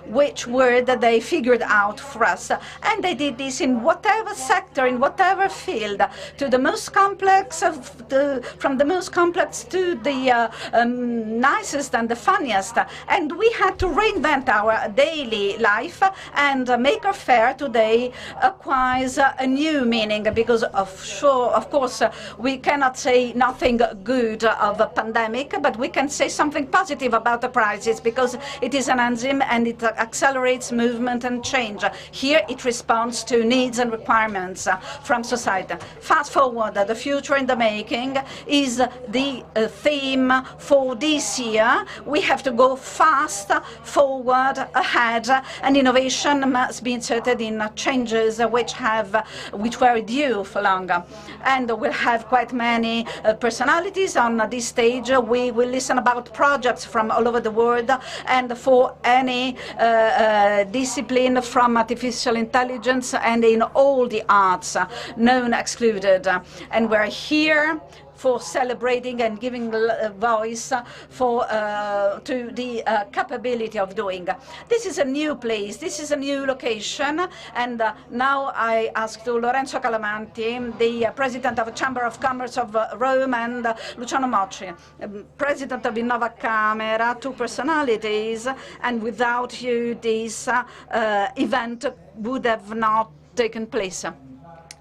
which word that they figured out for us. And they did this in whatever sector, in whatever field, to the most complex, from the most complex to the nicest and the funniest. And we had to reinvent our daily life, and Maker Faire today acquires a new meaning, because of course, we cannot say nothing good of a pandemic, but we can say something positive about the crisis, because it is an enzyme and it accelerates movement and change. Here it responds to needs and requirements from society. Fast forward, the future in the making is the theme for this year. We have to go fast forward, ahead, and innovation must be inserted in changes which were due for longer. And we'll have quite many personalities on this stage. We will listen about projects from all over the world, and for any discipline, from artificial intelligence and in all the arts, none excluded. And we're here for celebrating and giving a voice to the capability of doing. This is a new place, this is a new location, and now I ask to Lorenzo Calamanti, the President of the Chamber of Commerce of Rome, and Luciano Mocci, President of Innova Camera, two personalities, and without you this event would have not taken place.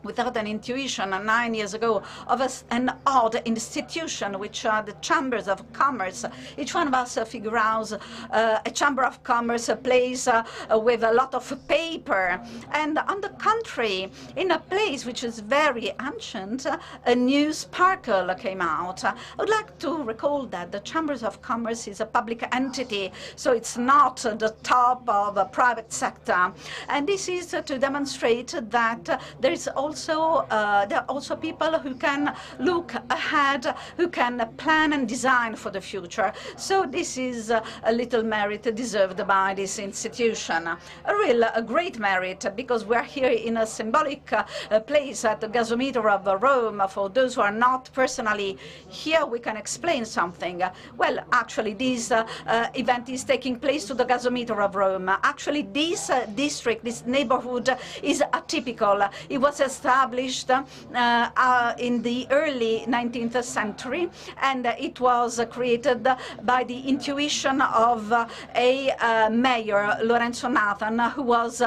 Without an intuition 9 years ago of an odd institution, which are the chambers of commerce. Each one of us figure out a chamber of commerce, a place with a lot of paper. And on the contrary, in a place which is very ancient, a new sparkle came out. I would like to recall that the chambers of commerce is a public entity, so it's not the top of a private sector. And this is to demonstrate that there are also people who can look ahead, who can plan and design for the future. So this is a little merit deserved by this institution. A great merit, because we're here in a symbolic place at the gasometer of Rome. For those who are not personally here, we can explain something. Well, actually, this event is taking place to the gasometer of Rome. Actually, this district, this neighborhood, is atypical. It was established in the early 19th century, and it was created by the intuition of a mayor, Lorenzo Nathan, who was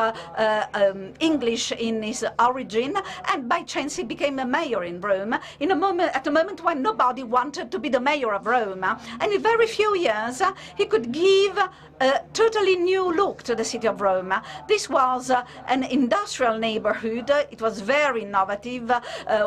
English in his origin, and by chance he became a mayor in Rome at a moment when nobody wanted to be the mayor of Rome. And in very few years, he could give a totally new look to the city of Rome. This was an industrial neighborhood. It was very innovative,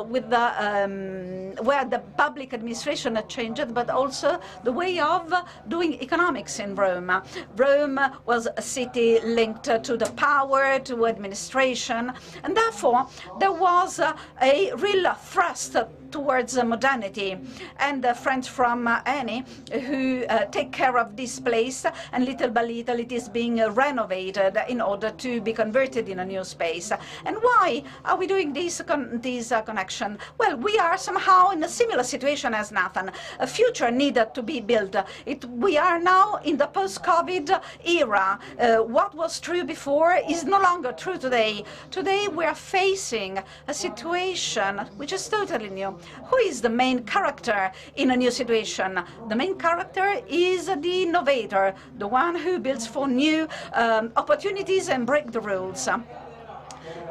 where the public administration had changed, but also the way of doing economics in Rome. Rome was a city linked to the power, to administration, and therefore there was a real thrust towards modernity. And friends from Eni who take care of this place, and little by little it is being renovated in order to be converted in a new space. And why are we doing this connection? Well, we are somehow in a similar situation as Nathan. A future needed to be built. We are now in the post-COVID era. What was true before is no longer true today. Today we are facing a situation which is totally new. Who is the main character in a new situation? The main character is the innovator, the one who builds for new opportunities and break the rules.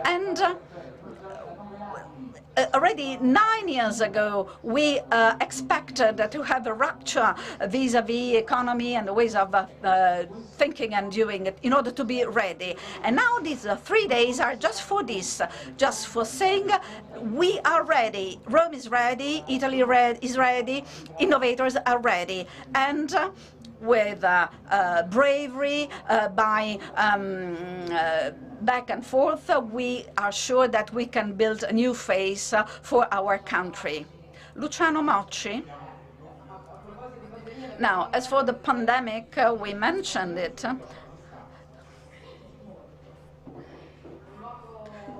And already 9 years ago, we expected to have a rupture vis-à-vis economy and the ways of thinking and doing it in order to be ready. And now these 3 days are just for this, just for saying we are ready. Rome is ready, Italy is ready, innovators are ready. And with bravery, by back and forth, we are sure that we can build a new face for our country. Luciano Mocci. Now, as for the pandemic, we mentioned it.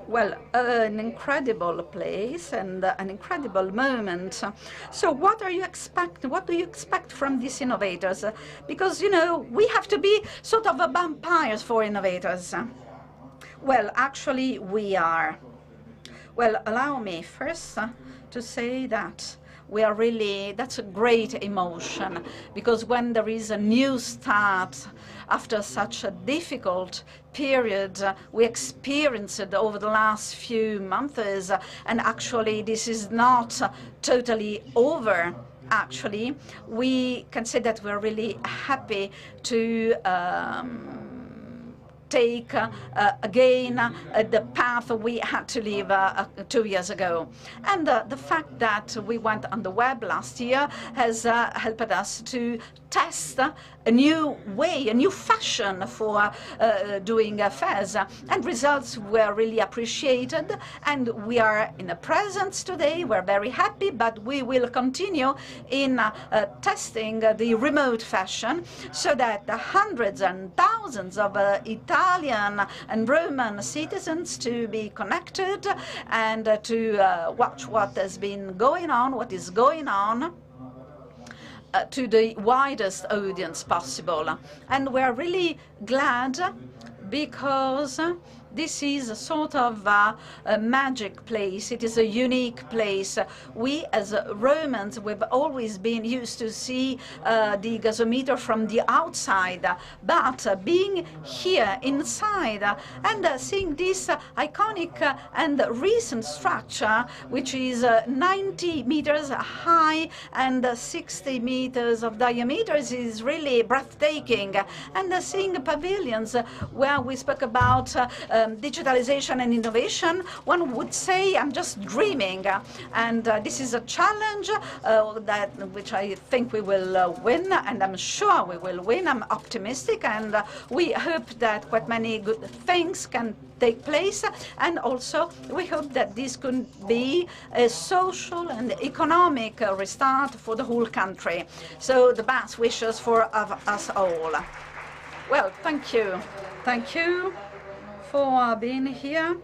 Well, an incredible place and an incredible moment. So what are you expect? What do you expect from these innovators? Because, you know, we have to be sort of vampires for innovators. Well, actually, we are. Well, allow me first to say that we are really, that's a great emotion, because when there is a new start after such a difficult period we experienced it over the last few months, and actually this is not totally over. Actually, we can say that we're really happy to take again the path we had to leave 2 years ago. And the fact that we went on the web last year has helped us to test a new way, a new fashion for doing affairs. And results were really appreciated. And we are in the presence today. We're very happy, but we will continue in testing the remote fashion so that the hundreds and thousands of Italian and Roman citizens to be connected and to watch what has been going on, what is going on, to the widest audience possible. And we're really glad because this is a sort of a magic place. It is a unique place. We, as Romans, we've always been used to see the gasometer from the outside, but being here inside and seeing this iconic and recent structure, which is 90 meters high and 60 meters of diameter, is really breathtaking. And seeing pavilions where we spoke about digitalization and innovation, one would say I'm just dreaming. And this is a challenge which I think we will win, and I'm sure we will win. I'm optimistic, and we hope that quite many good things can take place, and also we hope that this could be a social and economic restart for the whole country. So the best wishes for us all. Well, thank you. Thank you for being here,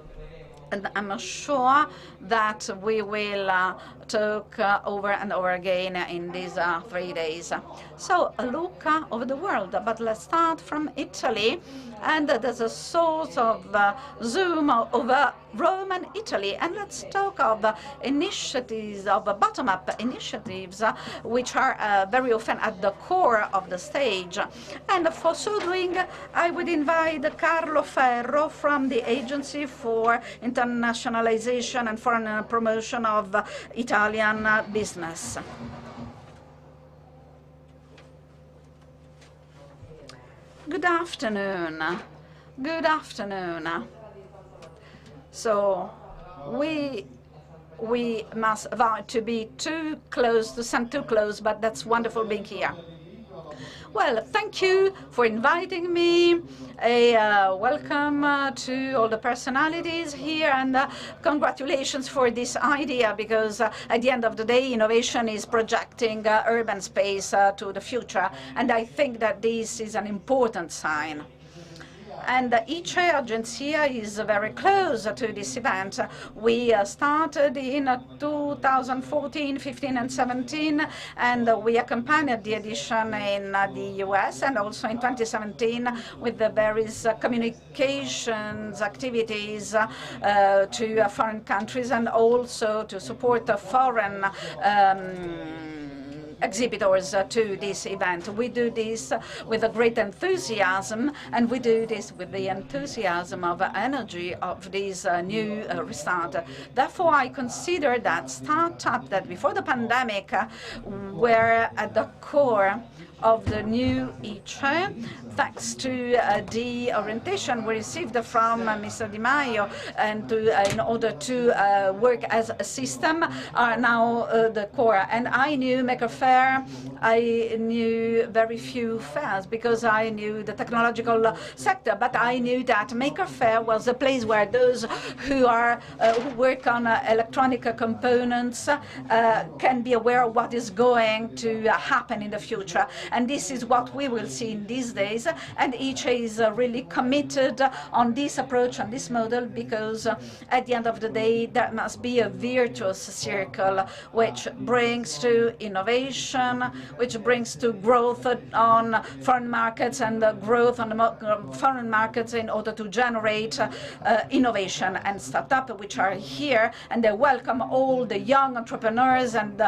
and I'm sure that we will talk over and over again in these 3 days. So a look over the world, but let's start from Italy, and there's a sort of zoom over Rome and Italy, and let's talk of initiatives, of bottom-up initiatives, which are very often at the core of the stage. And for so doing, I would invite Carlo Ferro from the Agency for Internationalization and Foreign Promotion of Italian Business. Good afternoon. Good afternoon. So we must avoid to be too close, to sound too close, but that's wonderful being here. Well, thank you for inviting me. Welcome to all the personalities here, and congratulations for this idea, because at the end of the day, innovation is projecting urban space to the future, and I think that this is an important sign. And each agency is very close to this event. We started in 2014, 15, and 17, and we accompanied the edition in the US, and also in 2017 with the various communications activities to foreign countries, and also to support foreign exhibitors to this event. We do this with a great enthusiasm, and we do this with the enthusiasm of energy of this new restart. Therefore, I consider that startup that before the pandemic were at the core of the new ICE, thanks to the orientation we received from Mr. Di Maio, and in order to work as a system, are now the core. And I knew Maker Faire, I knew very few fairs because I knew the technological sector, but I knew that Maker Faire was a place where those who work on electronic components can be aware of what is going to happen in the future. And this is what we will see in these days. And ICE is really committed on this approach, on this model, because at the end of the day, there must be a virtuous circle which brings to innovation, which brings to growth on foreign markets and growth on the foreign markets in order to generate innovation and startup, which are here, and they welcome all the young entrepreneurs and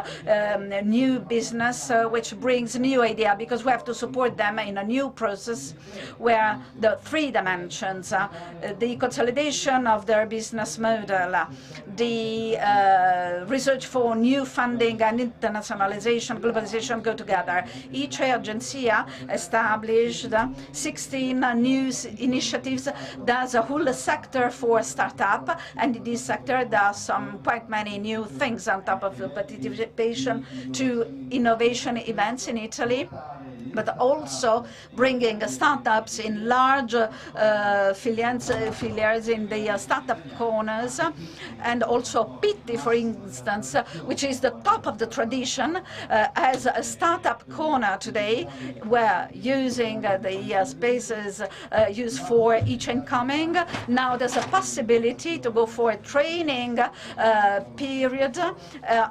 new business, which brings new idea, because we have to support them in a new process where the three dimensions, the consolidation of their business model, the research for new funding and internationalization, globalization go together. Each agencia established 16 new initiatives. There's a whole sector for startup, and in this sector there are quite many new things on top of the participation to innovation events in Italy, but also bringing startups in large filières in the startup corners, and also Pitti, for instance, which is the top of the tradition, as a startup corner today, where using the spaces used for each incoming, now there's a possibility to go for a training period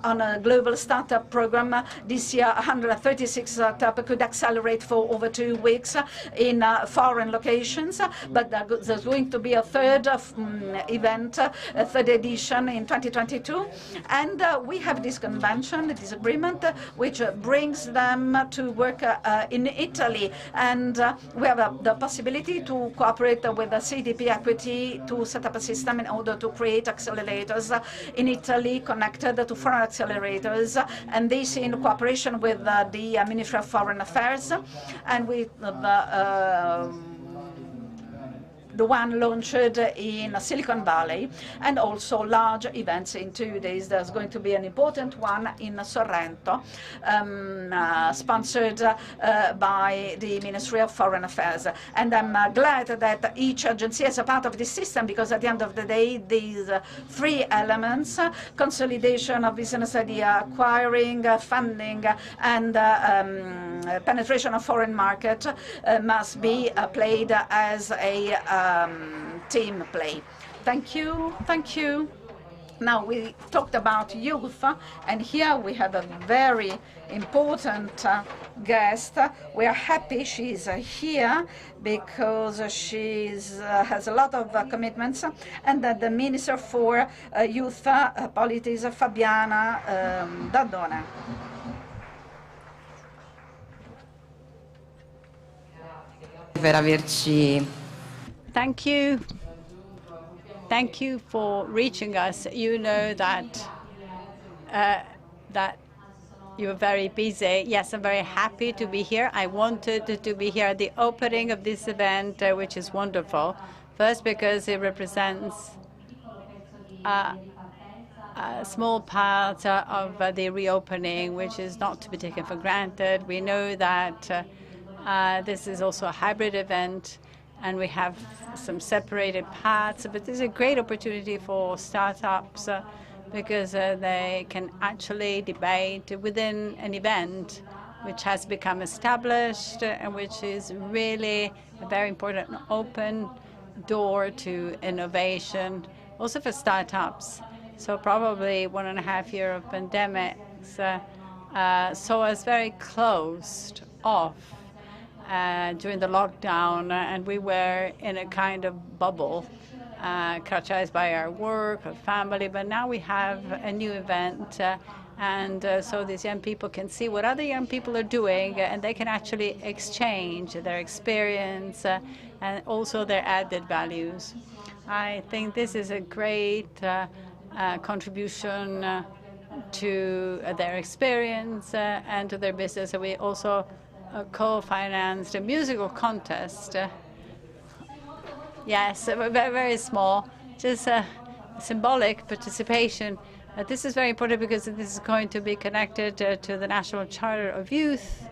on a global startup program. This year, 136 startups could accelerate for over 2 weeks in foreign locations, but there's going to be a third event, a third edition in 2022, and we have this convention, this agreement, which brings them to work in Italy, and we have the possibility to cooperate with the CDP Equity to set up a system in order to create accelerators in Italy connected to foreign accelerators, and this in cooperation with the Ministry of Foreign Affairs, and with the one launched in Silicon Valley, and also large events in 2 days. There's going to be an important one in Sorrento, sponsored by the Ministry of Foreign Affairs. And I'm glad that each agency is a part of this system, because at the end of the day, these three elements, consolidation of business idea, acquiring, funding, and penetration of foreign market, must be played as a team play. Thank you. Thank you. Now, we talked about youth, and here we have a very important guest. We are happy she's here because she has a lot of commitments, and that the Minister for Youth Politics, Fabiana Dadone. Per averci. Thank you. Thank you for reaching us. You know that that you're very busy. Yes, I'm very happy to be here. I wanted to be here at the opening of this event, which is wonderful. First, because it represents a small part of the reopening, which is not to be taken for granted. We know that this is also a hybrid event, and we have some separated parts, but there's a great opportunity for startups because they can actually debate within an event which has become established and which is really a very important open door to innovation, also for startups. So probably 1.5 years of pandemics saw us very closed off during the lockdown, and we were in a kind of bubble characterized by our work, our family, but now we have a new event, and so these young people can see what other young people are doing, and they can actually exchange their experience and also their added values. I think this is a great contribution to their experience and to their business. We also co-financed a musical contest. Yes, very, very small, just a symbolic participation. This is very important because this is going to be connected to the National Charter of Youth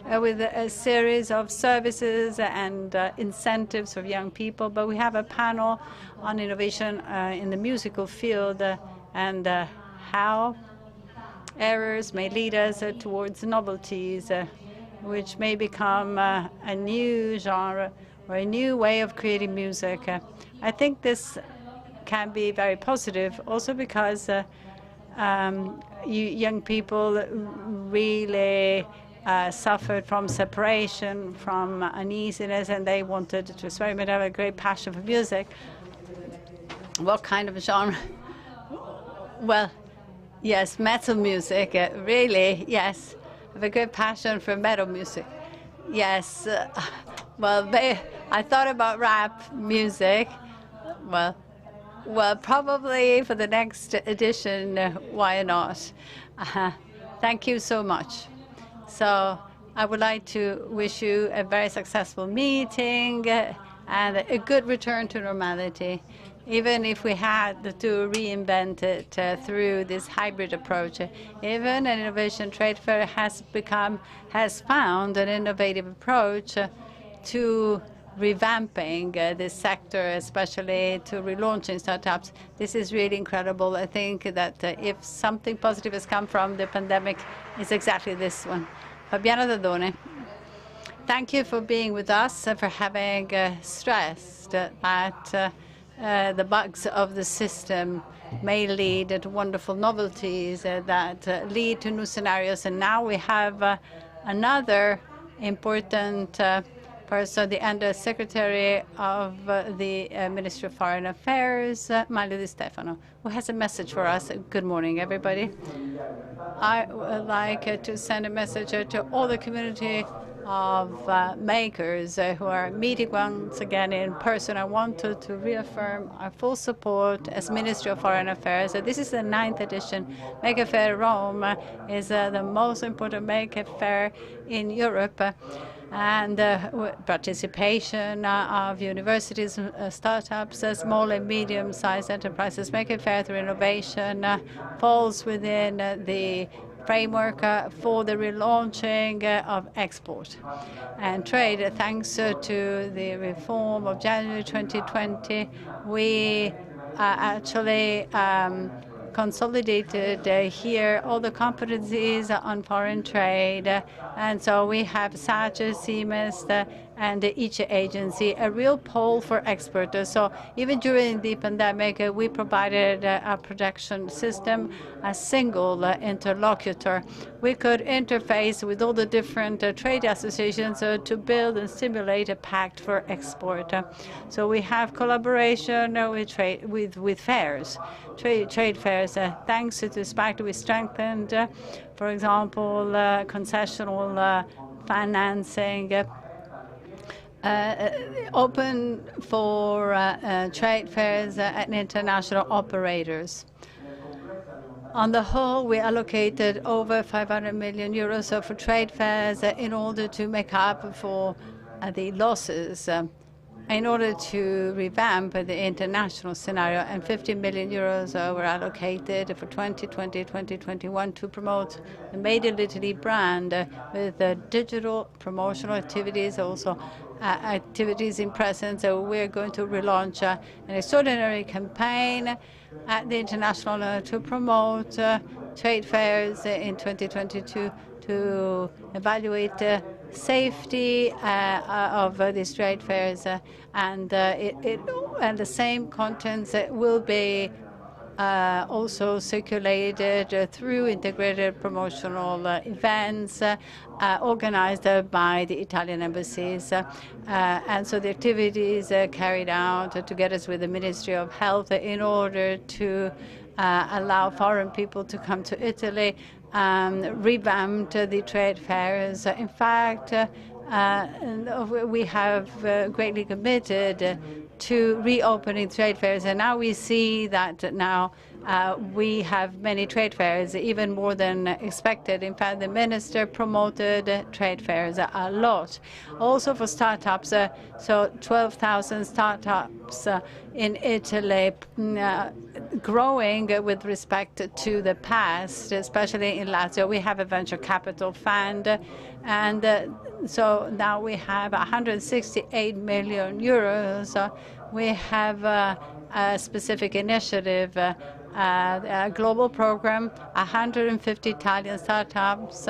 with a series of services and incentives for young people. But we have a panel on innovation in the musical field and how errors may lead us towards novelties. which may become a new genre or a new way of creating music. I think this can be very positive, also because young people really suffered from separation, from uneasiness, and they wanted to experiment, have a great passion for music. What kind of genre? Well, yes, metal music, really, yes. I have a great passion for metal music. Yes, well, I thought about rap music. Well, probably for the next edition, why not? Thank you so much. So I would like to wish you a very successful meeting and a good return to normality, even if we had to reinvent it through this hybrid approach. Even an innovation trade fair has found an innovative approach to revamping this sector, especially to relaunching startups. This is really incredible. I think that if something positive has come from the pandemic, it's exactly this one. Fabiana Dadone, thank you for being with us, for having stressed that the bugs of the system may lead to wonderful novelties that lead to new scenarios. And now we have another important person, the Undersecretary of the Ministry of Foreign Affairs, Mario Di Stefano, who has a message for us. Good morning, everybody. I would like to send a message to all the community of makers who are meeting once again in person. I wanted to reaffirm our full support as Ministry of Foreign Affairs. This is the 9th edition. Maker Faire Rome is the most important maker fair in Europe. And participation of universities, startups, small and medium-sized enterprises. Maker Faire through innovation falls within the framework for the relaunching of export and trade. Thanks to the reform of January 2020, we actually consolidated here all the competencies on foreign trade. And so we have SACE, CMES, and each agency, a real pole for exporters. So even during the pandemic, we provided a protection system, a single interlocutor. We could interface with all the different trade associations to build and stimulate a pact for export. So we have collaboration with fairs, trade fairs. Thanks to this pact, we strengthened, for example, concessional financing, open for trade fairs and international operators. On the whole, we allocated over 500 million euros for trade fairs in order to make up for the losses, in order to revamp the international scenario, and 50 million euros were allocated for 2020-2021 to promote the Made in Italy brand with digital promotional activities, also activities in presence. So we're going to relaunch an extraordinary campaign at the international to promote trade fairs in 2022 to evaluate safety of these trade fairs, and the same contents will be also circulated through integrated promotional events organized by the Italian embassies. And so the activities carried out together with the Ministry of Health in order to allow foreign people to come to Italy, revamped the trade fairs. In fact, we have greatly committed to reopening trade fairs, and now we see that now we have many trade fairs, even more than expected. In fact, the minister promoted trade fairs a lot. Also for startups, so 12,000 startups in Italy, growing with respect to the past, especially in Lazio. We have a venture capital fund, and so now we have 168 million euros. We have a specific initiative, a global program, 150 Italian startups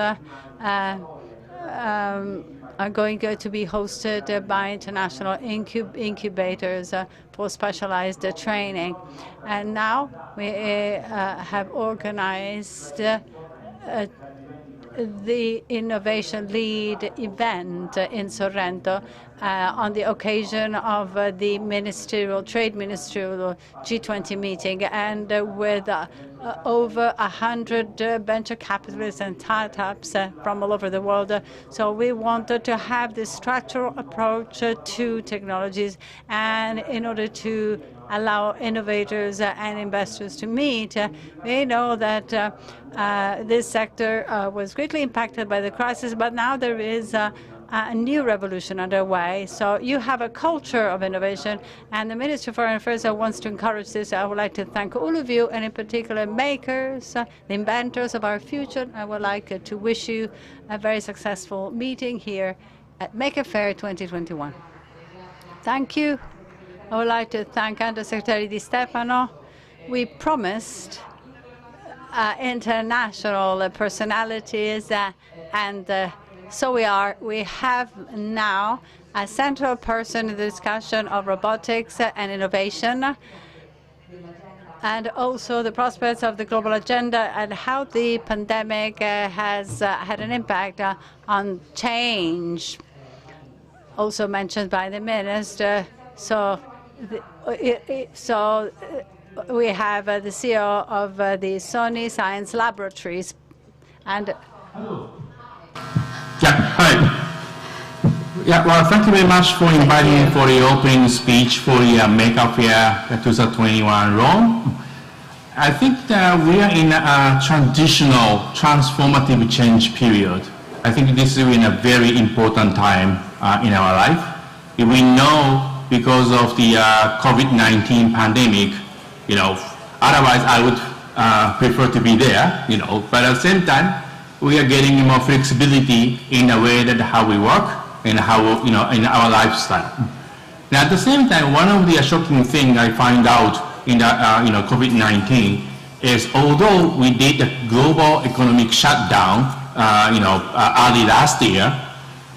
are going to be hosted by international incubators for specialized training. And now we have organized the Innovation Lead event in Sorrento on the occasion of the trade ministerial G20 meeting, and with over 100 venture capitalists and startups from all over the world. So we wanted to have this structural approach to technologies, and in order to allow innovators and investors to meet. We know that this sector was greatly impacted by the crisis, but now there is a new revolution underway. So you have a culture of innovation, and the Ministry of Foreign Affairs wants to encourage this. I would like to thank all of you, and in particular makers, the inventors of our future. I would like to wish you a very successful meeting here at Maker Faire 2021. Thank you. I would like to thank Undersecretary Di Stefano. We promised international personalities, and so we are. We have now a central person in the discussion of robotics and innovation, and also the prospects of the global agenda and how the pandemic has had an impact on change, also mentioned by the Minister. So we have the CEO of the Sony Science Laboratories. And well, thank you very much for inviting me for the opening speech for the Maker Faire 2021 Rome. I think that we are in a transitional, transformative change period. I think this is in a very important time in our life. We know because of the COVID-19 pandemic, otherwise I would prefer to be there, but at the same time, we are getting more flexibility in the way that how we work and how, in our lifestyle. Now, at the same time, one of the shocking things I find out in the, COVID-19 is although we did a global economic shutdown, early last year,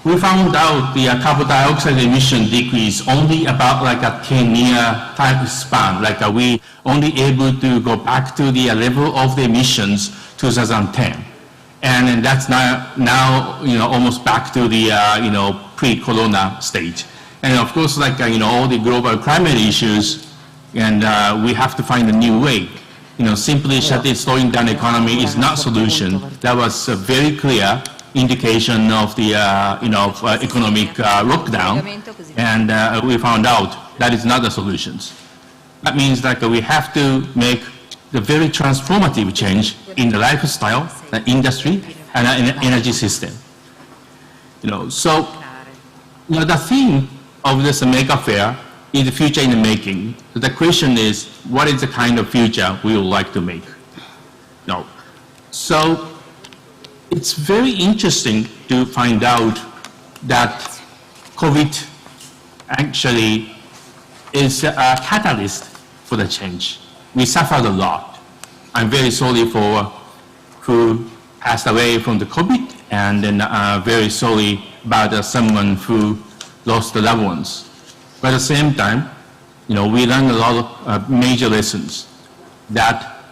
we found out the carbon dioxide emission decrease only about like a 10-year time span. Like we only able to go back to the level of the emissions 2010, and that's now almost back to the pre-corona stage. And of course, like all the global climate issues, and we have to find a new way. Simply slowing down the economy is not solution. That was very clear indication of the economic lockdown, and we found out that is not the solutions. That means that we have to make the very transformative change in the lifestyle, the industry, and the energy system. So the theme of this Maker Faire is the future in the making. So the question is, what is the kind of future we would like to make? So it's very interesting to find out that COVID actually is a catalyst for the change. We suffered a lot. I'm very sorry for who passed away from the COVID, and then very sorry about someone who lost the loved ones. But at the same time, we learned a lot of major lessons that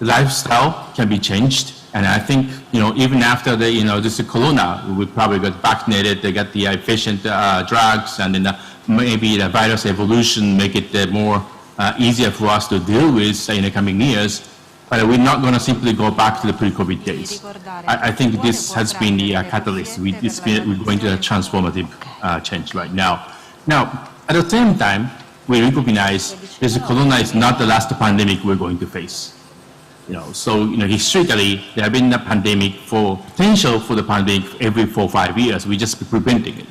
lifestyle can be changed. And I think, even after the, this corona, we probably got vaccinated, they got the efficient drugs, and then maybe the virus evolution make it more easier for us to deal with in the coming years. But we're not going to simply go back to the pre-COVID days. I think this has been the catalyst. We're going to a transformative change right now. Now, at the same time, we recognize this corona is not the last pandemic we're going to face. So historically, there have been a pandemic potential for the pandemic every 4 or 5 years. We just preventing it,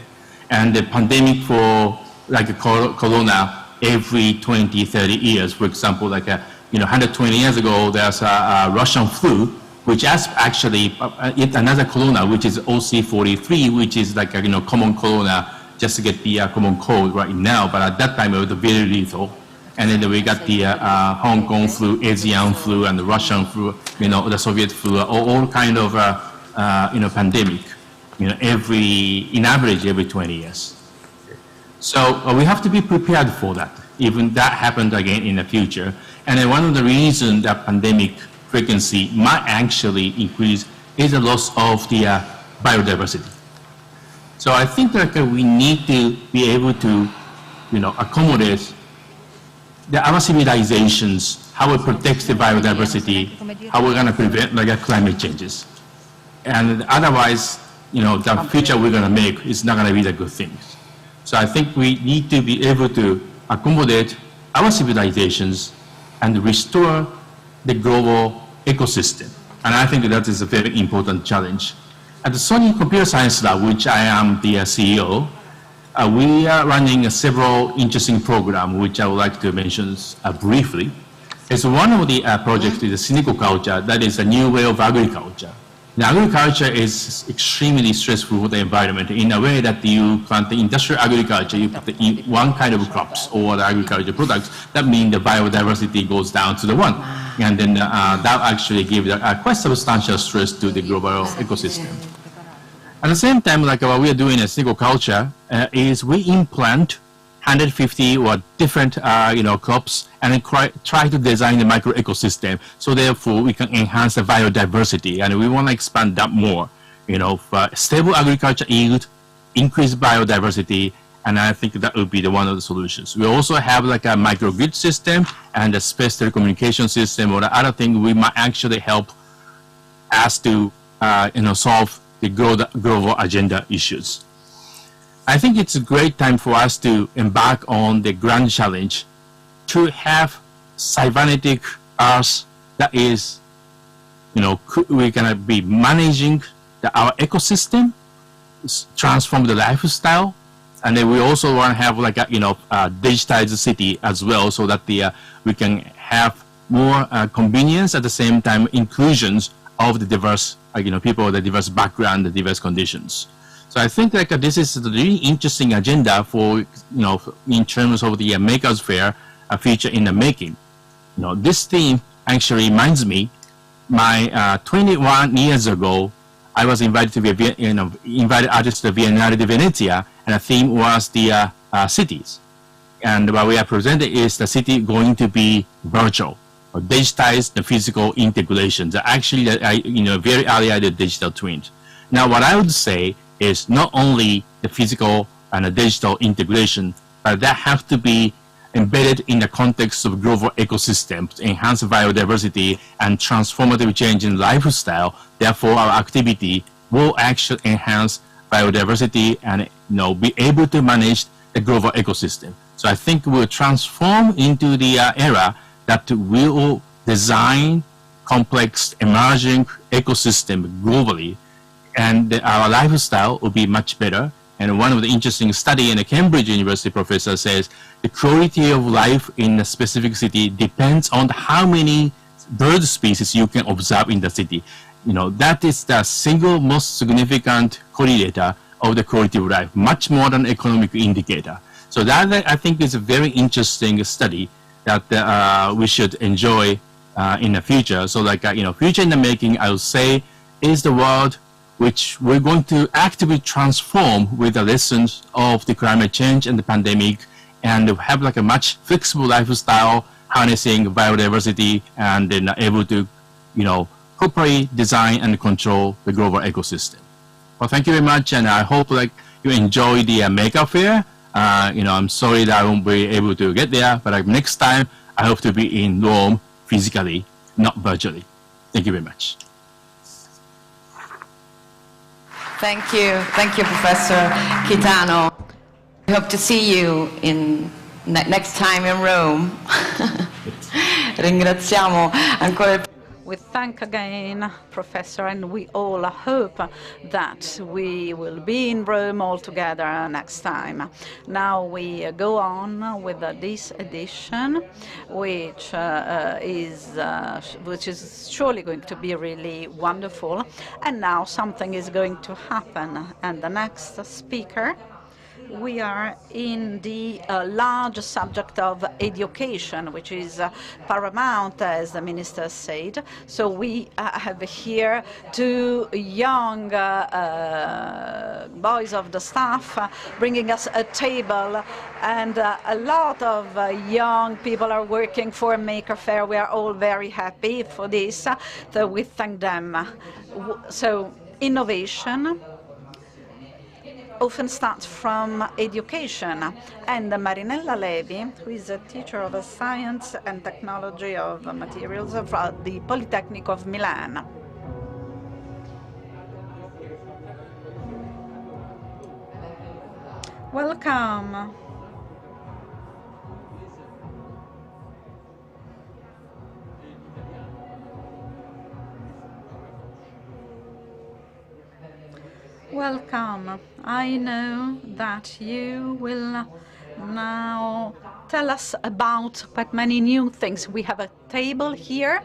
and the pandemic for like a corona every 20, 30 years. For example, like 120 years ago, there's a Russian flu, which is actually another corona, which is OC43, which is like a common corona, just to get the common cold right now. But at that time, it was very lethal. And then we got the Hong Kong flu, Asian flu, and the Russian flu, the Soviet flu, all kind of pandemic. in average every 20 years. So we have to be prepared for that, even that happened again in the future. And then one of the reasons that pandemic frequency might actually increase is the loss of the biodiversity. So I think that we need to be able to, accommodate our civilizations, how we protect the biodiversity, how we're going to prevent climate changes. And otherwise, the future we're going to make is not going to be the good things. So I think we need to be able to accommodate our civilizations and restore the global ecosystem. And I think that is a very important challenge. At the Sony Computer Science Lab, which I am the CEO, we are running several interesting programs, which I would like to mention briefly. It's one of the projects is the cynical culture, that is a new way of agriculture. The agriculture is extremely stressful for the environment in a way that you plant the industrial agriculture, you put one kind of crops or the agriculture products, that means the biodiversity goes down to the one. And then that actually gives quite substantial stress to the global ecosystem. At the same time, like what we are doing in cynical culture is we implant 150 or different crops and then try to design the micro ecosystem, so therefore we can enhance the biodiversity, and we want to expand that more. Stable agriculture yield, increase biodiversity, and I think that would be one of the solutions. We also have like a microgrid system and a space telecommunication system or the other thing we might actually help us to solve the global agenda issues. I think it's a great time for us to embark on the grand challenge to have cybernetic Earth that is, we're going to be managing our ecosystem, transform the lifestyle, and then we also want to have like a, digitized city as well, so that we can have more convenience at the same time inclusions of the diverse, people with the diverse background, the diverse conditions. So I think like this is a really interesting agenda for, in terms of the Makers Fair, a future in the making. This theme actually reminds me, my 21 years ago, I was invited to be invited artist to the Biennale di Venezia, and the theme was the cities. And what we are presented is the city going to be virtual, or digitized the physical integrations. Actually, very early the digital twins. Now, what I would say is not only the physical and the digital integration, but that have to be embedded in the context of global ecosystems to enhance biodiversity and transformative change in lifestyle. Therefore, our activity will actually enhance biodiversity and be able to manage the global ecosystem. So I think we'll transform into the era that will design complex emerging ecosystem globally, and our lifestyle will be much better. And one of the interesting study in a Cambridge University professor says the quality of life in a specific city depends on how many bird species you can observe in the city. That is the single most significant correlator of the quality of life, much more than economic indicator. So that I think is a very interesting study that we should enjoy in the future. So like, future in the making, I would say, is the world which we're going to actively transform with the lessons of the climate change and the pandemic, and have like a much flexible lifestyle, harnessing biodiversity, and then able to, properly design and control the global ecosystem. Well, thank you very much, and I hope like you enjoy the Maker Fair. I'm sorry that I won't be able to get there, but next time I hope to be in Rome physically, not virtually. Thank you very much. Thank you, Professor Kitano. We hope to see you next time in Rome. Ringraziamo ancora. We thank again, Professor, and we all hope that we will be in Rome all together next time. Now we go on with this edition, which is surely going to be really wonderful. And now something is going to happen, and the next speaker we are in the large subject of education, which is paramount, as the minister said. So we have here two young boys of the staff bringing us a table, and a lot of young people are working for Maker Faire. We are all very happy for this, so we thank them. So innovation often starts from education, and Marinella Levi, who is a teacher of science and technology of materials from the Polytechnic of Milan. Welcome. Welcome. I know that you will now tell us about quite many new things. We have a table here.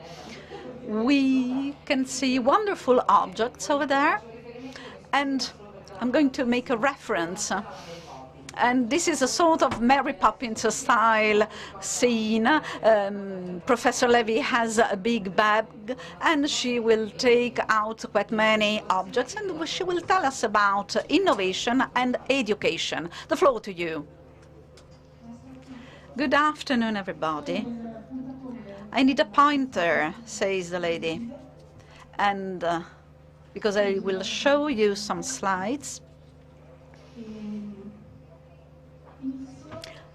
We can see wonderful objects over there. And I'm going to make a reference. And this is a sort of Mary Poppins style scene. Professor Levy has a big bag, and she will take out quite many objects, and she will tell us about innovation and education. The floor to you. Good afternoon, everybody. I need a pointer, says the lady. And because I will show you some slides.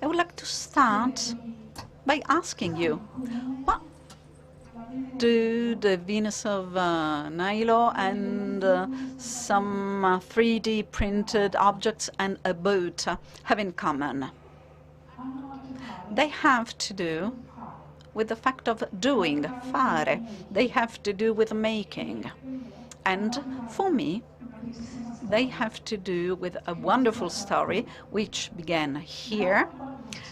I would like to start by asking you, what do the Venus of Nilo and some 3D printed objects and a boat have in common? They have to do with the fact of doing, fare. They have to do with making. And for me, they have to do with a wonderful story which began here.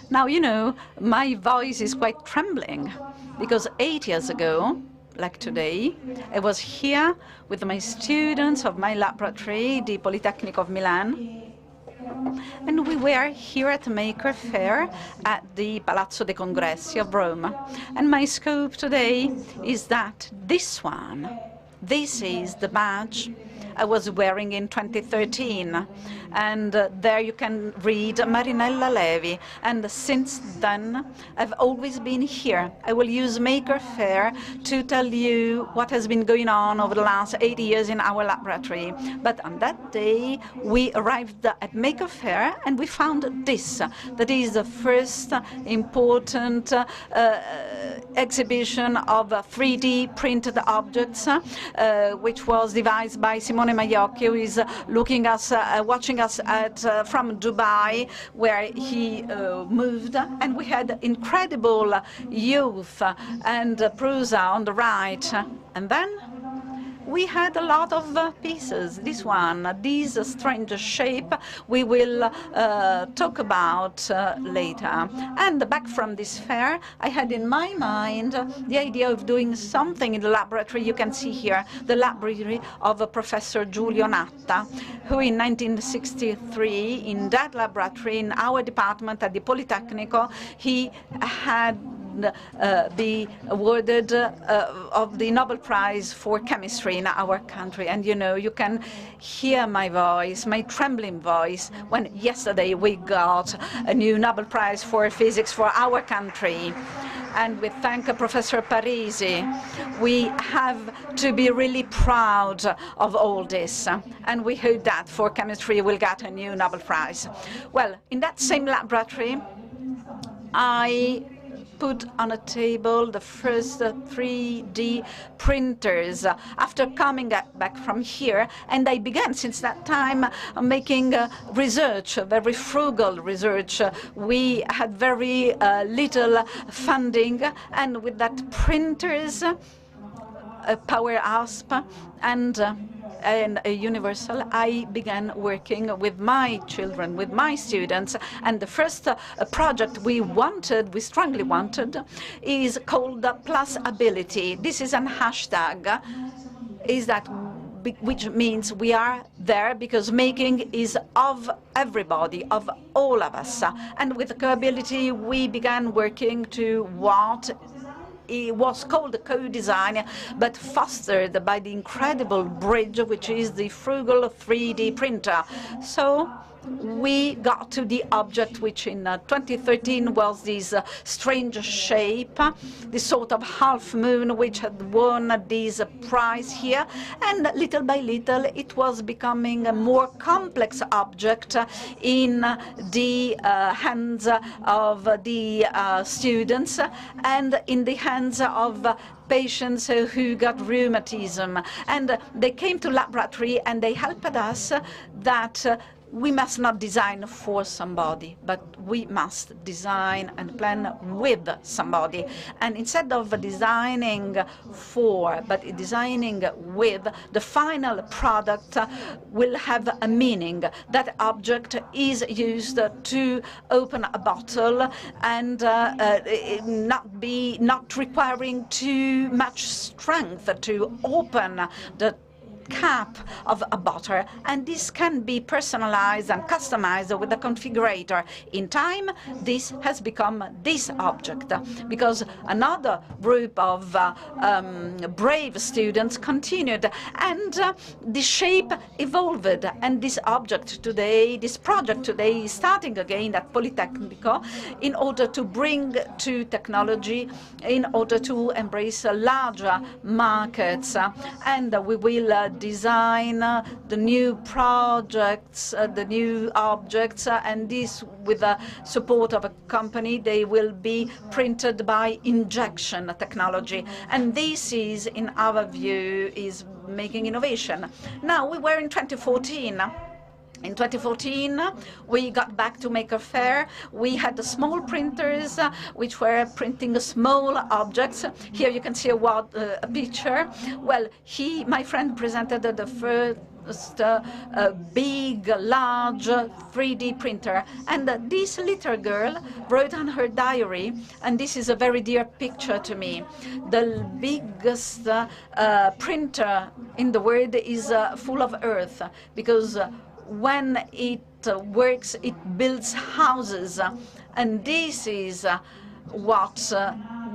Now, you know, my voice is quite trembling because 8 years ago, like today, I was here with my students of my laboratory, the Polytechnic of Milan, and we were here at Maker Faire at the Palazzo dei Congressi of Rome. And my scope today is that this is the badge I was wearing in 2013. And there you can read Marinella Levi. And since then, I've always been here. I will use Maker Faire to tell you what has been going on over the last 80 years in our laboratory. But on that day, we arrived at Maker Faire and we found this. That is the first important exhibition of 3D printed objects, which was devised by Simone Maiocchi, who is watching us from Dubai, where he moved. And we had incredible youth and Prusa on the right. And then we had a lot of pieces. This one, this strange shape, we will talk about later. And back from this fair, I had in my mind the idea of doing something in the laboratory. You can see here the library of Professor Giulio Natta, who in 1963, in that laboratory, in our department at the Politecnico, he had be awarded of the Nobel Prize for Chemistry in our country. And you know, you can hear my voice, my trembling voice, when yesterday we got a new Nobel Prize for Physics for our country. And we thank Professor Parisi. We have to be really proud of all this. And we hope that for chemistry we'll get a new Nobel Prize. Well, in that same laboratory, I put on a table the first 3D printers after coming back from here. And I began since that time making research, very frugal research. We had very little funding, and with that printers, a power asp, and a universal, I began working with my children, with my students. And the first project we strongly wanted, is called Plus Ability. This is an hashtag, is that which means we are there because making is of everybody, of all of us. And with co-ability, we began working to what it was called the co-design, but fostered by the incredible bridge, which is the frugal 3D printer. So we got to the object, which in 2013 was this strange shape, this sort of half moon, which had won this prize here. And little by little, it was becoming a more complex object in the hands of the students and in the hands of patients who got rheumatism. And they came to laboratory and they helped us that we must not design for somebody, but we must design and plan with somebody. And instead of designing for, but designing with, the final product will have a meaning. That object is used to open a bottle and not requiring too much strength to open the cap of a bottle, and this can be personalized and customized with the configurator. In time, this has become this object because another group of brave students continued, and the shape evolved. And this object today, this project today, is starting again at Politecnico in order to bring to technology, in order to embrace larger markets, and we will design the new projects, the new objects, and this with the support of a company. They will be printed by injection technology, and this is, in our view, is making innovation. Now, we were in 2014. In 2014, we got back to Maker Faire. We had the small printers, which were printing small objects. Here you can see a picture. Well, my friend presented the first big, large 3D printer. And this little girl wrote on her diary, and this is a very dear picture to me, the biggest printer in the world is full of earth, because when it works, it builds houses, and this is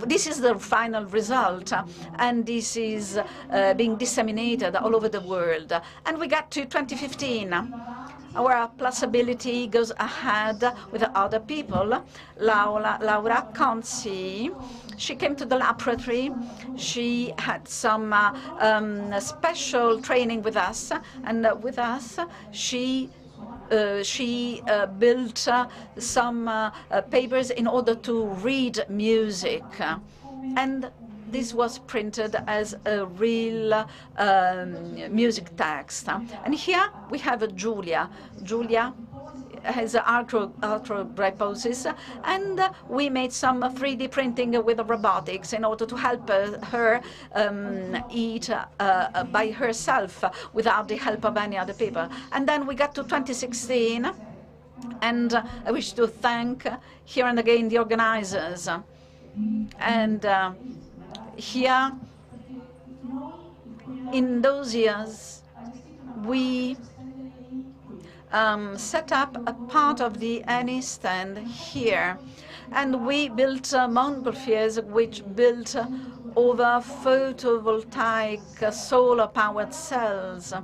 this is the final result, and this is being disseminated all over the world. And we got to 2015. Our Plusability goes ahead with other people. Laura Conci, she came to the laboratory. She had some special training with us, and with us she built some papers in order to read music, and this was printed as a real music text. And here we have Julia. Julia has arthrogryposis, and we made some 3D printing with robotics in order to help her eat by herself without the help of any other people. And then we got to 2016, and I wish to thank here and again the organizers. And here, in those years, we set up a part of the ANI stand here, and we built montgolfiers which built over photovoltaic solar-powered cells,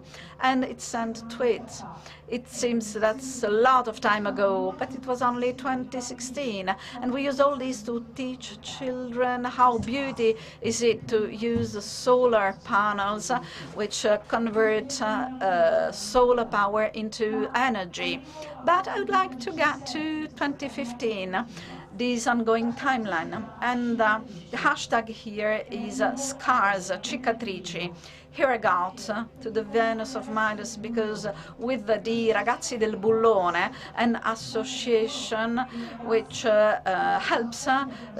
and it sent tweets. It seems that's a lot of time ago, but it was only 2016, and we used all these to teach children how beauty is it to use solar panels, which convert solar power into energy. But I would like to get to 2015. This ongoing timeline, and the hashtag here is scars, cicatrici. Here I got to the Venus of Midas because with the Ragazzi del Bullone, an association which helps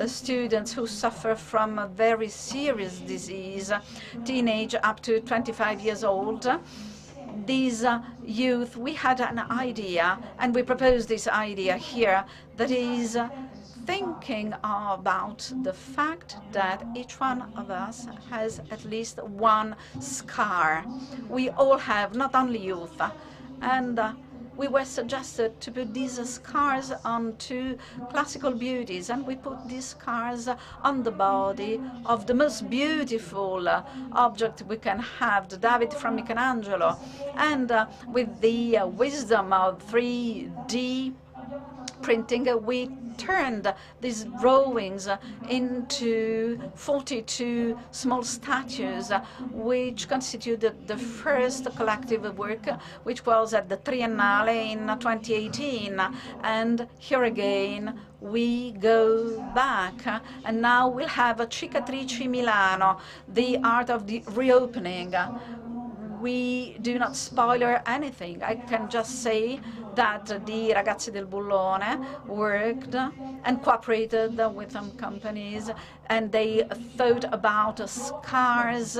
students who suffer from a very serious disease, teenage up to 25 years old. These youth, we had an idea, and we proposed this idea here, that is thinking about the fact that each one of us has at least one scar. We all have, not only youth. And we were suggested to put these scars onto classical beauties, and we put these scars on the body of the most beautiful object we can have, the David from Michelangelo. And with the wisdom of 3D printing, we turned these drawings into 42 small statues, which constituted the first collective work, which was at the Triennale in 2018. And here again, we go back, and now we'll have a Cicatrici Milano, the art of the reopening. We do not spoiler anything. I can just say that the Ragazzi del Bullone worked and cooperated with some companies, and they thought about scars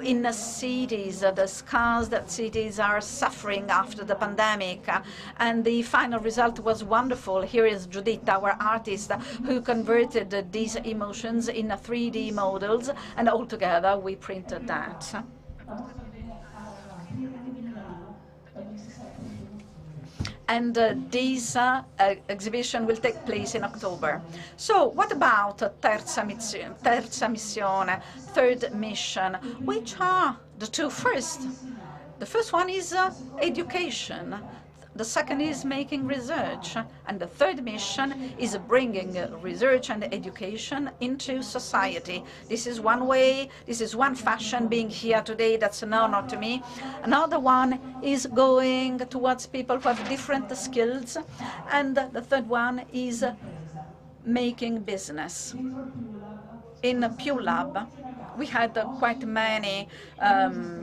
in the cities, the scars that cities are suffering after the pandemic. And the final result was wonderful. Here is Judith, our artist, who converted these emotions in 3D models, and all together we printed that. And this exhibition will take place in October. So what about terza missione, third mission? Which are the two first? The first one is education. The second is making research. And the third mission is bringing research and education into society. This is one way, this is one fashion being here today. That's an honor to me. Another one is going towards people who have different skills. And the third one is making business. In Pew Lab, we had quite many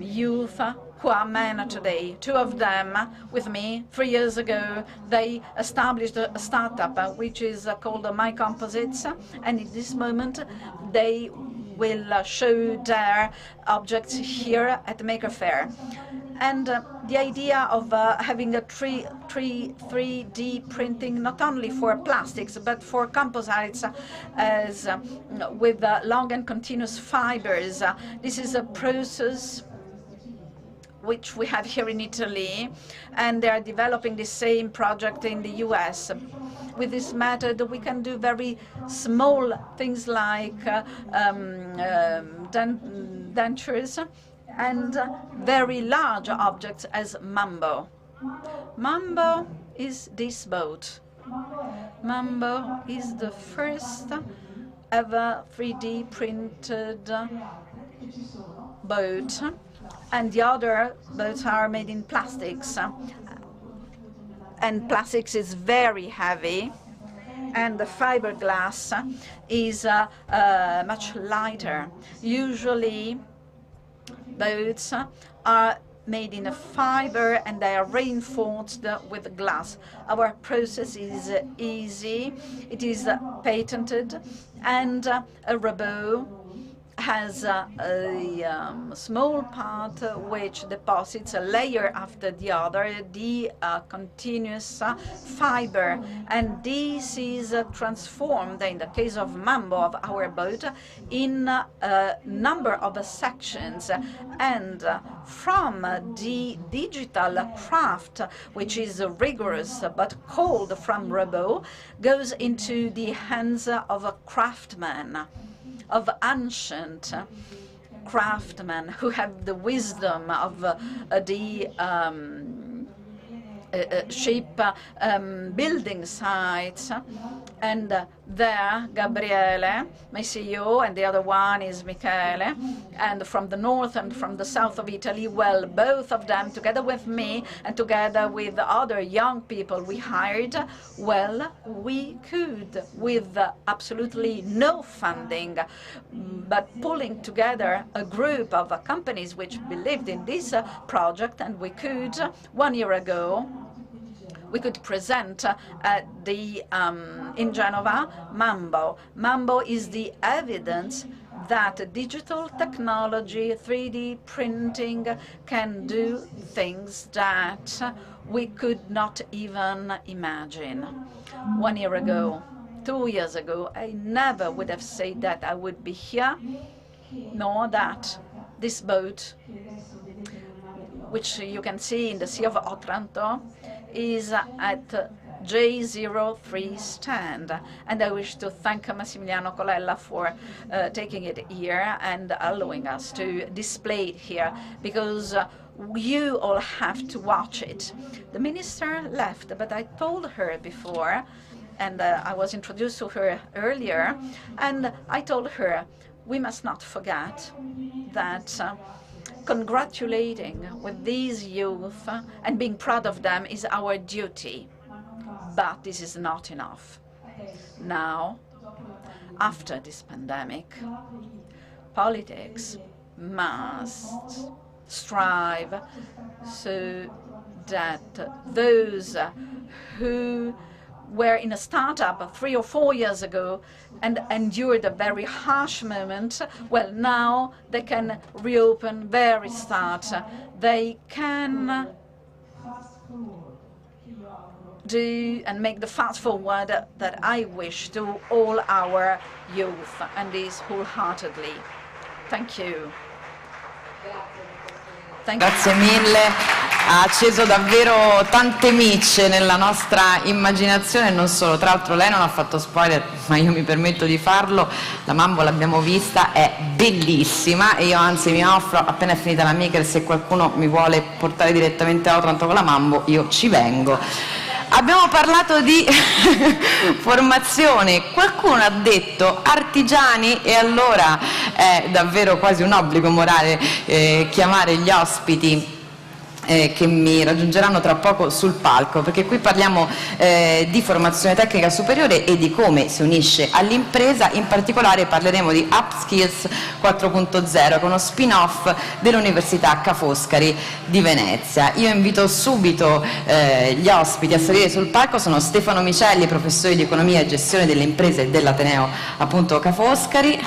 youth who are men today. Two of them with me 3 years ago. They established a startup which is called My Composites, and at this moment they will show their objects here at the Maker Faire. And the idea of having a 3D printing not only for plastics but for composites as with long and continuous fibers. This is a process which we have here in Italy, and they are developing the same project in the US. With this method, we can do very small things like dentures, and very large objects as Mambo. Mambo is this boat. Mambo is the first ever 3D printed boat, and the other boats are made in plastics. And plastics is very heavy, and the fiberglass is much lighter. Usually, boats are made in a fiber and they are reinforced with glass. Our process is easy, it is patented, and a robot has a small part which deposits a layer after the other, the continuous fiber, and this is transformed, in the case of Mambo, of our boat, in a number of sections, and from the digital craft, which is rigorous but cold from robot, goes into the hands of a craftsman, of ancient craftsmen who have the wisdom of the ship building sites. And there, Gabriele, my CEO, and the other one is Michele, and from the north and from the south of Italy, well, both of them, together with me and together with other young people we hired, well, we could, with absolutely no funding, but pulling together a group of companies which believed in this project, and we could, 1 year ago, we could present at in Genova Mambo. Mambo is the evidence that digital technology, 3D printing, can do things that we could not even imagine. 1 year ago, 2 years ago, I never would have said that I would be here, nor that this boat, which you can see in the Sea of Otranto, is at J03 stand. And I wish to thank Massimiliano Colella for taking it here and allowing us to display it here, because you all have to watch it. The minister left, but I told her before, and I was introduced to her earlier, and I told her we must not forget that congratulating with these youth and being proud of them is our duty. But this is not enough. Now, after this pandemic, politics must strive so that those who were in a startup 3 or 4 years ago and endured a very harsh moment, well, now they can reopen, they restart. They can do and make the fast forward that I wish to all our youth, and this wholeheartedly. Thank you. Grazie mille, ha acceso davvero tante micce nella nostra immaginazione e non solo. Tra l'altro lei non ha fatto spoiler, ma io mi permetto di farlo, la Mambo l'abbiamo vista, è bellissima e io anzi mi offro, appena è finita la maker, se qualcuno mi vuole portare direttamente a Otranto con la Mambo, io ci vengo. Abbiamo parlato di formazione, qualcuno ha detto artigiani e allora è davvero quasi un obbligo morale chiamare gli ospiti che mi raggiungeranno tra poco sul palco, perché qui parliamo di formazione tecnica superiore e di come si unisce all'impresa. In particolare parleremo di Upskills 4.0, che è uno spin-off dell'Università Ca' Foscari di Venezia. Io invito subito gli ospiti a salire sul palco. Sono Stefano Micelli, professore di economia e gestione delle imprese dell'Ateneo appunto Ca' Foscari,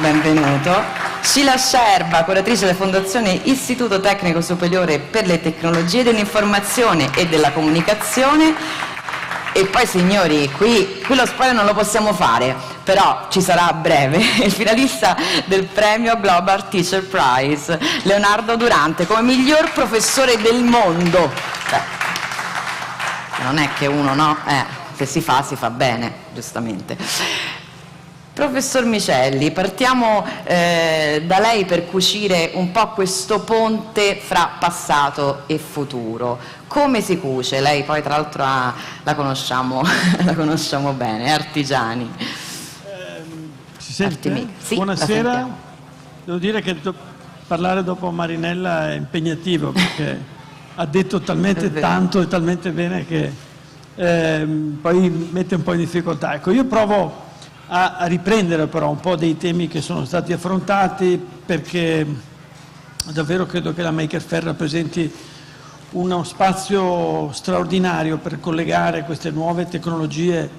benvenuto. Scila Scerba, curatrice della Fondazione Istituto Tecnico Superiore per le Tecnologie dell'Informazione e della Comunicazione. E poi, signori, qui lo spoiler non lo possiamo fare, però ci sarà a breve il finalista del premio Global Teacher Prize, Leonardo Durante, come miglior professore del mondo. Non è che uno, no? Se si fa bene, giustamente. Professor Micelli, partiamo da lei per cucire un po' questo ponte fra passato e futuro. Come si cuce? Lei poi tra l'altro la conosciamo bene, Artigiani. Si sente? Sì, buonasera. Devo dire che parlare dopo Marinella è impegnativo, perché ha detto talmente tanto e talmente bene che poi mette un po' in difficoltà. Ecco, io provo a riprendere però un po' dei temi che sono stati affrontati, perché davvero credo che la Maker Faire rappresenti uno spazio straordinario per collegare queste nuove tecnologie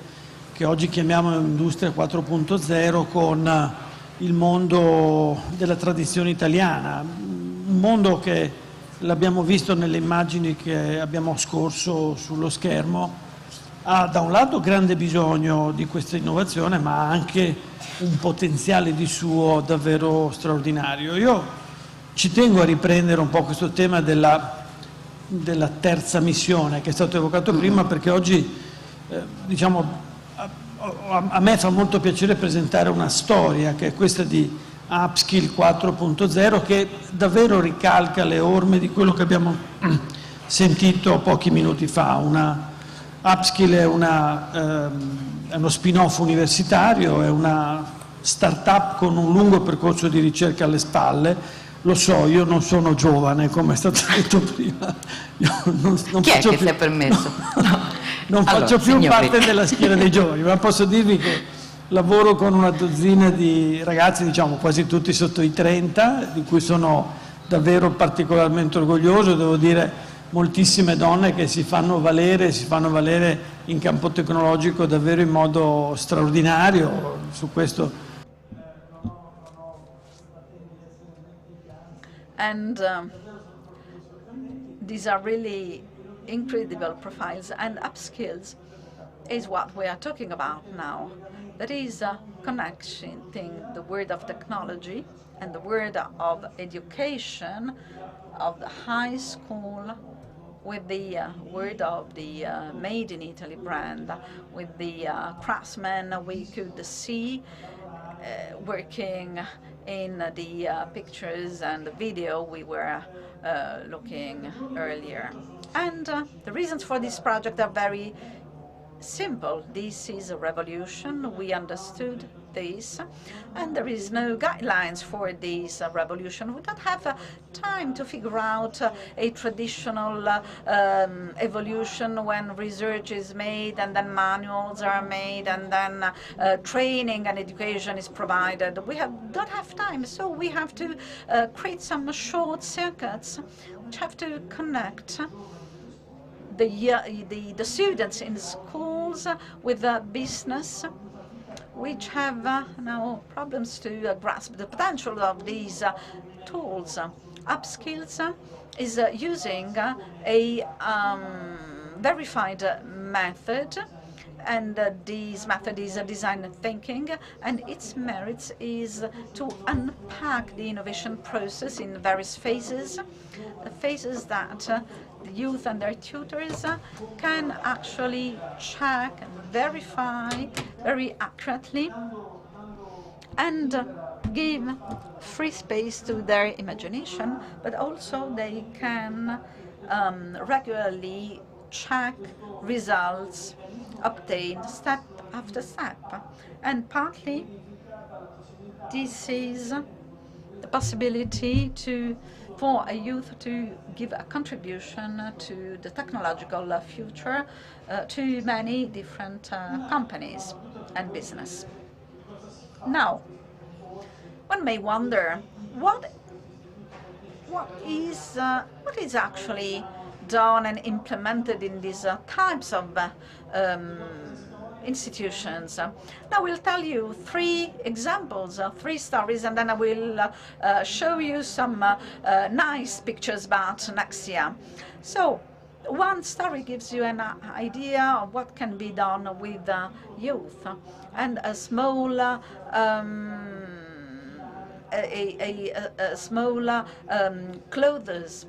che oggi chiamiamo Industria 4.0 con il mondo della tradizione italiana, un mondo che l'abbiamo visto nelle immagini che abbiamo scorso sullo schermo. Ha da un lato grande bisogno di questa innovazione, ma ha anche un potenziale di suo davvero straordinario. Io ci tengo a riprendere un po' questo tema della terza missione che è stato evocato prima, perché oggi diciamo, a me fa molto piacere presentare una storia che è questa di Upskill 4.0, che davvero ricalca le orme di quello che abbiamo sentito pochi minuti fa. Upskill è uno spin-off universitario, è una start-up con un lungo percorso di ricerca alle spalle. Lo so, io non sono giovane, come è stato detto prima. Chi è che si è permesso? Non faccio più parte della schiera dei giovani, ma posso dirvi che lavoro con una dozzina di ragazzi, diciamo quasi tutti sotto i 30, di cui sono davvero particolarmente orgoglioso. Devo dire moltissime donne che si fanno valere in campo tecnologico davvero in modo straordinario. Su questo. And these are really incredible profiles, and upskills is what we are talking about now. That is connecting the world of technology and the world of education of the high school with the word of the Made in Italy brand, with the craftsmen we could see working in the pictures and the video we were looking earlier. And the reasons for this project are very simple. This is a revolution. We understood this, and there is no guidelines for this revolution. We don't have time to figure out a traditional evolution when research is made and then manuals are made and then training and education is provided. We don't have time, so we have to create some short circuits which have to connect the students in schools with the business, which have now problems to grasp the potential of these tools. Upskills is using a verified method, and this method is design thinking, and its merits is to unpack the innovation process in various phases, phases that the youth and their tutors can actually check and verify very accurately and give free space to their imagination, but also they can regularly check results obtained step after step. And partly this is the possibility for a youth to give a contribution to the technological future to many different companies and business. Now, one may wonder what is actually done and implemented in these types of institutions. Now we'll tell you 3 examples, 3 stories, and then I will show you some nice pictures about next year. So one story gives you an idea of what can be done with youth, and a small clothes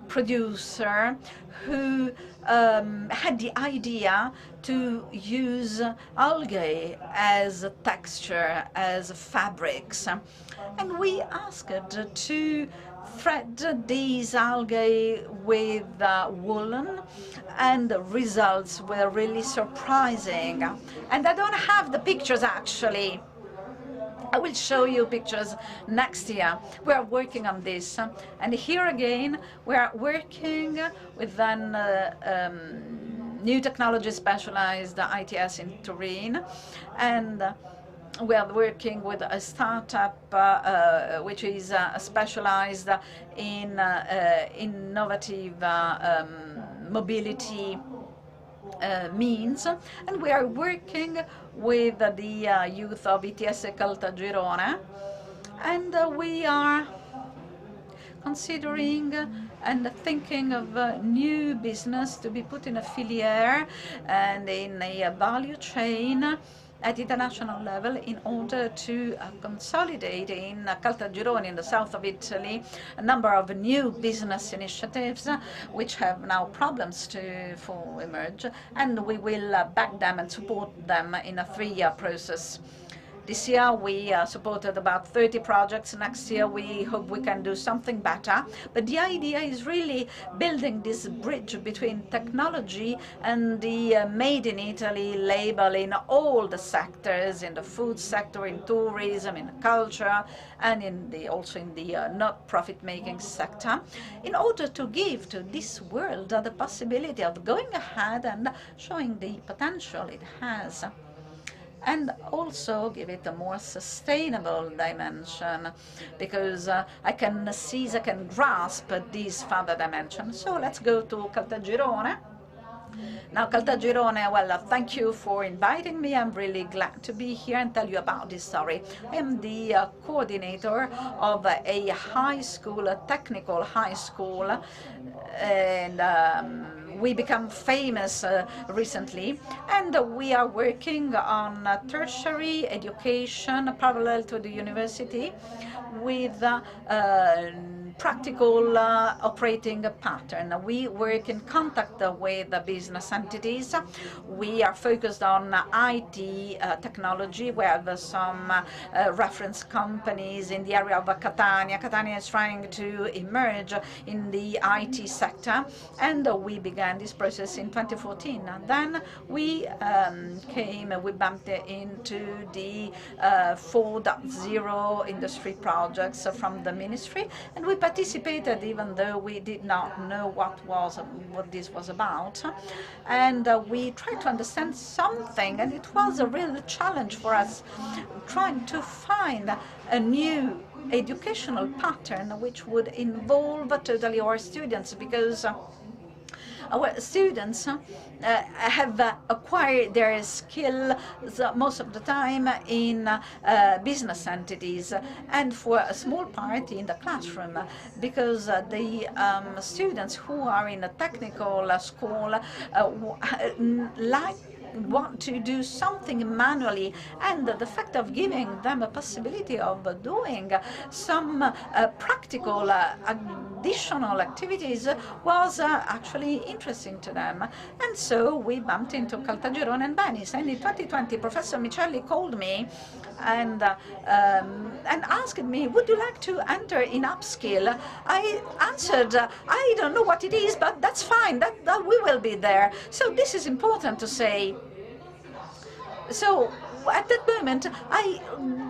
producer who had the idea to use algae as texture, as fabrics. And we asked to thread these algae with woolen, and the results were really surprising. And I don't have the pictures actually. I will show you pictures next year. We are working on this. And here again, we are working with an new technology specialized ITS in Turin. And we are working with a startup which is specialized in innovative mobility means, and we are working with the youth of ITS Caltagirone, and we are considering and thinking of new business to be put in a filière and in a value chain at international level in order to consolidate in Caltagirone, in the south of Italy, a number of new business initiatives which have now problems to emerge, and we will back them and support them in a 3-year process. This year we supported about 30 projects. Next year we hope we can do something better. But the idea is really building this bridge between technology and the Made in Italy label in all the sectors, in the food sector, in tourism, in culture, and also in the not-profit making sector, in order to give to this world the possibility of going ahead and showing the potential it has. and also give it a more sustainable dimension, because I can seize, I can grasp this further dimension. So let's go to Caltagirone. Now, Caltagirone, well, thank you for inviting me. I'm really glad to be here and tell you about this story. I am the coordinator of a high school, a technical high school, and we become famous recently, and we are working on tertiary education parallel to the university with practical operating pattern. We work in contact with the business entities. We are focused on IT technology. We have some reference companies in the area of Catania. Catania is trying to emerge in the IT sector, and we began this process in 2014. And then we bumped into the 4.0 industry projects from the ministry, and we participated even though we did not know what this was about. And we tried to understand something, and it was a real challenge for us trying to find a new educational pattern which would involve totally our students, because our students have acquired their skills most of the time in business entities, and for a small part in the classroom, because the students who are in a technical school want to do something manually, and the fact of giving them a possibility of doing some practical additional activities was actually interesting to them. And so we bumped into Caltagirone and Venice, and in 2020 Professor Micelli called me and asked me, would you like to enter in upskill? I answered, I don't know what it is, but that's fine, that we will be there. So this is important to say. So at that moment, I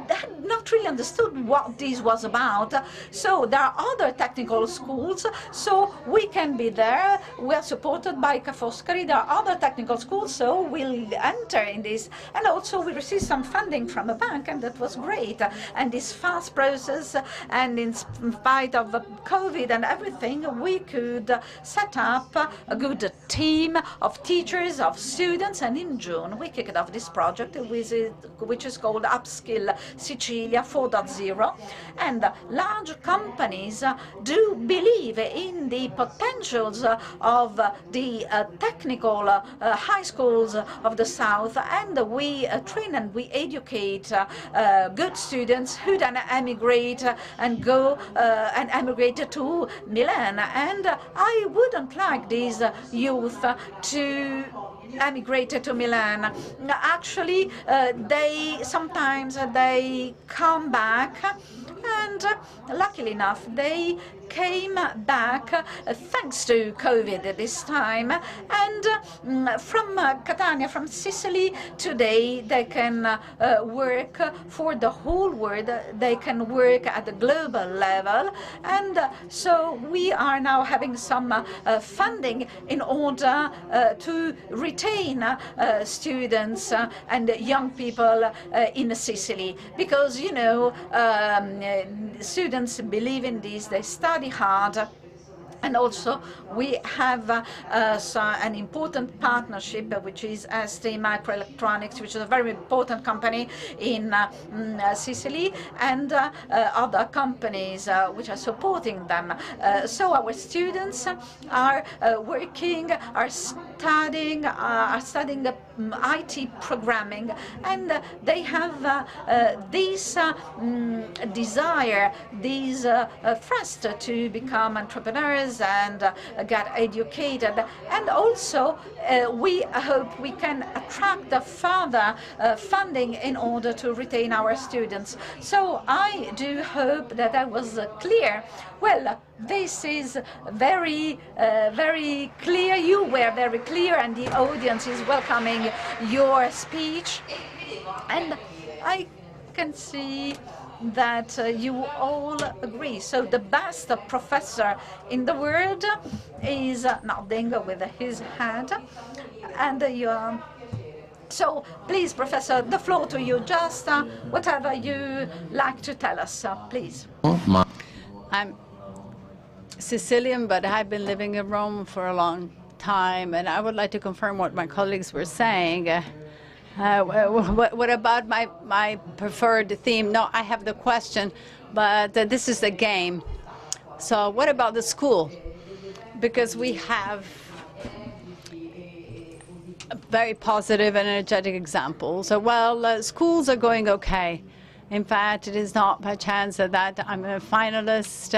had not really understood what this was about. So there are other technical schools, so we can be there. We are supported by Ca' Foscari. There are other technical schools, so we'll enter in this. And also we received some funding from a bank, and that was great. And this fast process, and in spite of COVID and everything, we could set up a good team of teachers, of students, and in June we kicked off this project which is called Upskill Sicilia 4.0. And large companies do believe in the potentials of the technical high schools of the South, and we train and we educate good students who then emigrate and go and emigrate to Milan. And I wouldn't like these youth to emigrated to Milan. Actually, sometimes they come back, and luckily enough, they came back thanks to COVID this time. And from Catania, from Sicily, today they can work for the whole world. They can work at the global level. And so we are now having some funding in order to retain students and young people in Sicily, because, you know, students believe in this, they study hard. And also, we have an important partnership, which is ST Microelectronics, which is a very important company in Sicily, and other companies which are supporting them. So our students are working, are studying IT programming, and they have this desire, this thrust to become entrepreneurs and get educated. And also we hope we can attract further funding in order to retain our students. So I do hope that I was clear. Well, this is very, very clear. You were very clear, and the audience is welcoming your speech. And I can see that you all agree. So the best professor in the world is nodding with his head, and you are So please, Professor, the floor to you. Just whatever you like to tell us, please. I'm Sicilian, but I've been living in Rome for a long time, and I would like to confirm what my colleagues were saying. What about my preferred theme? No, I have the question, but this is the game. So what about the school? Because we have very positive and energetic examples. So, well, schools are going okay. In fact, it is not by chance that I'm a finalist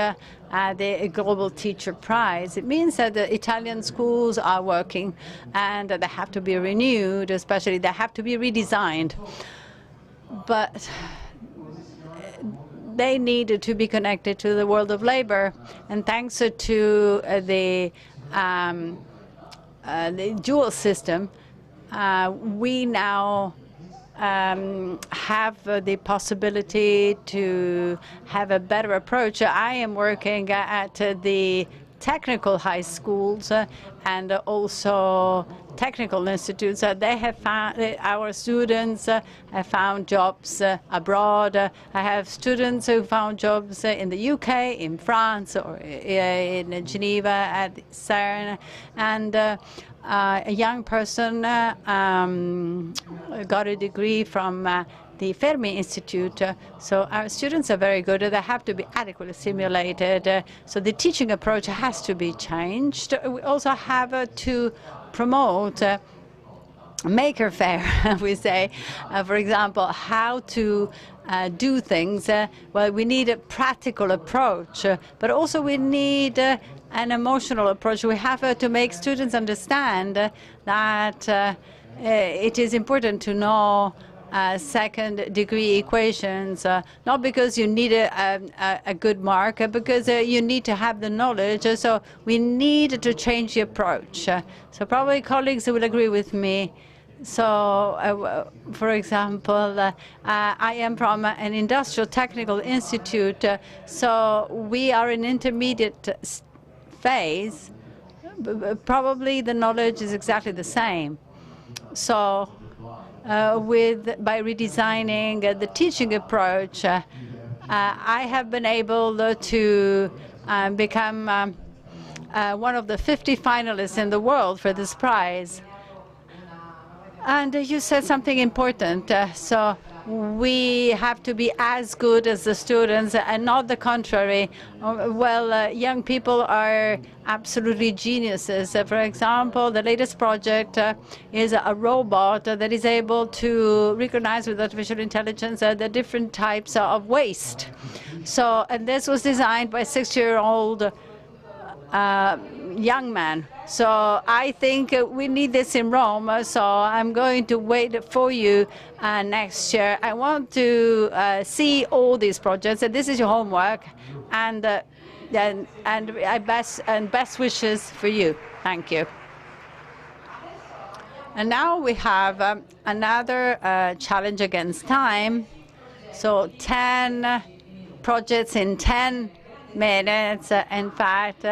at the Global Teacher Prize. It means that the Italian schools are working and they have to be renewed, especially they have to be redesigned. But they need to be connected to the world of labor. And thanks to the dual system, we now have the possibility to have a better approach. I am working at the technical high schools and also technical institutes. They have found, our students have found jobs abroad. I have students who found jobs in the UK, in France, or in Geneva at CERN. And a young person got a degree from the Fermi Institute. So our students are very good. They have to be adequately stimulated. So the teaching approach has to be changed. We also have to promote maker faire, we say. For example, how to do things. Well, we need a practical approach, but also we need an emotional approach. We have to make students understand that it is important to know second-degree equations, not because you need a good mark, because you need to have the knowledge. So we need to change the approach. So probably colleagues will agree with me. So, for example, I am from an industrial technical institute, so we are in intermediate phase. Probably the knowledge is exactly the same. So by redesigning the teaching approach, I have been able to become one of the 50 finalists in the world for this prize. And you said something important. So we have to be as good as the students and not the contrary. Well, young people are absolutely geniuses. For example, the latest project is a robot that is able to recognize with artificial intelligence the different types of waste. So, and this was designed by a 6-year-old young man. So I think we need this in Rome. So I'm going to wait for you next year. I want to see all these projects. And this is your homework, and best wishes for you. Thank you. And now we have another challenge against time. So 10 projects in 10 minutes. In fact,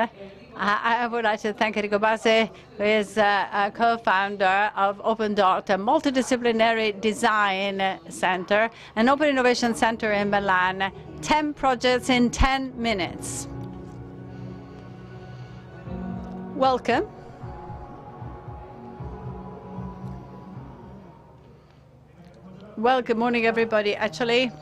I would like to thank Enrico Bassi, who is a co-founder of Open Dot, a multidisciplinary design center, an open innovation center in Milan. 10 projects in 10 minutes. Welcome. Well, good morning, everybody. Actually,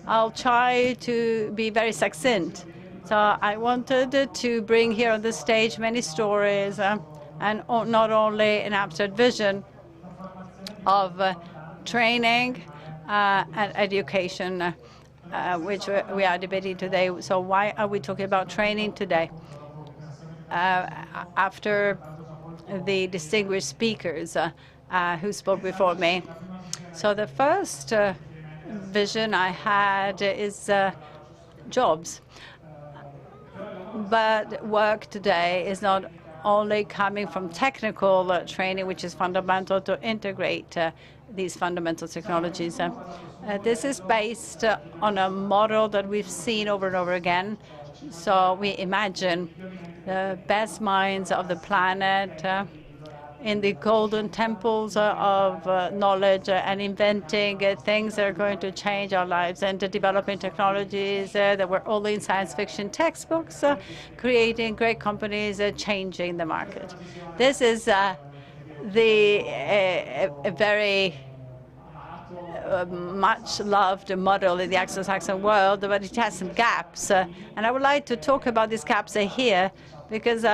I'll try to be very succinct. So I wanted to bring here on the stage many stories and not only an abstract vision of training and education, which we are debating today. So why are we talking about training today? After the distinguished speakers who spoke before me. So the first vision I had is jobs. But work today is not only coming from technical training, which is fundamental to integrate these fundamental technologies. This is based on a model that we've seen over and over again. So we imagine the best minds of the planet in the golden temples of knowledge and inventing things that are going to change our lives, and developing technologies that were only in science fiction textbooks, creating great companies, changing the market. This is a very much loved model in the Anglo-Saxon world, but it has some gaps. And I would like to talk about these gaps here, because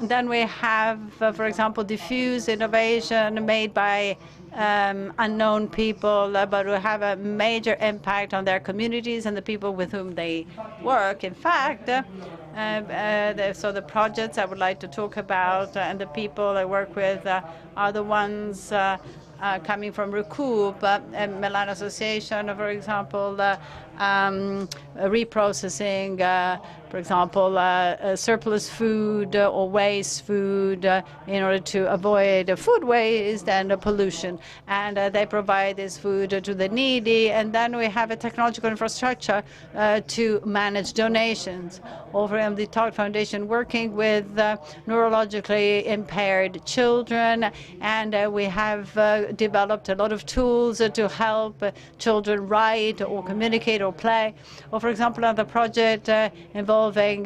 then we have, for example, diffuse innovation made by unknown people, but who have a major impact on their communities and the people with whom they work. In fact, so the projects I would like to talk about and the people I work with are the ones coming from Recoup, Milan Association, for example, reprocessing, for example, surplus food or waste food in order to avoid food waste and pollution. And they provide this food to the needy. And then we have a technological infrastructure to manage donations. Over in the Talk Foundation, working with neurologically impaired children, and we have developed a lot of tools to help children write or communicate or play. Or, for example, another project involving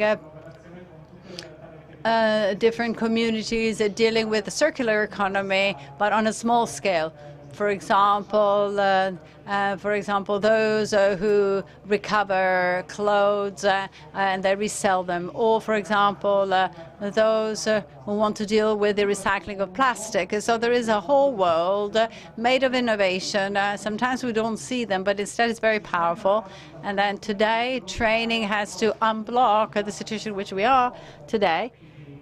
different communities dealing with the circular economy, but on a small scale. For example, those who recover clothes and they resell them, or, for example, those who want to deal with the recycling of plastic. So there is a whole world made of innovation. Sometimes we don't see them, but instead it's very powerful. And then today, training has to unblock the situation in which we are today,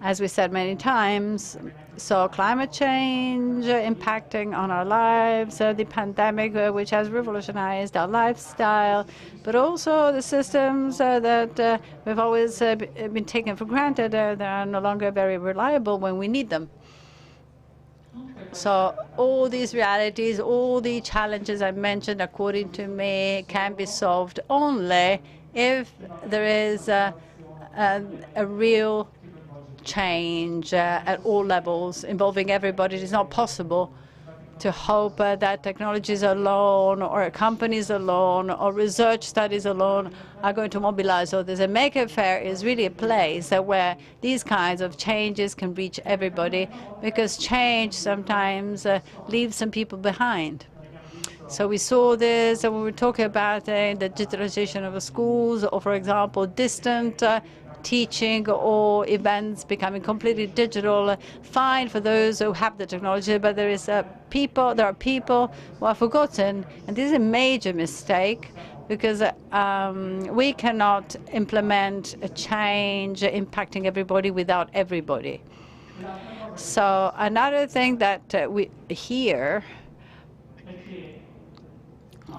as we said many times. So climate change impacting on our lives, the pandemic which has revolutionized our lifestyle, but also the systems that we've always been taken for granted. They are no longer very reliable when we need them. So all these realities, all the challenges I mentioned, according to me, can be solved only if there is a real change at all levels, involving everybody. It is not possible to hope that technologies alone, or companies alone, or research studies alone are going to mobilize others. And Maker Faire is really a place where these kinds of changes can reach everybody, because change sometimes leaves some people behind. So we saw this when we were talking about the digitalization of the schools, or, for example, distant teaching or events becoming completely digital. Fine for those who have the technology, but there are people who are forgotten, and this is a major mistake, because we cannot implement a change impacting everybody without everybody. So another thing that we hear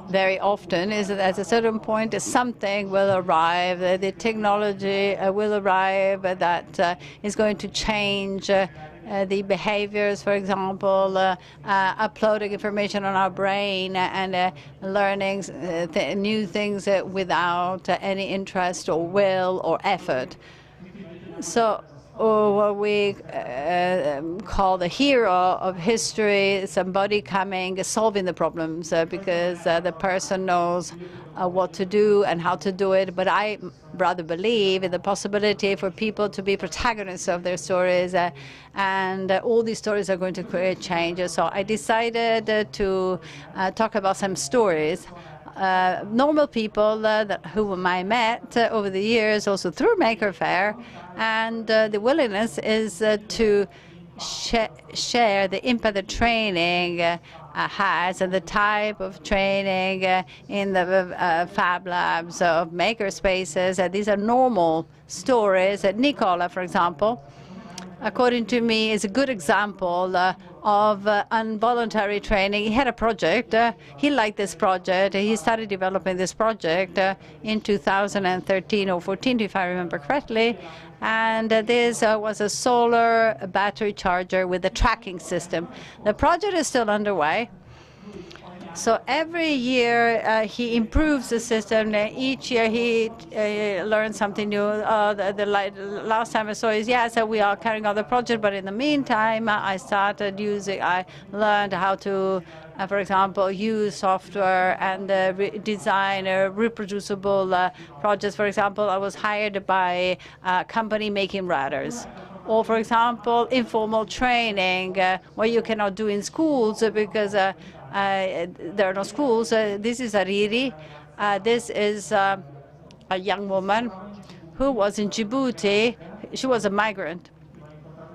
very often is that at a certain point something will arrive, the technology will arrive that is going to change the behaviors, for example, uploading information on our brain and learning new things without any interest or will or effort. So what we call the hero of history, somebody coming, solving the problems, because the person knows what to do and how to do it. But I rather believe in the possibility for people to be protagonists of their stories, and all these stories are going to create change. So I decided to talk about some stories. Normal people whom I met over the years, also through Maker Faire, and the willingness is to share the impact that training has, and the type of training in the Fab Labs of maker spaces. These are normal stories. Nicola, for example, according to me, is a good example of involuntary training. He had a project. He liked this project. He started developing this project in 2013 or 14, if I remember correctly. And this was a solar battery charger with a tracking system. The project is still underway. So every year he improves the system. Each year he learns something new. The last time I saw is, yeah, so we are carrying on the project, but in the meantime, I learned how to, for example, use software and design reproducible projects. For example, I was hired by a company making radars. Or, for example, informal training, what you cannot do in schools because there are no schools. This is Ariri. This is a young woman who was in Djibouti. She was a migrant.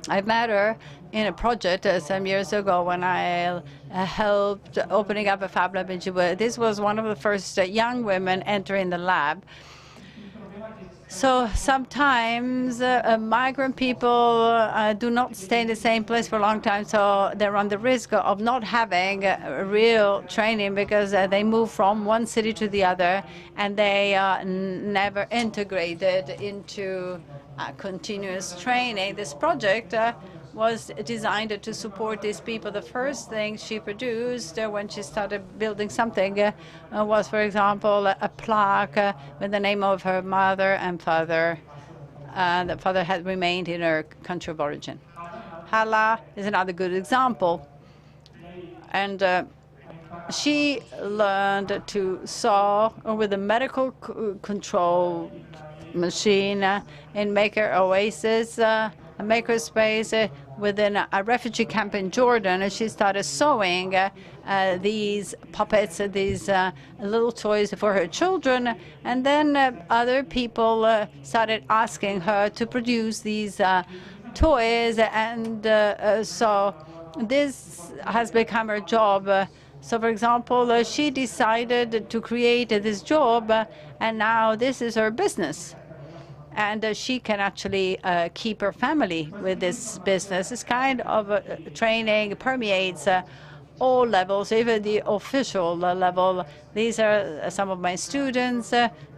I met her in a project some years ago when I helped opening up a fab lab in Djibouti. This was one of the first young women entering the lab. So sometimes migrant people do not stay in the same place for a long time, so they run the risk of not having real training because they move from one city to the other and they are never integrated into continuous training. This project was designed to support these people. The first thing she produced when she started building something was, for example, a plaque with the name of her mother and father. The father had remained in her country of origin. Hala is another good example. And she learned to sew with a medical control machine and make her oasis, a makerspace within a refugee camp in Jordan. And she started sewing these puppets, these little toys for her children. And then other people started asking her to produce these toys. And so this has become her job. So, for example, she decided to create this job, and now this is her business. And she can actually keep her family with this business. This kind of training permeates all levels, even the official level. These are some of my students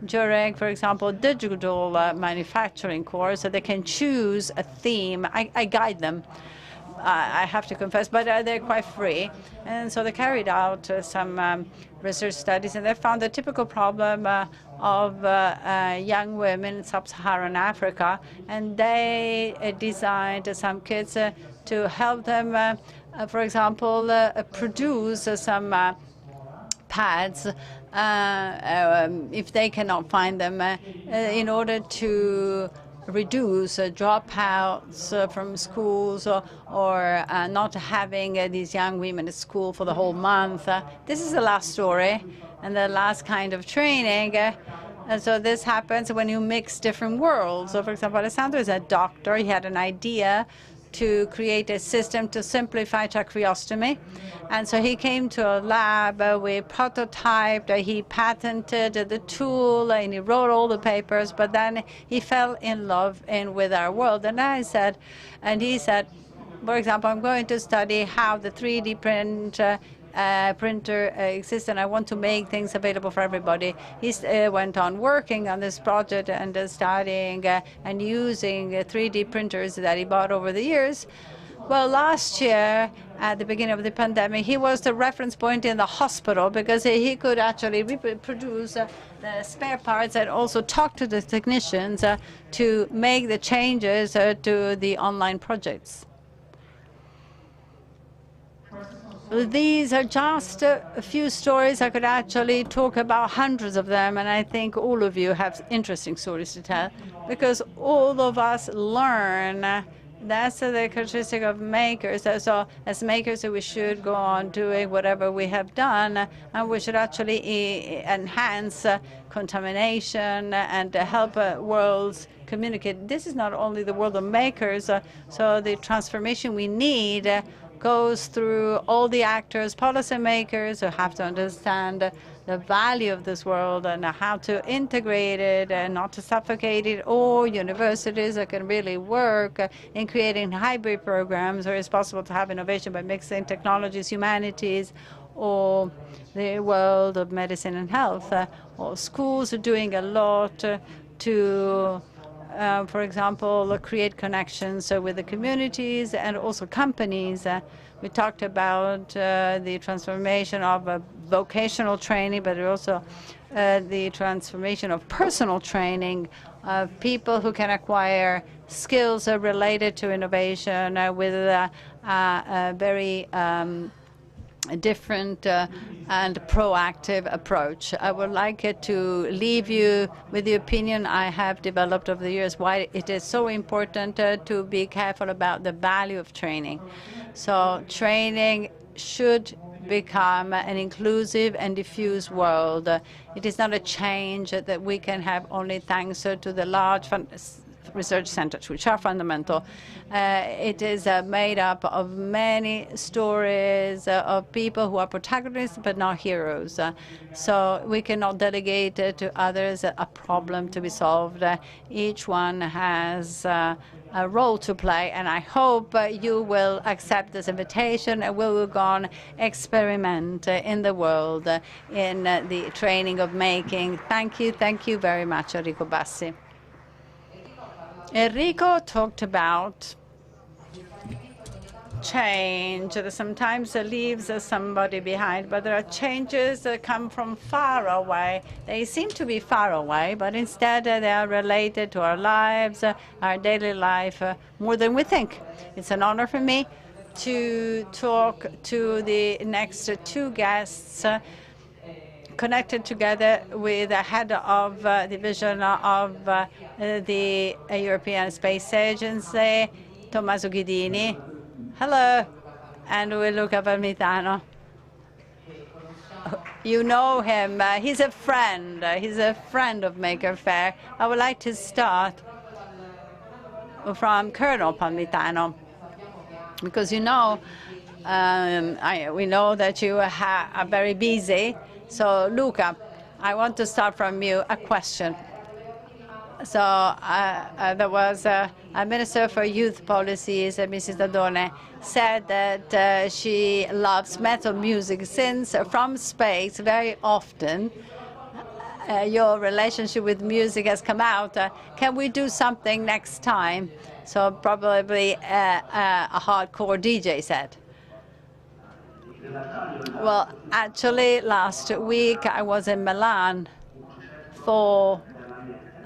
during, for example, digital manufacturing course, so they can choose a theme. I guide them. I have to confess, but they're quite free. And so they carried out some research studies, and they found the typical problem of young women in sub-Saharan Africa, and they designed some kits to help them, for example, produce some pads if they cannot find them in order to reduce dropouts from schools or not having these young women at school for the whole month. This is the last story and the last kind of training. And so this happens when you mix different worlds. So, for example, Alessandro is a doctor. He had an idea to create a system to simplify tracheostomy. And so he came to a lab, we prototyped, he patented the tool, and he wrote all the papers, but then he fell in love with our world. And he said, for example, I'm going to study how the 3D printer exists, and I want to make things available for everybody. He went on working on this project and studying and using 3D printers that he bought over the years. Well, last year, at the beginning of the pandemic, he was the reference point in the hospital because he could actually reproduce the spare parts and also talk to the technicians to make the changes to the online projects. These are just a few stories. I could actually talk about hundreds of them, and I think all of you have interesting stories to tell because all of us learn. That's the characteristic of makers. So as makers, we should go on doing whatever we have done, and we should actually enhance contamination and help worlds communicate. This is not only the world of makers, so the transformation we need goes through all the actors, policymakers who have to understand the value of this world and how to integrate it and not to suffocate it, or universities that can really work in creating hybrid programs where it's possible to have innovation by mixing technologies, humanities, or the world of medicine and health. Or schools are doing a lot to for example, create connections with the communities and also companies. We talked about the transformation of vocational training, but also the transformation of personal training of people who can acquire skills related to innovation with a very different and proactive approach. I would like to leave you with the opinion I have developed over the years why it is so important to be careful about the value of training. So training should become an inclusive and diffuse world. It is not a change that we can have only thanks to the large research centers, which are fundamental. It is made up of many stories of people who are protagonists but not heroes. So we cannot delegate to others a problem to be solved. Each one has a role to play, and I hope you will accept this invitation and we will go on experiment in the world in the training of making. Thank you very much, Enrico Bassi. Enrico talked about change that sometimes leaves somebody behind, but there are changes that come from far away. They seem to be far away, but instead they are related to our lives, our daily life, more than we think. It's an honor for me to talk to the next two guests connected together with the head of division of the European Space Agency, Tommaso Ghidini. Hello, and Luca Parmitano. You know him. He's a friend. He's a friend of Maker Faire. I would like to start from Colonel Parmitano, because you know, we know that you are very busy. So, Luca, I want to start from you a question. So there was a Minister for Youth Policies, Mrs. Dadone, said that she loves metal music since from space very often your relationship with music has come out. Can we do something next time? So probably a hardcore DJ said. Well, actually, last week I was in Milan for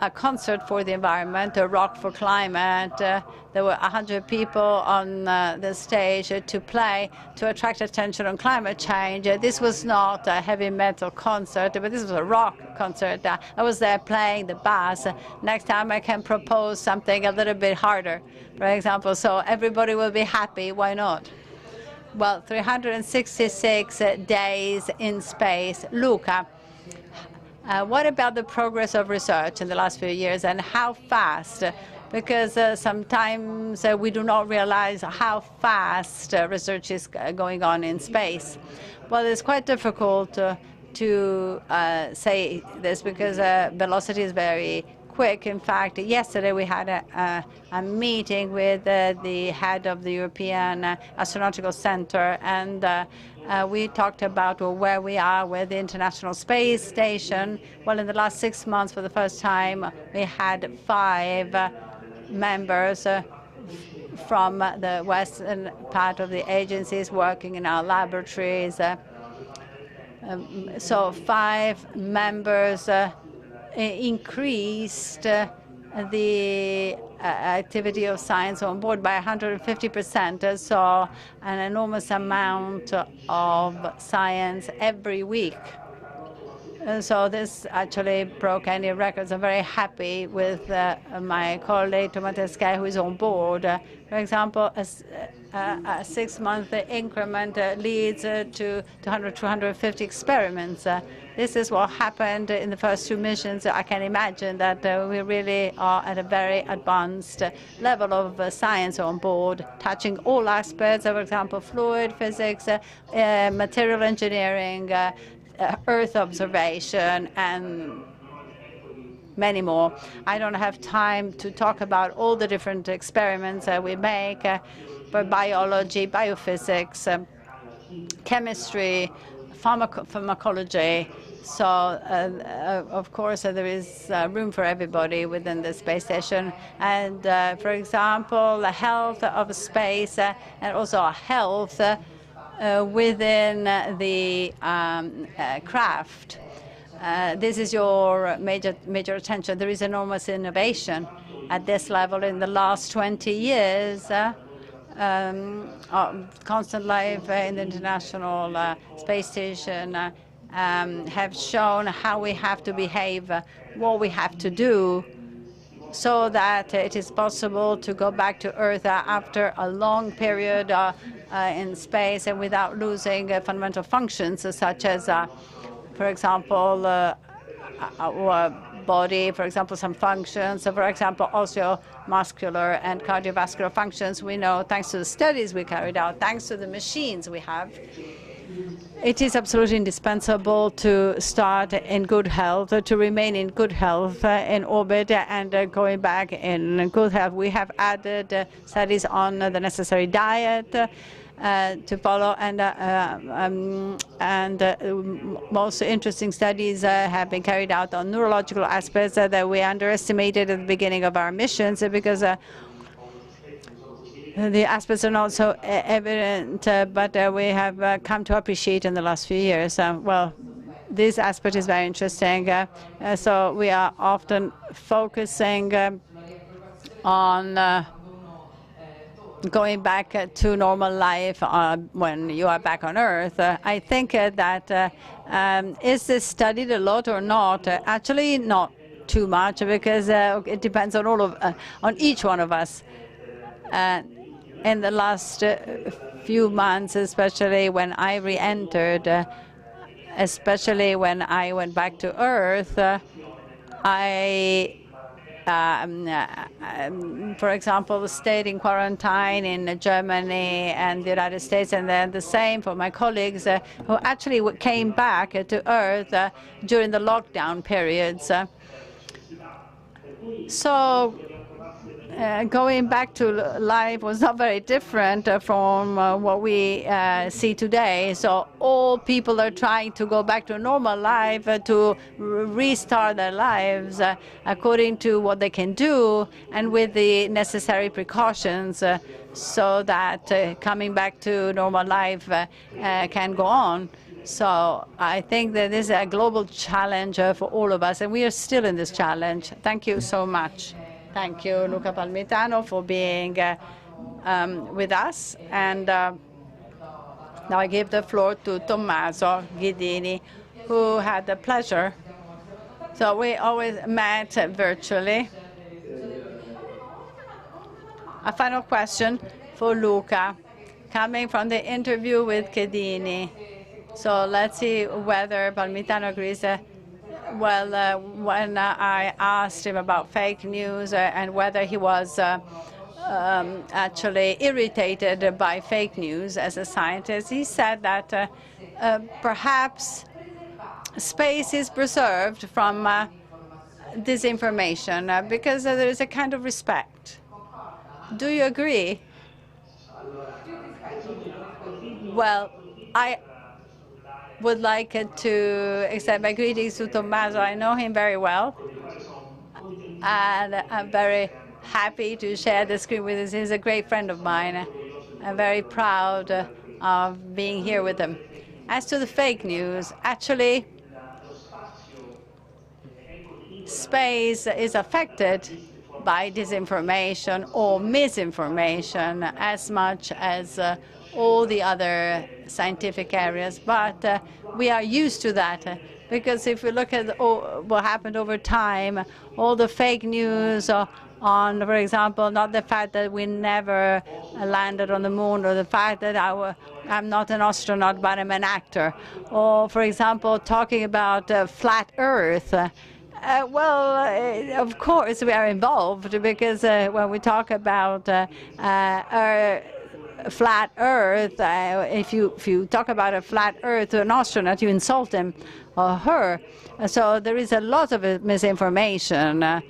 a concert for the environment, a rock for climate. There were 100 people on the stage to play to attract attention on climate change. This was not a heavy metal concert, but this was a rock concert. I was there playing the bass. Next time I can propose something a little bit harder, for example, so everybody will be happy. Why not? Well, 366 days in space. Luca, what about the progress of research in the last few years and how fast? Because sometimes we do not realize how fast research is going on in space. Well, it's quite difficult to say this because velocity is very quick. In fact, yesterday we had a meeting with the head of the European Astronautical Center, and we talked about where we are with the International Space Station. Well, in the last 6 months, for the first time, we had 5 members from the western part of the agencies working in our laboratories. So 5 members increased the activity of science on board by 150%, so an enormous amount of science every week. So this actually broke any records. I'm very happy with my colleague Tomatesca, who is on board. For example, a 6-month increment leads to 200, 250 experiments. This is what happened in the first 2 missions. I can imagine that we really are at a very advanced level of science on board, touching all aspects, for example, fluid physics, material engineering, Earth observation, and many more. I don't have time to talk about all the different experiments we make, but biology, biophysics, chemistry, pharmacology. So, of course, there is room for everybody within the space station. And, for example, the health of space and also health within the craft. This is your major attention. There is enormous innovation at this level in the last 20 years. Constant life in the International Space Station have shown how we have to behave, what we have to do, so that it is possible to go back to Earth after a long period in space and without losing fundamental functions, such as, for example, our body, for example, some functions, for example, osteomuscular and cardiovascular functions. We know, thanks to the studies we carried out, thanks to the machines we have, it is absolutely indispensable to start in good health, to remain in good health in orbit and going back in good health. We have added studies on the necessary diet to follow, and most interesting studies have been carried out on neurological aspects that we underestimated at the beginning of our missions, because the aspects are not so evident, but we have come to appreciate in the last few years. Well, this aspect is very interesting. So we are often focusing on going back to normal life when you are back on Earth. I think that is this studied a lot or not? Actually, not too much, because it depends on on each one of us. In the last few months, especially when I re-entered, especially when I went back to Earth, for example, stayed in quarantine in Germany and the United States, and then the same for my colleagues who actually came back to Earth during the lockdown periods. So going back to life was not very different from what we see today. So all people are trying to go back to normal life, to restart their lives according to what they can do and with the necessary precautions, so that coming back to normal life can go on. So I think that this is a global challenge for all of us, and we are still in this challenge. Thank you so much. Thank you, Luca Palmitano, for being with us. And now I give the floor to Tommaso Ghidini, who had the pleasure. So we always met virtually. A final question for Luca, coming from the interview with Ghidini. So let's see whether Palmitano agrees. When I asked him about fake news and whether he was actually irritated by fake news as a scientist, he said that perhaps space is preserved from disinformation because there is a kind of respect. Do you agree? Well, I would like to extend my greetings to Tommaso. I know him very well, and I'm very happy to share the screen with him. He's a great friend of mine. I'm very proud of being here with him. As to the fake news, actually, space is affected by disinformation or misinformation as much as all the other scientific areas, but we are used to that, because if we look at what happened over time, all the fake news on, for example, not the fact that we never landed on the moon, or the fact that I'm not an astronaut but I'm an actor, or, for example, talking about flat Earth. Well, of course we are involved, because when we talk about flat Earth, if you talk about a flat Earth to an astronaut, you insult him or her. So there is a lot of misinformation,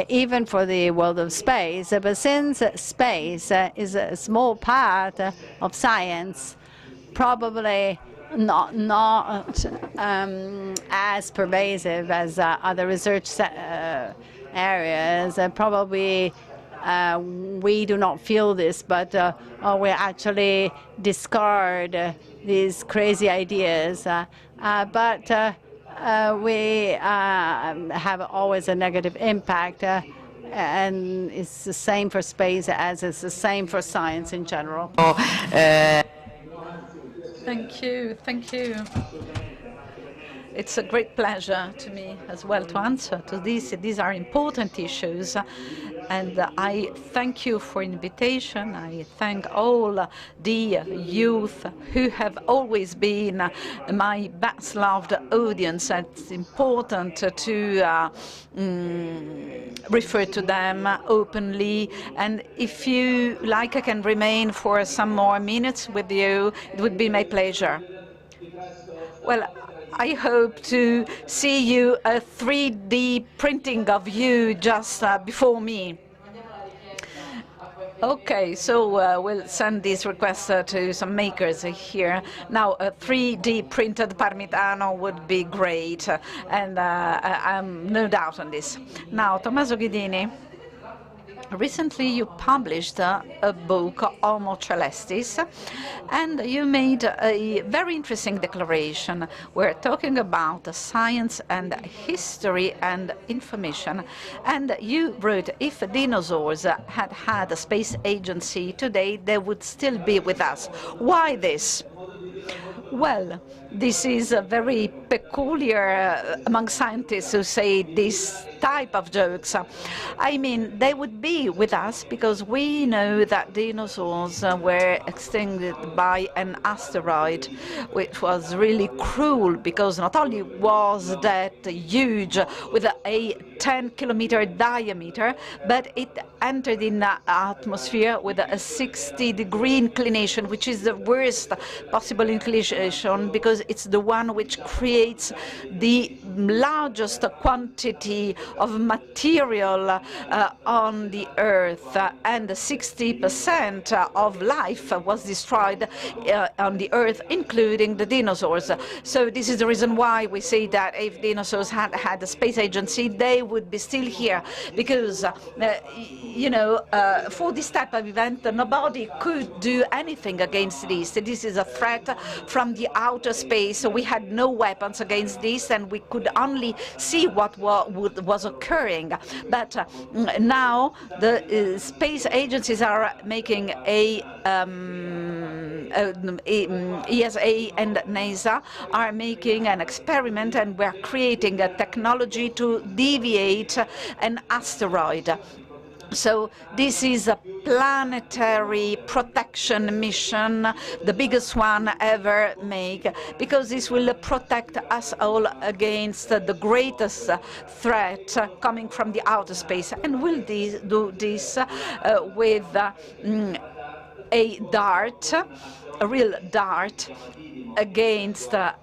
even for the world of space. But since space is a small part of science, probably not as pervasive as other research areas. Probably we do not feel this, but we actually discard these crazy ideas. But we have always a negative impact, and it's the same for space as it's the same for science in general. Thank you. Thank you. It's a great pleasure to me as well to answer to this. These are important issues. And I thank you for invitation. I thank all the youth who have always been my best loved audience. It's important to refer to them openly. And if you like, I can remain for some more minutes with you. It would be my pleasure. Well, I hope to see you a 3D printing of you just before me. Okay, so we'll send this request to some makers here. Now, a 3D printed Parmitano would be great, and I'm no doubt on this. Now, Tommaso Ghidini. Recently, you published a book, Homo Celestis, and you made a very interesting declaration. We're talking about science and history and information. And you wrote, if dinosaurs had had a space agency today, they would still be with us. Why this? Well, this is very peculiar among scientists who say this type of jokes. I mean, they would be with us because we know that dinosaurs were extincted by an asteroid, which was really cruel because not only was that huge with a 10-kilometer diameter, but it entered in the atmosphere with a 60-degree inclination, which is the worst possible inclination because it's the one which creates the largest quantity of material on the Earth, and 60% of life was destroyed on the Earth, including the dinosaurs. So this is the reason why we say that if dinosaurs had had a space agency, they would be still here, because for this type of event, nobody could do anything against this. This is a threat from the outer space. So we had no weapons against this, and we could only see what was occurring. But now the space agencies are making ESA and NASA are making an experiment, and we're creating a technology to deviate an asteroid. So this is a planetary protection mission, the biggest one ever made, because this will protect us all against the greatest threat coming from the outer space. And we'll do this with a dart, a real dart, against a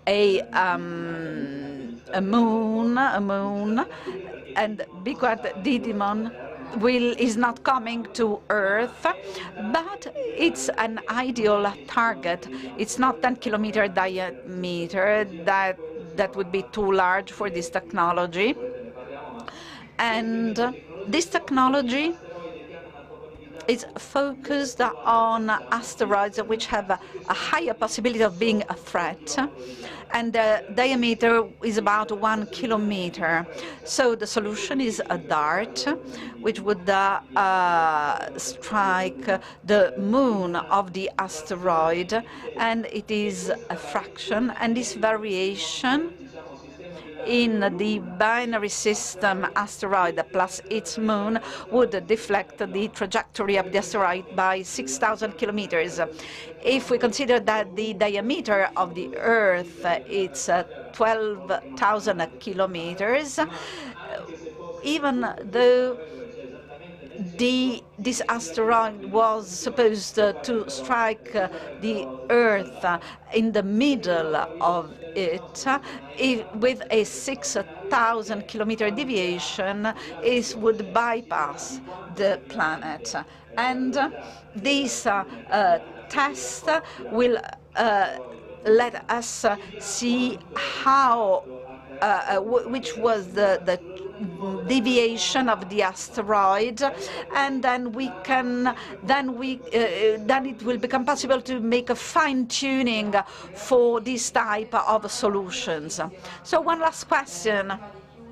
moon, and because Didymon is not coming to Earth, but it's an ideal target. It's not 10-kilometer diameter. That would be too large for this technology. And this technology is focused on asteroids which have a higher possibility of being a threat, and the diameter is about 1 kilometer. So the solution is a dart, which would strike the moon of the asteroid, and it is a fraction, and this variation in the binary system asteroid plus its moon would deflect the trajectory of the asteroid by 6,000 kilometers. If we consider that the diameter of the Earth is 12,000 kilometers, even though this asteroid was supposed to strike the Earth in the middle of it, with a 6,000 kilometer deviation, it would bypass the planet. And this test will let us see how, which was the deviation of the asteroid, and then then it will become possible to make a fine-tuning for this type of solutions. So one last question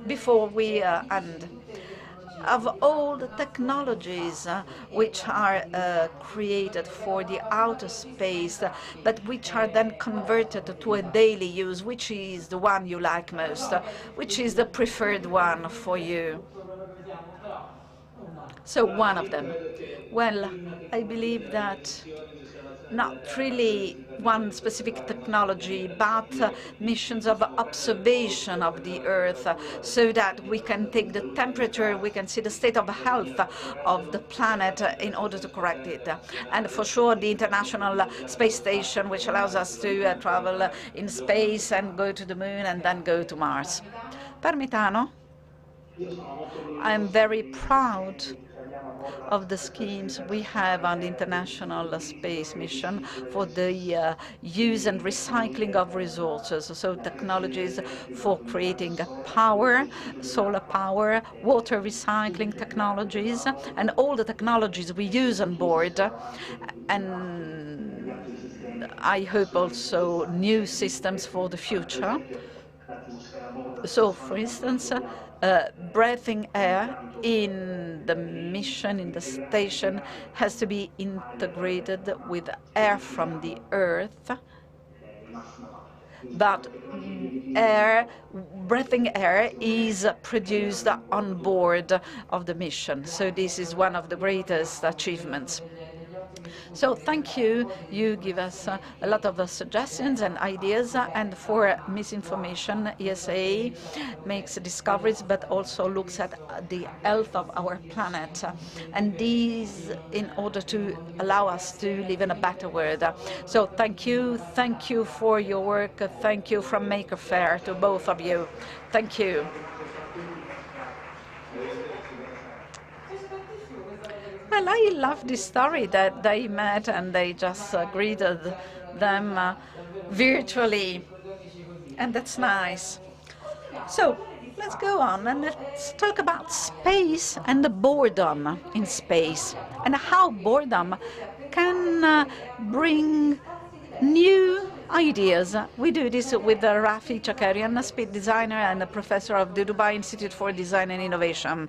before we end. Of all the technologies which are created for the outer space, but which are then converted to a daily use, which is the one you like most? Which is the preferred one for you? So one of them. Well, I believe that not really one specific technology, but missions of observation of the Earth, so that we can take the temperature, we can see the state of health of the planet in order to correct it. And for sure, the International Space Station, which allows us to travel in space and go to the Moon and then go to Mars. Parmitano, I'm very proud of the schemes we have on the International Space Mission for the use and recycling of resources, so technologies for creating power, solar power, water recycling technologies, and all the technologies we use on board, and I hope also new systems for the future. So, for instance, breathing air in the mission, in the station, has to be integrated with air from the Earth. But breathing air is produced on board of the mission. So this is one of the greatest achievements. So thank you. You give us a lot of suggestions and ideas. And for misinformation, ESA makes discoveries, but also looks at the health of our planet. And these in order to allow us to live in a better world. So thank you. Thank you for your work. Thank you from Maker Faire to both of you. Thank you. Well, I love this story that they met and they just greeted them virtually, and that's nice. So let's go on and let's talk about space and the boredom in space and how boredom can bring new ideas. We do this with Rafi Chakarian, a speed designer and a professor of the Dubai Institute for Design and Innovation.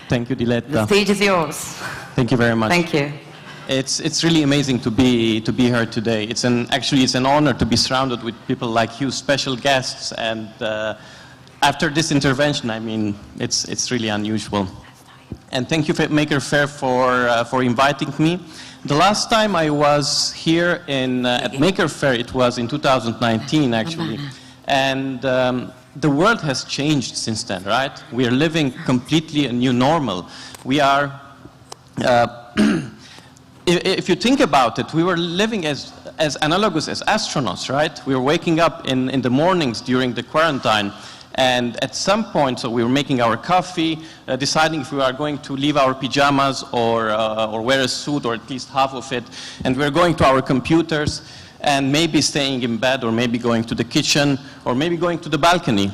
Thank you, Diletta. The stage is yours. Thank you very much. Thank you. It's really amazing to be here today. Actually it's an honor to be surrounded with people like you, special guests, and after this intervention, I mean, it's really unusual. And thank you, Maker Faire, for inviting me. The last time I was here at Maker Faire, it was in 2019, actually, and the world has changed since then, right? We are living completely a new normal. We are, if you think about it, we were living as analogous as astronauts, right? We were waking up in the mornings during the quarantine, and at some point, so we were making our coffee, deciding if we are going to leave our pajamas or wear a suit, or at least half of it, and we were going to our computers, and maybe staying in bed, or maybe going to the kitchen, or maybe going to the balcony.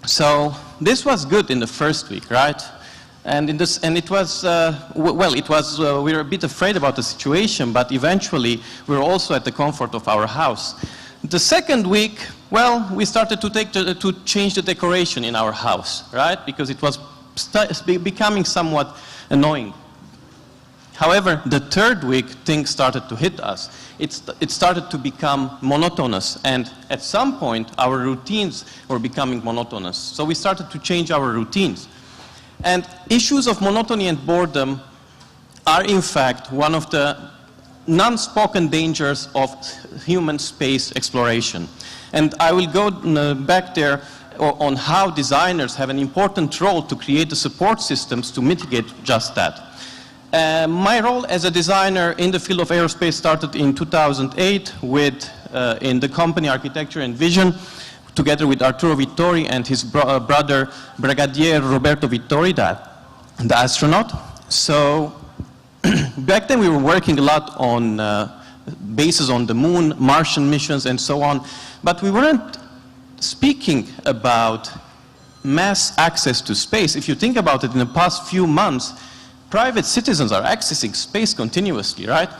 So this was good in the first week, right? And it was, we were a bit afraid about the situation, but eventually we were also at the comfort of our house. The second week, well, we started to change the decoration in our house, right? Because it was becoming somewhat annoying. However, the third week, things started to hit us. It started to become monotonous, and at some point, our routines were becoming monotonous. So we started to change our routines. And issues of monotony and boredom are, in fact, one of the non-spoken dangers of human space exploration. And I will go back there on how designers have an important role to create the support systems to mitigate just that. My role as a designer in the field of aerospace started in 2008 in the company Architecture and Vision, together with Arturo Vittori and his brother Brigadier Roberto Vittori, the astronaut. So back then we were working a lot on bases on the moon, Martian missions and so on, but we weren't speaking about mass access to space. If you think about it, in the past few months, private citizens are accessing space continuously, right?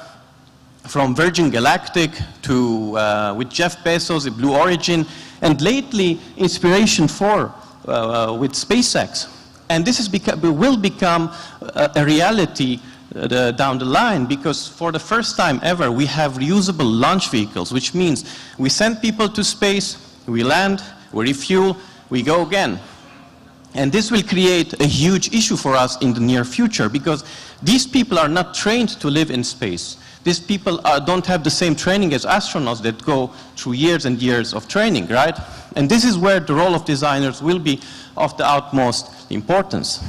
From Virgin Galactic to, with Jeff Bezos, Blue Origin, and lately, Inspiration 4 with SpaceX. And this will become a reality down the line, because for the first time ever, we have reusable launch vehicles, which means we send people to space, we land, we refuel, we go again. And this will create a huge issue for us in the near future, because these people are not trained to live in space. These people don't have the same training as astronauts that go through years and years of training, right? And this is where the role of designers will be of the utmost importance.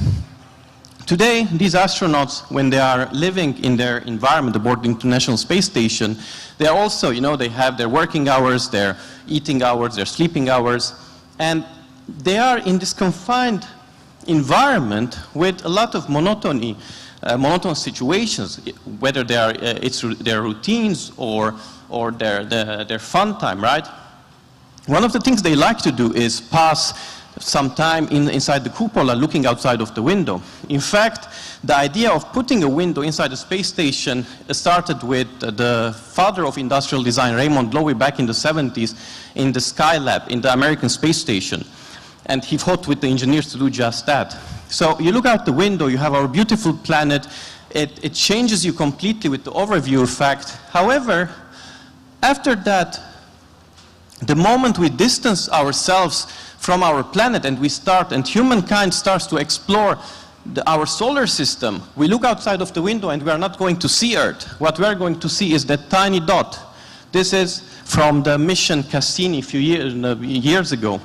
Today, these astronauts, when they are living in their environment aboard the International Space Station, they are also, you know, they have their working hours, their eating hours, their sleeping hours, and they are in this confined environment with a lot of monotony, monotonous situations, whether they are, it's their routines or their fun time, right? One of the things they like to do is pass some time inside the cupola looking outside of the window. In fact, the idea of putting a window inside the space station started with the father of industrial design, Raymond Loewy, back in the 70s in the Skylab, in the American Space Station. And he fought with the engineers to do just that. So you look out the window, you have our beautiful planet. It changes you completely with the overview effect. However, after that, the moment we distance ourselves from our planet and we start, and humankind starts to explore our solar system, we look outside of the window and we are not going to see Earth. What we are going to see is that tiny dot. This is from the mission Cassini a few years ago.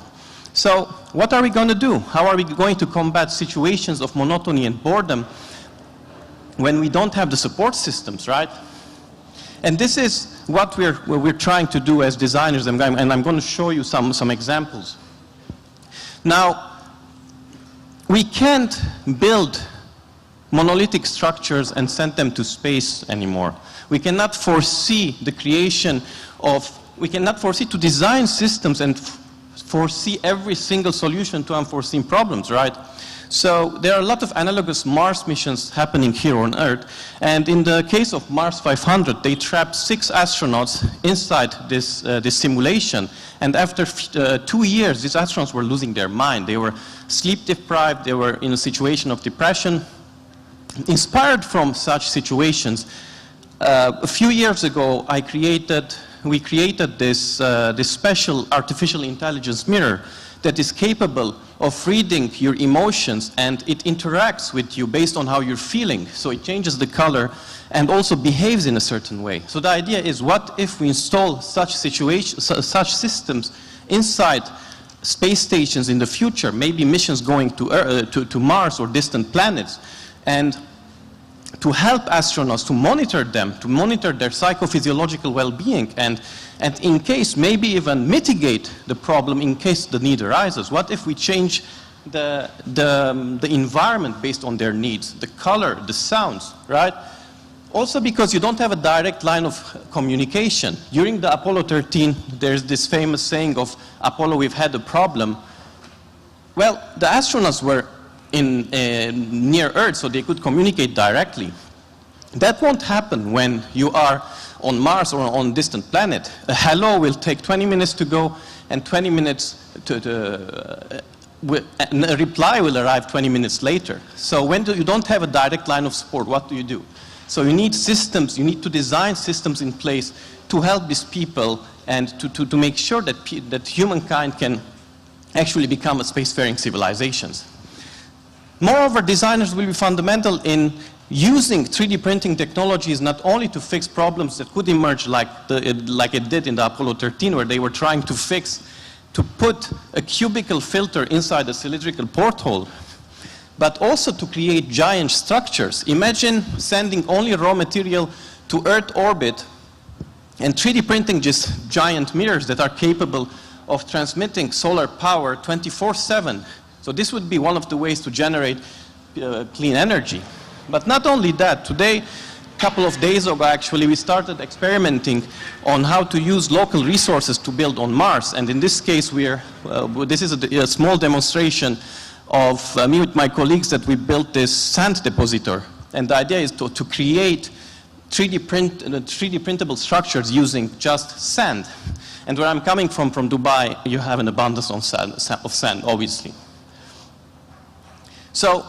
So what are we going to do? How are we going to combat situations of monotony and boredom when we don't have the support systems, right? And this is what we're trying to do as designers, and I'm going to show you some examples. Now, we can't build monolithic structures and send them to space anymore. We cannot foresee the creation of, we cannot foresee to design systems and foresee every single solution to unforeseen problems, right? So there are a lot of analogous Mars missions happening here on Earth. And in the case of Mars 500, they trapped 6 astronauts inside this simulation. And after 2 years, these astronauts were losing their mind. They were sleep deprived. They were in a situation of depression. Inspired from such situations, a few years ago, we created this special artificial intelligence mirror that is capable of reading your emotions, and it interacts with you based on how you're feeling. So it changes the color and also behaves in a certain way. So the idea is, what if we install such systems inside space stations in the future, maybe missions going to Mars or distant planets, and to help astronauts, to monitor them, to monitor their psychophysiological well-being, and in case, maybe even mitigate the problem in case the need arises. What if we change the environment based on their needs, the color, the sounds, right? Also because you don't have a direct line of communication. During the Apollo 13, there's this famous saying of Apollo, we've had a problem. Well, the astronauts were near Earth, so they could communicate directly. That won't happen when you are on Mars or on a distant planet. A hello will take 20 minutes to go, and 20 minutes a reply will arrive 20 minutes later. So when you don't have a direct line of support, what do you do? So you need systems, you need to design systems in place to help these people and to make sure that humankind can actually become a spacefaring civilizations. Moreover, designers will be fundamental in using 3D printing technologies not only to fix problems that could emerge like it did in the Apollo 13, where they were trying to put a cubical filter inside a cylindrical porthole, but also to create giant structures. Imagine sending only raw material to Earth orbit and 3D printing just giant mirrors that are capable of transmitting solar power 24/7. So this would be one of the ways to generate clean energy. But not only that, today, a couple of days ago actually, we started experimenting on how to use local resources to build on Mars. And in this case, this is a small demonstration of me with my colleagues that we built this sand depositor. And the idea is to create 3D printable structures using just sand. And where I'm coming from Dubai, you have an abundance of sand, obviously. So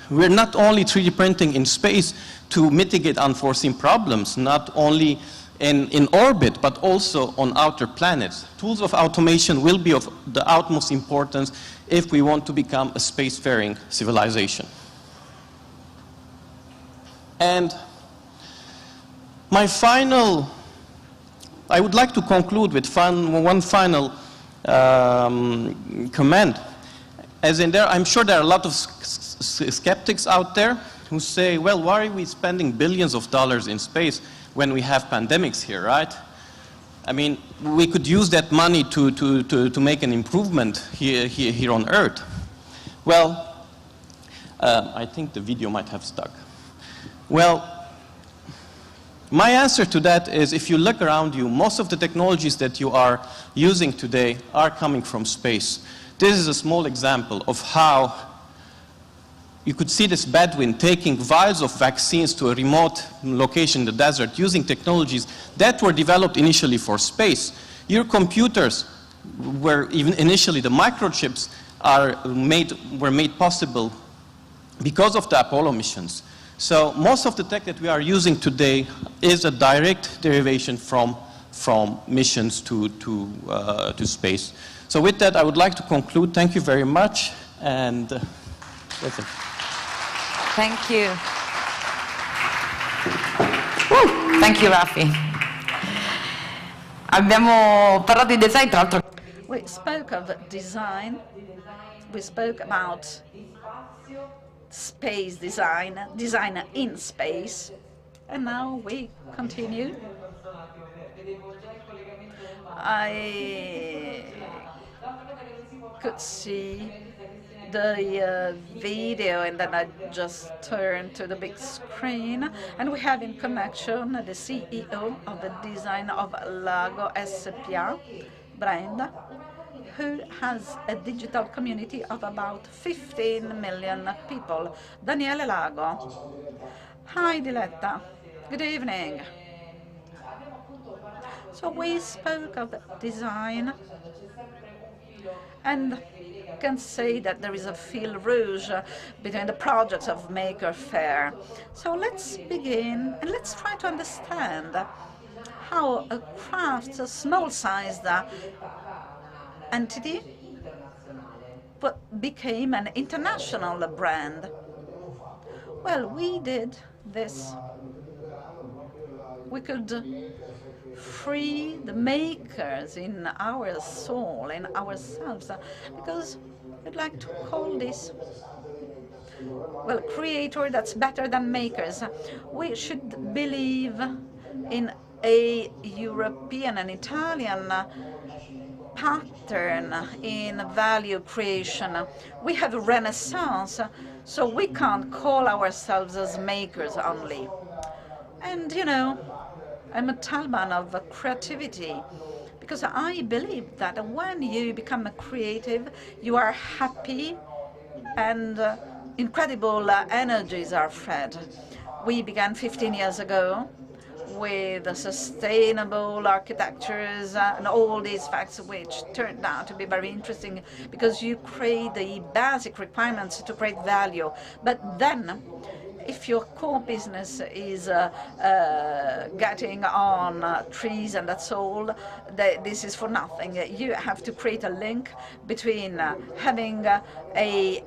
we're not only 3D printing in space to mitigate unforeseen problems, not only in orbit, but also on outer planets. Tools of automation will be of the utmost importance if we want to become a spacefaring civilization. And I would like to conclude with one final comment. As in there, I'm sure there are a lot of skeptics out there who say, well, why are we spending billions of dollars in space when we have pandemics here, right? I mean, we could use that money to make an improvement here on Earth. Well, I think the video might have stuck. Well, my answer to that is, if you look around you, most of the technologies that you are using today are coming from space. This is a small example of how you could see this Bedouin taking vials of vaccines to a remote location in the desert using technologies that were developed initially for space. Your computers were even initially, the microchips were made possible because of the Apollo missions. So most of the tech that we are using today is a direct derivation from missions to space. So with that, I would like to conclude. Thank you very much, and that's it. Thank you. Thank you, Rafi. Abbiamo parlato di design, tra l'altro. We spoke of design. We spoke about space design, design in space, and now we continue. I could see the video, and then I just turned to the big screen, and we have in connection the CEO of the design of Lago SPA brand, who has a digital community of about 15 million people. Daniele Lago. Hi, Diletta. Good evening. So we spoke of design, and can say that there is a fil rouge between the projects of Maker Faire. So let's begin, and let's try to understand how a craft, a small-sized entity, became an international brand. Well, we did this. We could free the makers in our soul, in ourselves, because I'd like to call this, well, creator that's better than makers. We should believe in a European and Italian pattern in value creation. We have a renaissance, so we can't call ourselves as makers only. And, you know, I'm a talman of creativity, because I believe that when you become a creative, you are happy and incredible energies are fed. We began 15 years ago with sustainable architectures and all these facts, which turned out to be very interesting because you create the basic requirements to create value. But then, if your core business is getting on trees and that's all, this is for nothing. You have to create a link between having a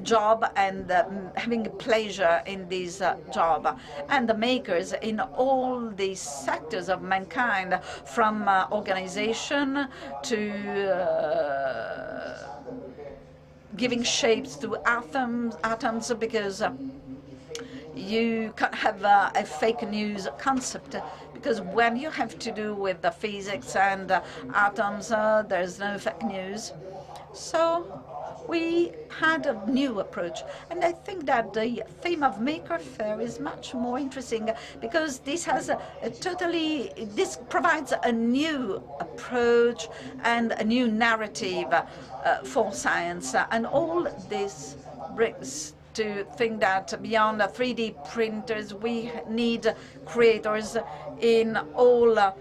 job and having pleasure in this job. And the makers in all these sectors of mankind, from organization to giving shapes to atoms, because You can't have a fake news concept, because when you have to do with the physics and atoms, there's no fake news. So we had a new approach, and I think that the theme of Maker Faire is much more interesting, because this has this provides a new approach and a new narrative for science, and all this brings to think that beyond 3D printers, we need creators in all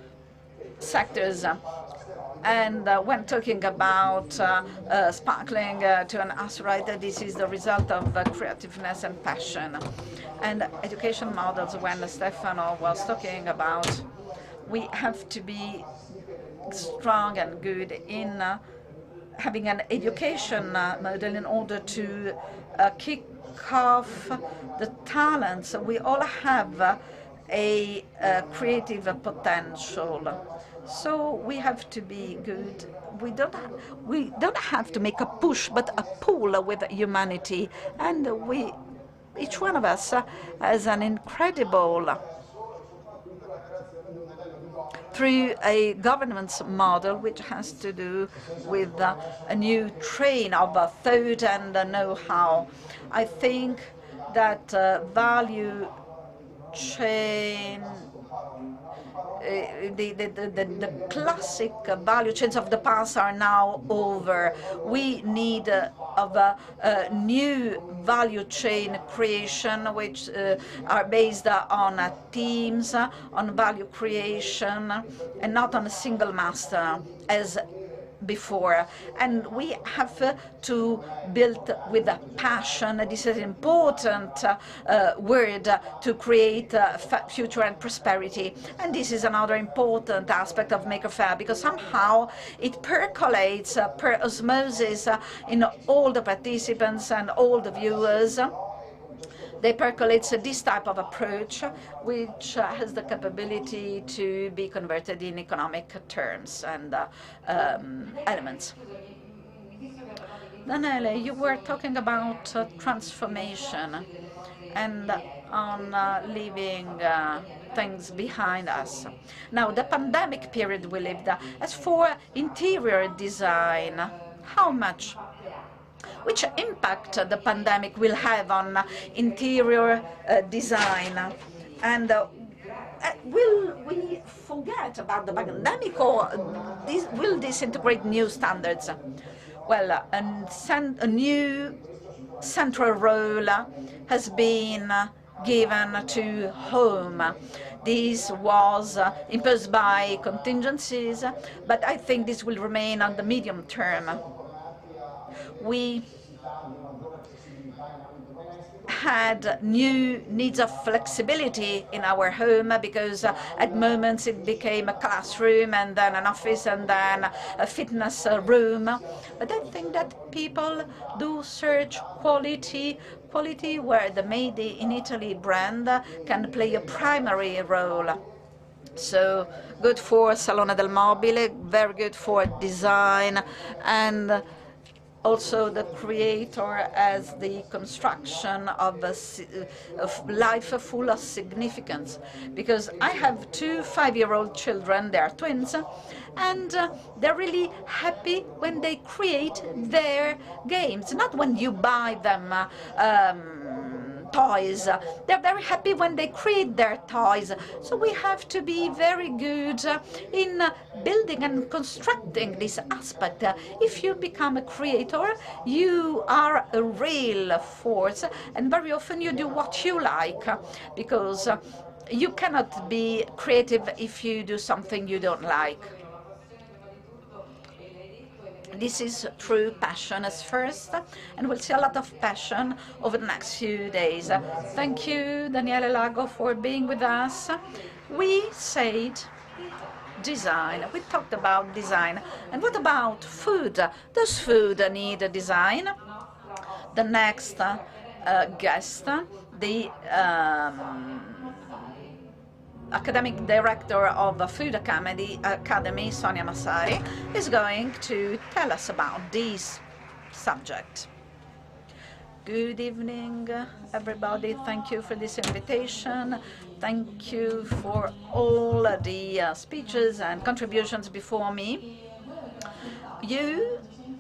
sectors. And when talking about sparkling to an asteroid, this is the result of creativeness and passion. And education models, when Stefano was talking about, we have to be strong and good in having an education model in order to kick off the talents. We all have a creative potential. So we have to be good. We don't have to make a push, but a pull with humanity. And each one of us has an incredible, through a governance model which has to do with a new train of thought and know-how. I think that value chain, the classic value chains of the past are now over. We need of a new value chain creation, which are based on teams, on value creation, and not on a single master as before. And we have to build with a passion. This is an important word to create future and prosperity. And this is another important aspect of Maker Faire, because somehow it percolates per osmosis in all the participants and all the viewers. They percolate this type of approach, which has the capability to be converted in economic terms and elements. Daniele, you were talking about transformation and on leaving things behind us. Now, the pandemic period we lived, as for interior design, which impact the pandemic will have on interior design? And will we forget about the pandemic, or will this integrate new standards? Well, a new central role has been given to home. This was imposed by contingencies, but I think this will remain on the medium term. We had new needs of flexibility in our home, because at moments it became a classroom and then an office and then a fitness room. But I think that people do search quality where the Made in Italy brand can play a primary role. So good for Salone del Mobile, very good for design, and also the creator as the construction of life full of significance. Because I have two 5-year-old children, they are twins, and they're really happy when they create their games, not when you buy them toys. They're very happy when they create their toys. So we have to be very good in building and constructing this aspect. If you become a creator, you are a real force, and very often you do what you like, because you cannot be creative if you do something you don't like. This is true passion as first, and we'll see a lot of passion over the next few days. Thank you, Daniele Lago, for being with us. We said design. We talked about design. And what about food? Does food need a design? The next guest, the academic director of the Food Academy, Sonia Massari, is going to tell us about this subject. Good evening, everybody. Thank you for this invitation. Thank you for all the speeches and contributions before me. You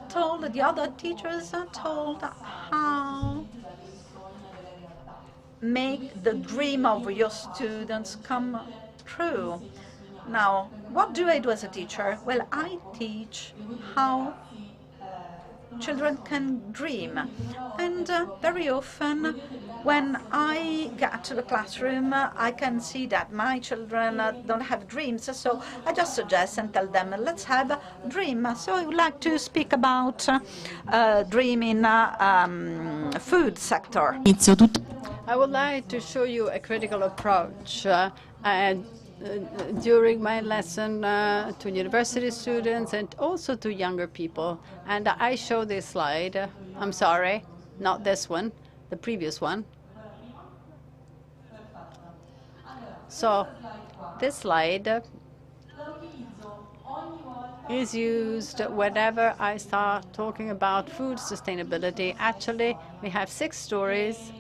told, the other teachers told how make the dream of your students come true. Now, what do I do as a teacher? Well, I teach how children can dream. And very often, when I get to the classroom, I can see that my children don't have dreams. So I just suggest and tell them, let's have a dream. So I would like to speak about dream in food sector. I would like to show you a critical approach during my lesson to university students and also to younger people. And I show this slide. I'm sorry, not this one, the previous one. So this slide is used whenever I start talking about food sustainability. Actually, we have 6 stories.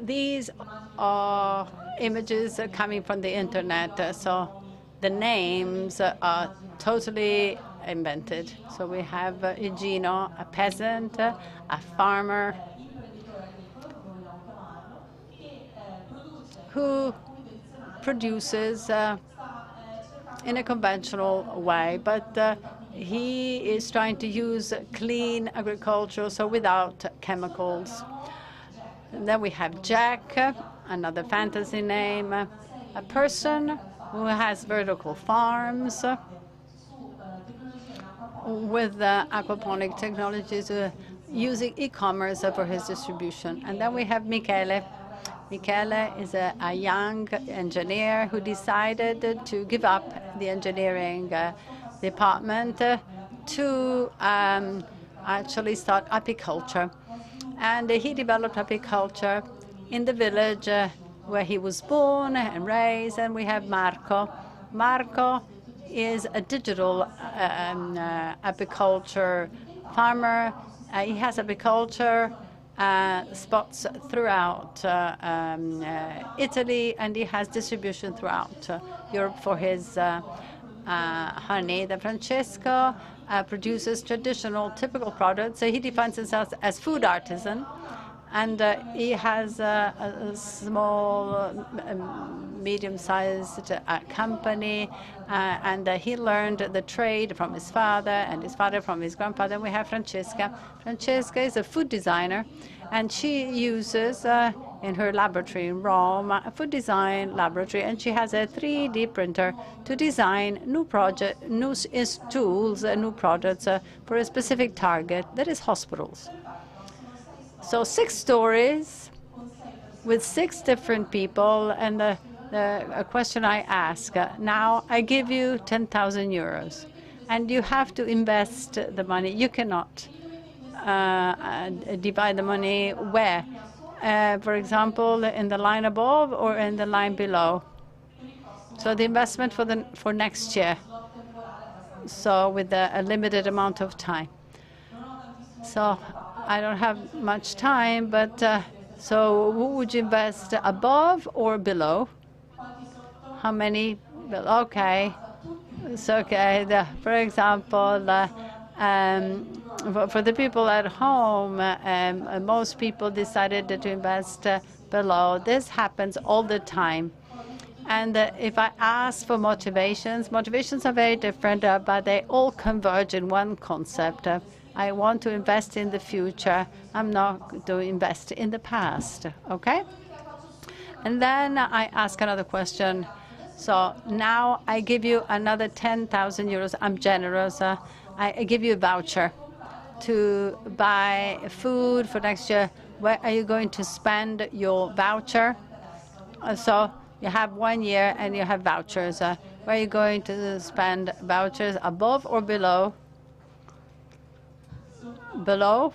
These are images coming from the internet, so the names are totally invented. So we have Eugenio, a peasant, a farmer, who produces in a conventional way, but he is trying to use clean agriculture, so without chemicals. And then we have Jack, another fantasy name, a person who has vertical farms with aquaponic technologies, using e-commerce for his distribution. And then we have Michele. Michele is a young engineer who decided to give up the engineering department to actually start apiculture. And he developed apiculture in the village where he was born and raised. And we have Marco. Marco is a digital apiculture farmer. He has apiculture spots throughout Italy, and he has distribution throughout Europe for his honey. The Francesco produces traditional, typical products. He defines himself as food artisan, and he has a small, medium-sized company, and he learned the trade from his father, and his father from his grandfather. And we have Francesca. Francesca is a food designer, and she uses in her laboratory in Rome, a food design laboratory, and she has a 3D printer to design new tools, new products for a specific target, that is hospitals. So 6 stories with 6 different people, and a question I ask, now I give you 10,000 euros, and you have to invest the money. You cannot divide the money where? For example, in the line above or in the line below. So the investment for next year, so with a limited amount of time. So I don't have much time, but so who would you invest, above or below? How many? Okay, it's okay. For example, for the people at home, most people decided to invest below. This happens all the time. And if I ask for motivations are very different, but they all converge in one concept. I want to invest in the future. I'm not to invest in the past, okay? And then I ask another question. So now I give you another 10,000 euros. I'm generous. I give you a voucher to buy food for next year. Where are you going to spend your voucher? So you have 1 year and you have vouchers. Where are you going to spend vouchers, above or below? Below?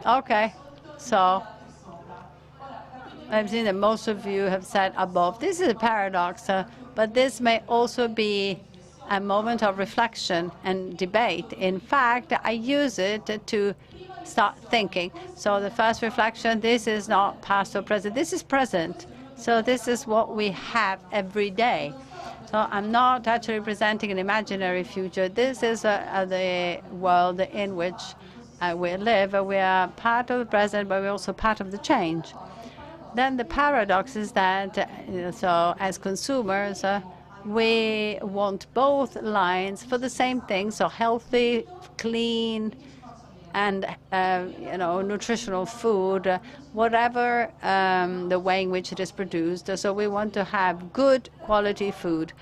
Okay. So I've seen that most of you have said above. This is a paradox, but this may also be a moment of reflection and debate. In fact, I use it to start thinking. So the first reflection, this is not past or present, this is present. So this is what we have every day. So I'm not actually presenting an imaginary future. This is the world in which we live. We are part of the present, but we're also part of the change. Then the paradox is that, so as consumers, we want both lines for the same thing, so healthy, clean, and nutritional food, whatever the way in which it is produced. So we want to have good quality food.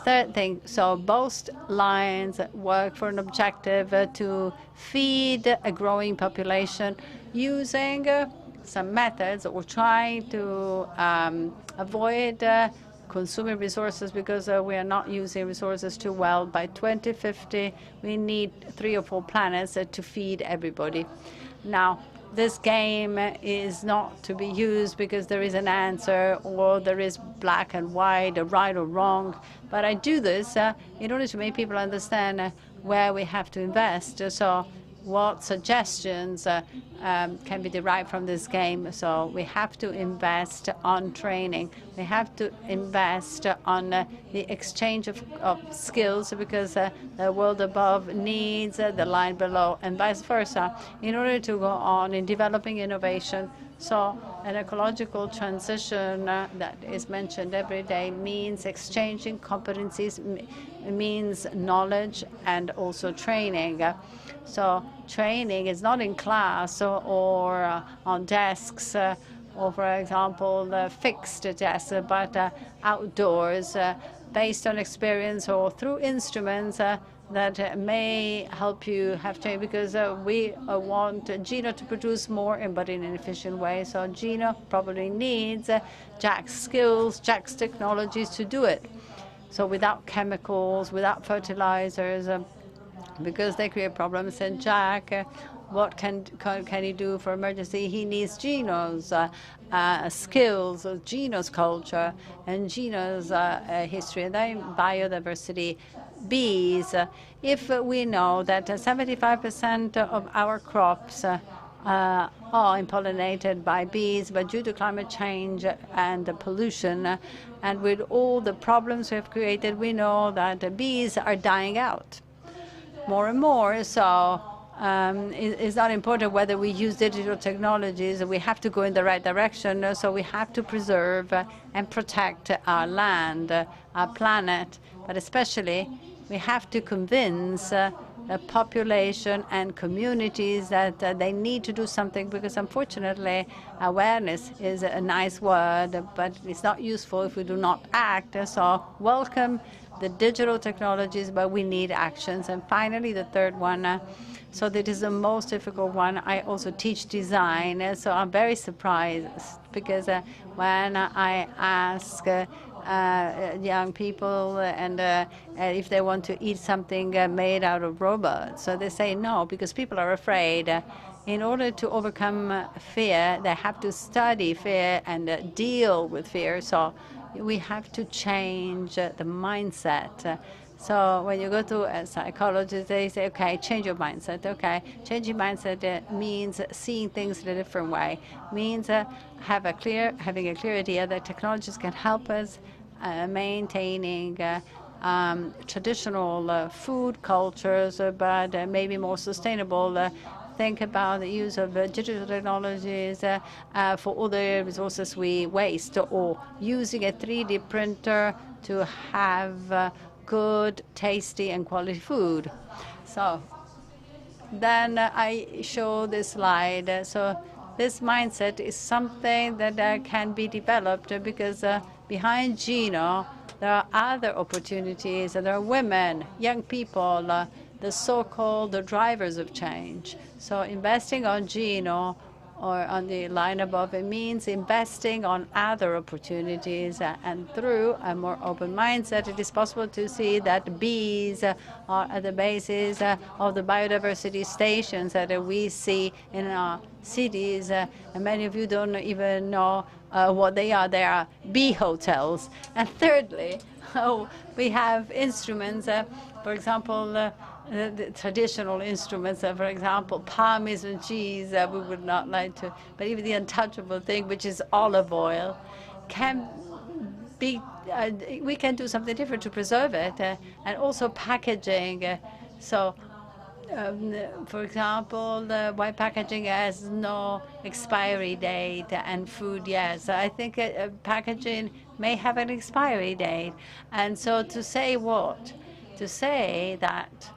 Third thing, so both lines work for an objective to feed a growing population using some methods, or trying to avoid consuming resources, because we are not using resources too well. By 2050, we need 3 or 4 planets to feed everybody. Now, this game is not to be used because there is an answer, or there is black and white, or right or wrong. But I do this in order to make people understand where we have to invest. So what suggestions can be derived from this game. So we have to invest on training. We have to invest on the exchange of skills, because the world above needs the line below, and vice versa, in order to go on in developing innovation. So an ecological transition that is mentioned every day means exchanging competencies, means knowledge, and also training. So training is not in class or on desks, or, for example, fixed desks, but outdoors, based on experience or through instruments that may help you have training, because we want Gino to produce more, but in an efficient way. So Gino probably needs Jack's skills, Jack's technologies to do it. So without chemicals, without fertilizers, because they create problems. And Jack, what can he do for emergency? He needs Gino's skills, Gino's culture, and Gino's history, and then biodiversity. Bees. If we know that 75% of our crops are impollinated by bees, but due to climate change and pollution, and with all the problems we have created, we know that bees are dying out more and more. So it's not important whether we use digital technologies. We have to go in the right direction. So we have to preserve and protect our land, our planet, but especially we have to convince the population and communities that they need to do something, because unfortunately awareness is a nice word, but it's not useful if we do not act. So welcome the digital technologies, but we need actions. And finally, the third one, so that is the most difficult one. I also teach design, so I'm very surprised, because when I ask young people and if they want to eat something made out of robots, so they say no, because people are afraid. In order to overcome fear, they have to study fear and deal with fear. So we have to change the mindset. So when you go to a psychologist, they say, okay, change your mindset. Okay, changing mindset means seeing things in a different way, means having a clear idea that technologies can help us maintaining traditional food cultures, but maybe more sustainable. Think about the use of digital technologies for all the resources we waste, or using a 3D printer to have good, tasty, and quality food. So then I show this slide. So this mindset is something that can be developed, because behind Gino, there are other opportunities. There are women, young people, the so-called drivers of change. So investing on Gino or on the line above, it means investing on other opportunities, and through a more open mindset, it is possible to see that bees are at the basis of the biodiversity stations that we see in our cities, and many of you don't even know what they are. They are bee hotels. And thirdly, we have instruments, for example, the traditional instruments, for example, Parmesan cheese, we would not like to, but even the untouchable thing, which is olive oil, can be, we can do something different to preserve it, and also packaging. For example, white packaging has no expiry date, and food, yes. I think packaging may have an expiry date. And so to say what? To say that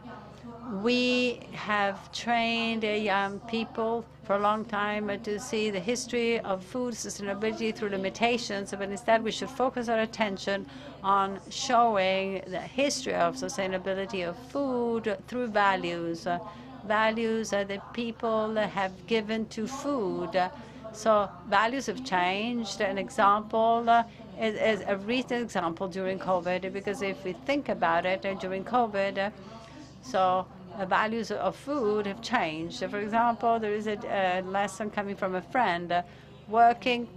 we have trained young people for a long time to see the history of food sustainability through limitations, but instead we should focus our attention on showing the history of sustainability of food through values, values that people have given to food. So values have changed. An example is a recent example during COVID, because if we think about it, during COVID, the values of food have changed. For example, there is a lesson coming from a friend working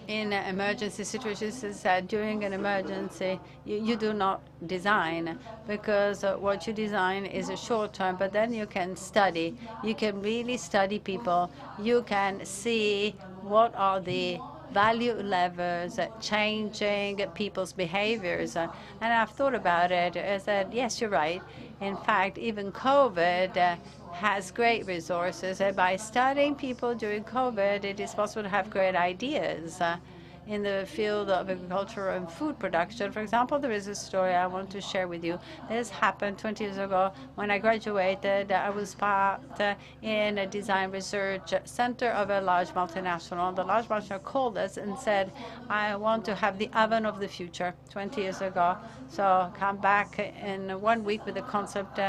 in emergency situations. Is that during an emergency, you do not design, because what you design is a short term, but then you can study. You can really study people. You can see what are the value levers changing people's behaviors. And I've thought about it. I said, yes, you're right. In fact, even COVID has great resources. By studying people during COVID, it is possible to have great ideas in the field of agriculture and food production. For example, there is a story I want to share with you. This happened 20 years ago. When I graduated, I was part in a design research center of a large multinational. The large multinational called us and said, I want to have the oven of the future, 20 years ago. So come back in 1 week with the concept.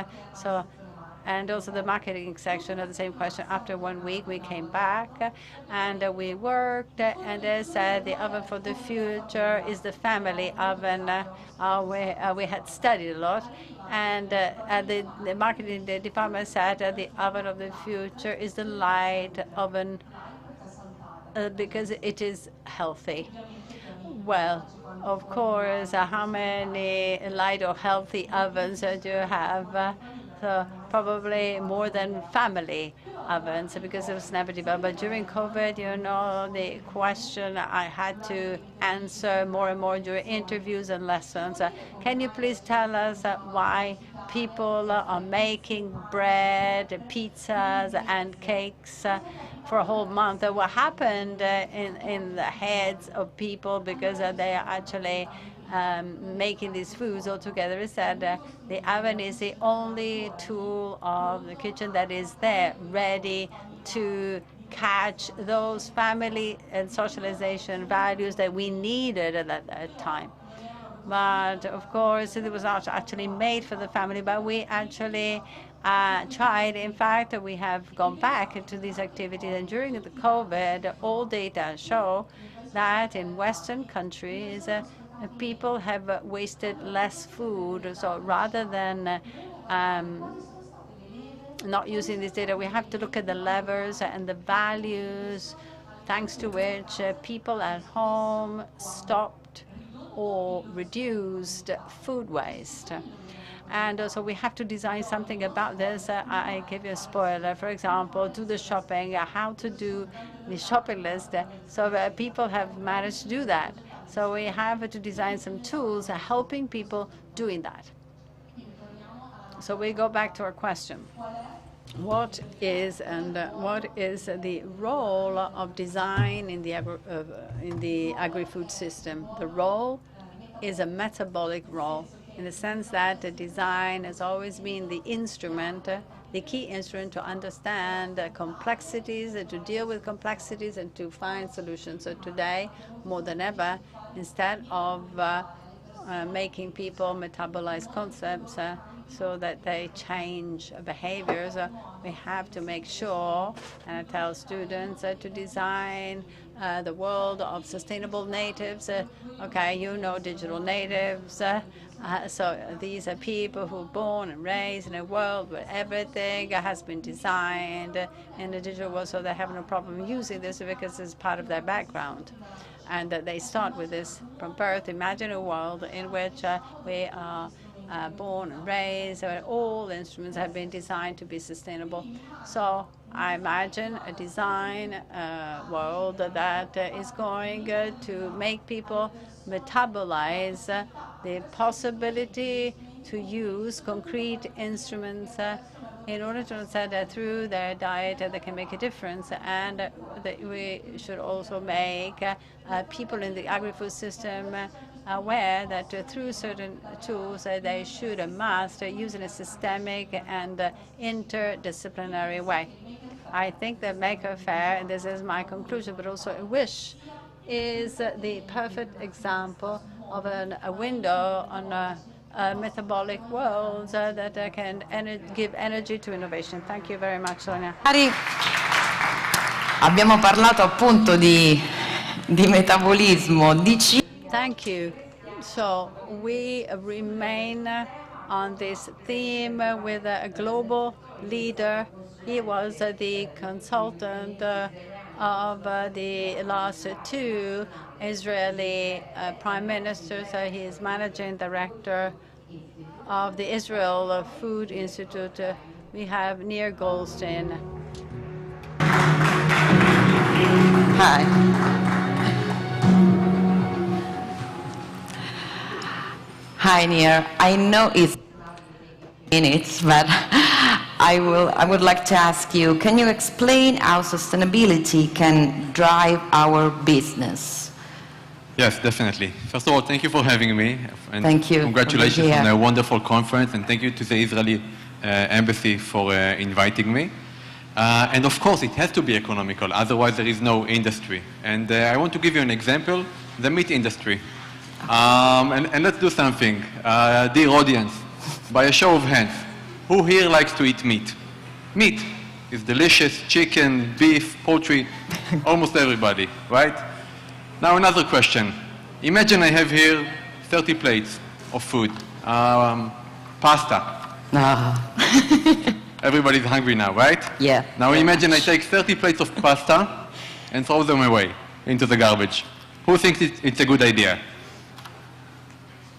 And also the marketing section of the same question. After 1 week, we came back and we worked, and they said the oven for the future is the family oven. We had studied a lot, and the marketing department said the oven of the future is the light oven because it is healthy. Well, of course, how many light or healthy ovens do you have? So probably more than family ovens, because it was never developed. But during COVID, the question I had to answer more and more during interviews and lessons, can you please tell us why people are making bread, pizzas, and cakes for a whole month? What happened in the heads of people, because they are actually making these foods all together, is that the oven is the only tool of the kitchen that is there, ready to catch those family and socialization values that we needed at that time. But of course, it was not actually made for the family, but we actually tried. In fact, we have gone back to these activities, and during the COVID, all data show that in Western countries, people have wasted less food. So rather than not using this data, we have to look at the levers and the values thanks to which people at home stopped or reduced food waste. And so we have to design something about this. I give you a spoiler. For example, do the shopping, how to do the shopping list. So people have managed to do that. So we have to design some tools helping people doing that. So we go back to our question. What is the role of design in the agri-food system? The role is a metabolic role, in the sense that the design has always been the instrument, the key instrument to understand complexities, to deal with complexities, and to find solutions. So today, more than ever, instead of making people metabolize concepts, so that they change behaviors. We have to make sure, and I tell students, to design the world of sustainable natives. Okay, you know digital natives. So these are people who are born and raised in a world where everything has been designed in the digital world, so they have no problem using this because it's part of their background. And they start with this from birth. Imagine a world in which we are born and raised, where all instruments have been designed to be sustainable. So I imagine a design world that is going to make people metabolize the possibility to use concrete instruments in order to understand that through their diet they can make a difference, and that we should also make people in the agri-food system aware that through certain tools they should and must use in a systemic and interdisciplinary way. I think that Maker Faire, and this is my conclusion, but also a wish, is the perfect example of a window on a metabolic world that can give energy to innovation. Thank you very much, Sonia. Abbiamo parlato appunto di metabolismo, di cibo. Thank you. So we remain on this theme with a global leader. He was the consultant of the last two Israeli prime ministers. He is managing director of the Israel Food Institute. We have Nir Goldstein. Hi. Hi, Nir. I know it's minutes, but I would like to ask you, can you explain how sustainability can drive our business? Yes, definitely. First of all, thank you for having me. And thank you. Congratulations on a wonderful conference, and thank you to the Israeli Embassy for inviting me. And of course, it has to be economical, otherwise there is no industry. And I want to give you an example, the meat industry. And let's do something. Dear audience, by a show of hands, who here likes to eat meat? Meat is delicious, chicken, beef, poultry, almost everybody, right? Now another question. Imagine I have here 30 plates of food, pasta. Everybody's hungry now, right? Yeah. Now imagine I take 30 plates of pasta and throw them away into the garbage. Who thinks it's a good idea?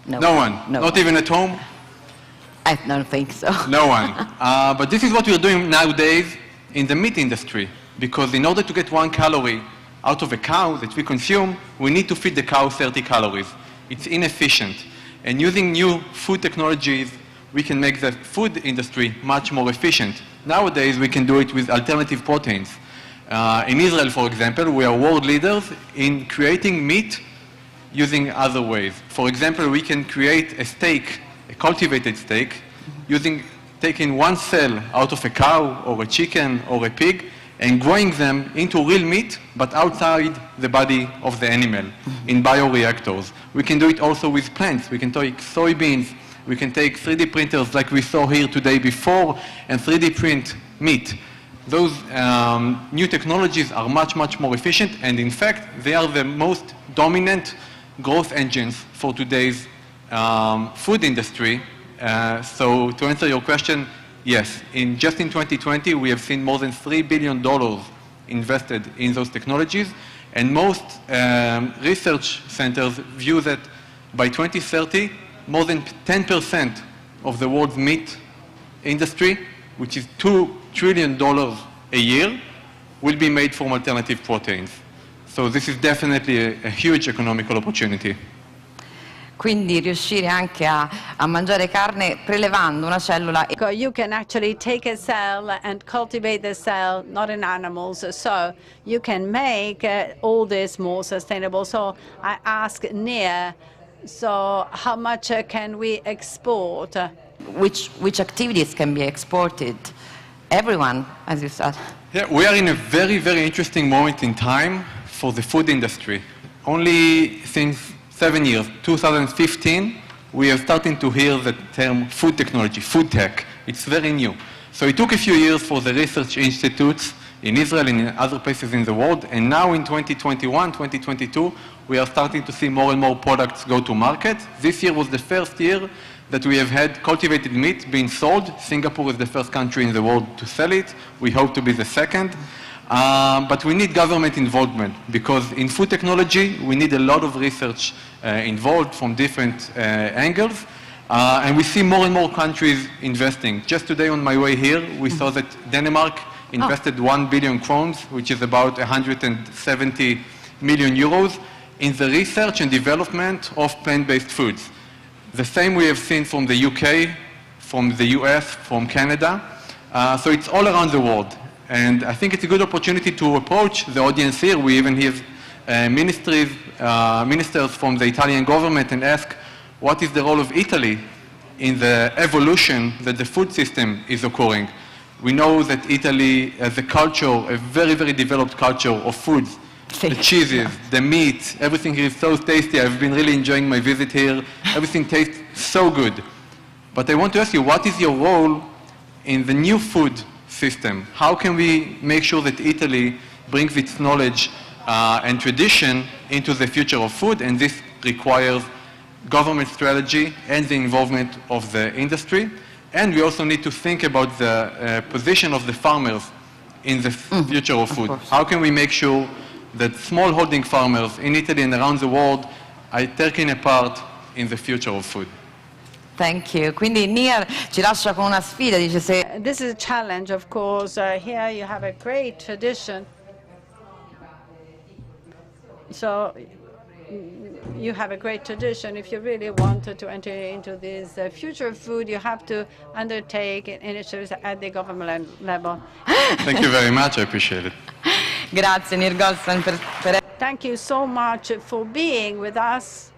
No one. No Not one. even at home? I don't think so. No one. But this is what we're doing nowadays in the meat industry, because in order to get 1 calorie out of a cow that we consume, we need to feed the cow 30 calories. It's inefficient. And using new food technologies, we can make the food industry much more efficient. Nowadays, we can do it with alternative proteins. In Israel, for example, we are world leaders in creating meat using other ways. For example, we can create a steak, a cultivated steak, taking 1 cell out of a cow or a chicken or a pig and growing them into real meat, but outside the body of the animal in bioreactors. We can do it also with plants. We can take soybeans. We can take 3D printers like we saw here today before and 3D print meat. Those new technologies are much, much more efficient, and in fact, they are the most dominant growth engines for today's food industry. So to answer your question, yes, just in 2020, we have seen more than $3 billion invested in those technologies, and most research centers view that by 2030, more than 10% of the world's meat industry, which is $2 trillion a year, will be made from alternative proteins. So this is definitely a huge economical opportunity. Quindi riuscire anche a mangiare carne prelevando una cellula. You can actually take a cell and cultivate the cell, not in animals, so you can make all this more sustainable. So I ask Nir, so how much can we export? Which activities can be exported? Everyone, as you said. Yeah, we are in a very, very interesting moment in time for the food industry. Only since 7 years, 2015, we are starting to hear the term food technology, food tech. It's very new. So it took a few years for the research institutes in Israel and in other places in the world, and now in 2021, 2022, we are starting to see more and more products go to market. This year was the first year that we have had cultivated meat being sold. Singapore is the first country in the world to sell it. We hope to be the second. But we need government involvement, because in food technology, we need a lot of research involved from different angles. And we see more and more countries investing. Just today on my way here, we saw that Denmark invested 1 billion crowns, which is about 170 million euros, in the research and development of plant-based foods. The same we have seen from the UK, from the US, from Canada. So it's all around the world. And I think it's a good opportunity to approach the audience here. We even have ministers from the Italian government and ask, what is the role of Italy in the evolution that the food system is occurring? We know that Italy has a culture, a very, very developed culture of foods. The cheeses, the meat, everything here is so tasty. I've been really enjoying my visit here. Everything tastes so good. But I want to ask you, what is your role in the new food system? How can we make sure that Italy brings its knowledge and tradition into the future of food? And this requires government strategy and the involvement of the industry. And we also need to think about the position of the farmers in the future of food. How can we make sure that smallholding farmers in Italy and around the world are taking a part in the future of food? Thank you. Quindi Nir ci lascia con una sfida, dice se... This is a challenge, of course. Here you have a great tradition. So you have a great tradition. If you really wanted to enter into this future of food, you have to undertake initiatives at the government level. Thank you very much. I appreciate it. Grazie Nir Goldstein per... Thank you so much for being with us.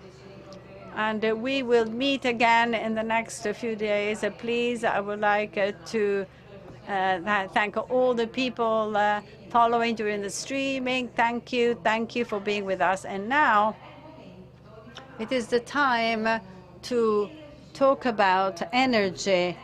And we will meet again in the next few days. Please, I would like to thank all the people following during the streaming. Thank you for being with us. And now it is the time to talk about energy,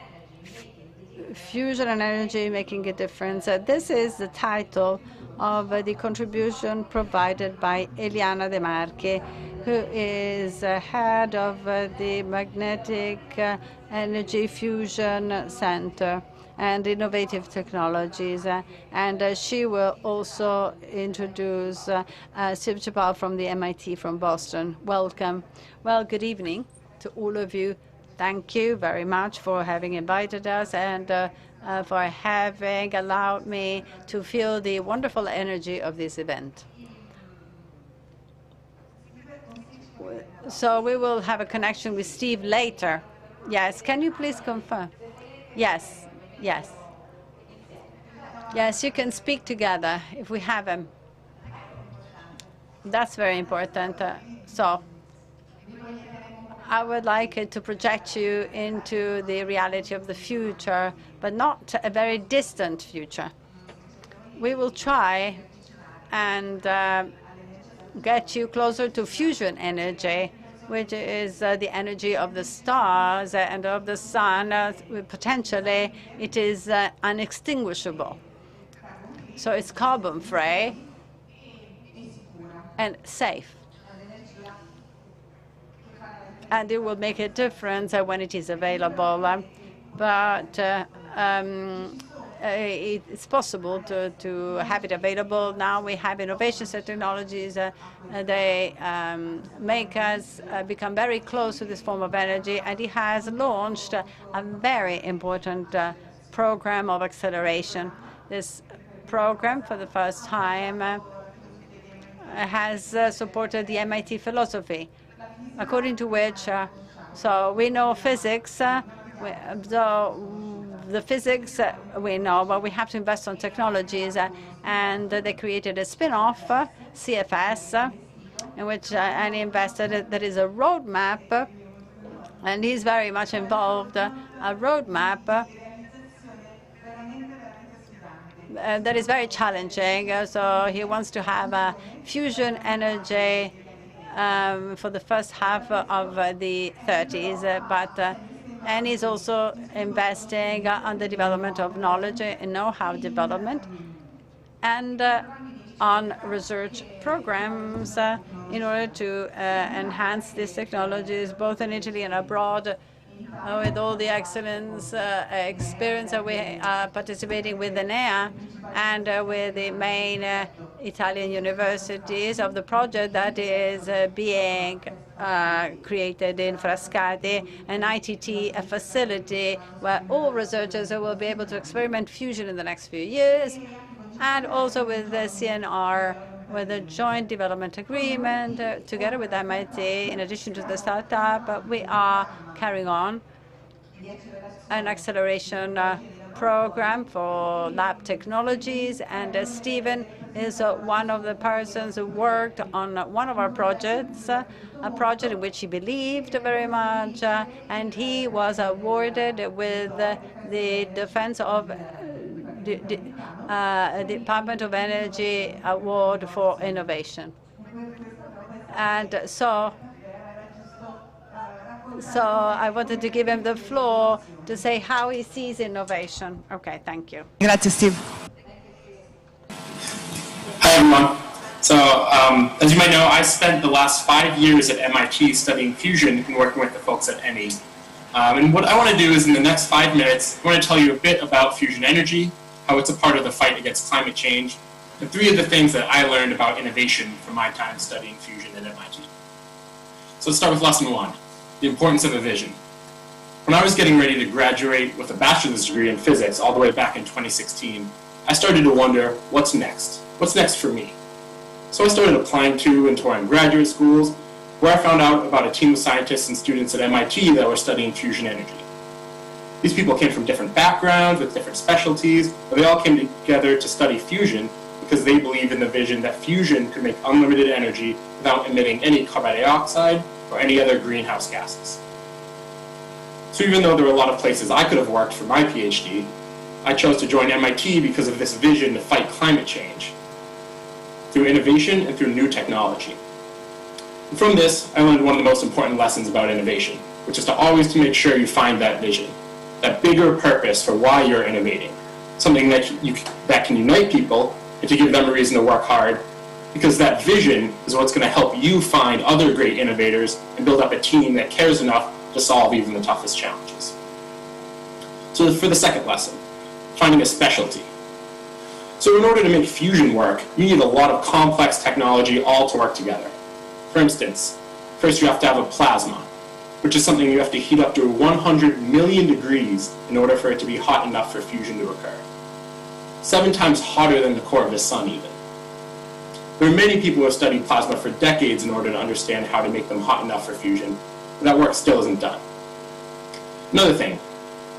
fusion and energy making a difference. This is the title of the contribution provided by Eliana De Marchi, who is head of the Magnetic Energy Fusion Center and Innovative Technologies. And she will also introduce Steve Chappell from the MIT from Boston. Welcome. Well, good evening to all of you. Thank you very much for having invited us and for having allowed me to feel the wonderful energy of this event. So we will have a connection with Steve later. Yes, can you please confirm? Yes. Yes. Yes, you can speak together if we have him. That's very important. So I would like to project you into the reality of the future, but not a very distant future. We will try and get you closer to fusion energy, which is the energy of the stars and of the sun. Potentially, it is unextinguishable. So it's carbon-free and safe. And it will make a difference when it is available. But it's possible to have it available. Now we have innovations and technologies. They make us become very close to this form of energy. And it has launched a very important program of acceleration. This program, for the first time, has supported the MIT philosophy, according to which, so we know physics, so the physics we know, but we have to invest on technologies, and they created a spin-off, CFS, in which an investor, there is a roadmap, and he's very much involved, a roadmap that is very challenging. So he wants to have a fusion energy for the first half of the 30s, and he's also investing on the development of knowledge and know-how development, and on research programs in order to enhance these technologies both in Italy and abroad, with all the excellence experience that we are participating with ENEA and with the main Italian universities of the project that is being created in Frascati, an ITT facility where all researchers will be able to experiment fusion in the next few years, and also with the CNR, with a joint development agreement together with MIT. In addition to the startup, we are carrying on an acceleration program for lab technologies, and Stephen is one of the persons who worked on one of our projects, a project in which he believed very much, and he was awarded with the Defense of Department of Energy Award for Innovation. And so I wanted to give him the floor to say how he sees innovation. Okay, thank you. Grazie, Steve. Hi, everyone. So, as you might know, I spent the last 5 years at MIT studying fusion and working with the folks at NE. And what I want to do is, in the next 5 minutes, I want to tell you a bit about fusion energy, how it's a part of the fight against climate change, and 3 of the things that I learned about innovation from my time studying fusion at MIT. So let's start with lesson 1, the importance of a vision. When I was getting ready to graduate with a bachelor's degree in physics all the way back in 2016, I started to wonder, what's next? What's next for me? So I started applying to and touring graduate schools, where I found out about a team of scientists and students at MIT that were studying fusion energy. These people came from different backgrounds with different specialties, but they all came together to study fusion because they believed in the vision that fusion could make unlimited energy without emitting any carbon dioxide or any other greenhouse gases. So even though there were a lot of places I could have worked for my PhD, I chose to join MIT because of this vision to fight climate change through innovation and through new technology. And from this, I learned one of the most important lessons about innovation, which is to always make sure you find that vision, that bigger purpose for why you're innovating, something that can unite people and to give them a reason to work hard, because that vision is what's going to help you find other great innovators and build up a team that cares enough to solve even the toughest challenges. So for the second lesson, finding a specialty. So in order to make fusion work, you need a lot of complex technology all to work together. For instance, first you have to have a plasma, which is something you have to heat up to 100 million degrees in order for it to be hot enough for fusion to occur. 7 times hotter than the core of the sun even. There are many people who have studied plasma for decades in order to understand how to make them hot enough for fusion, but that work still isn't done. Another thing,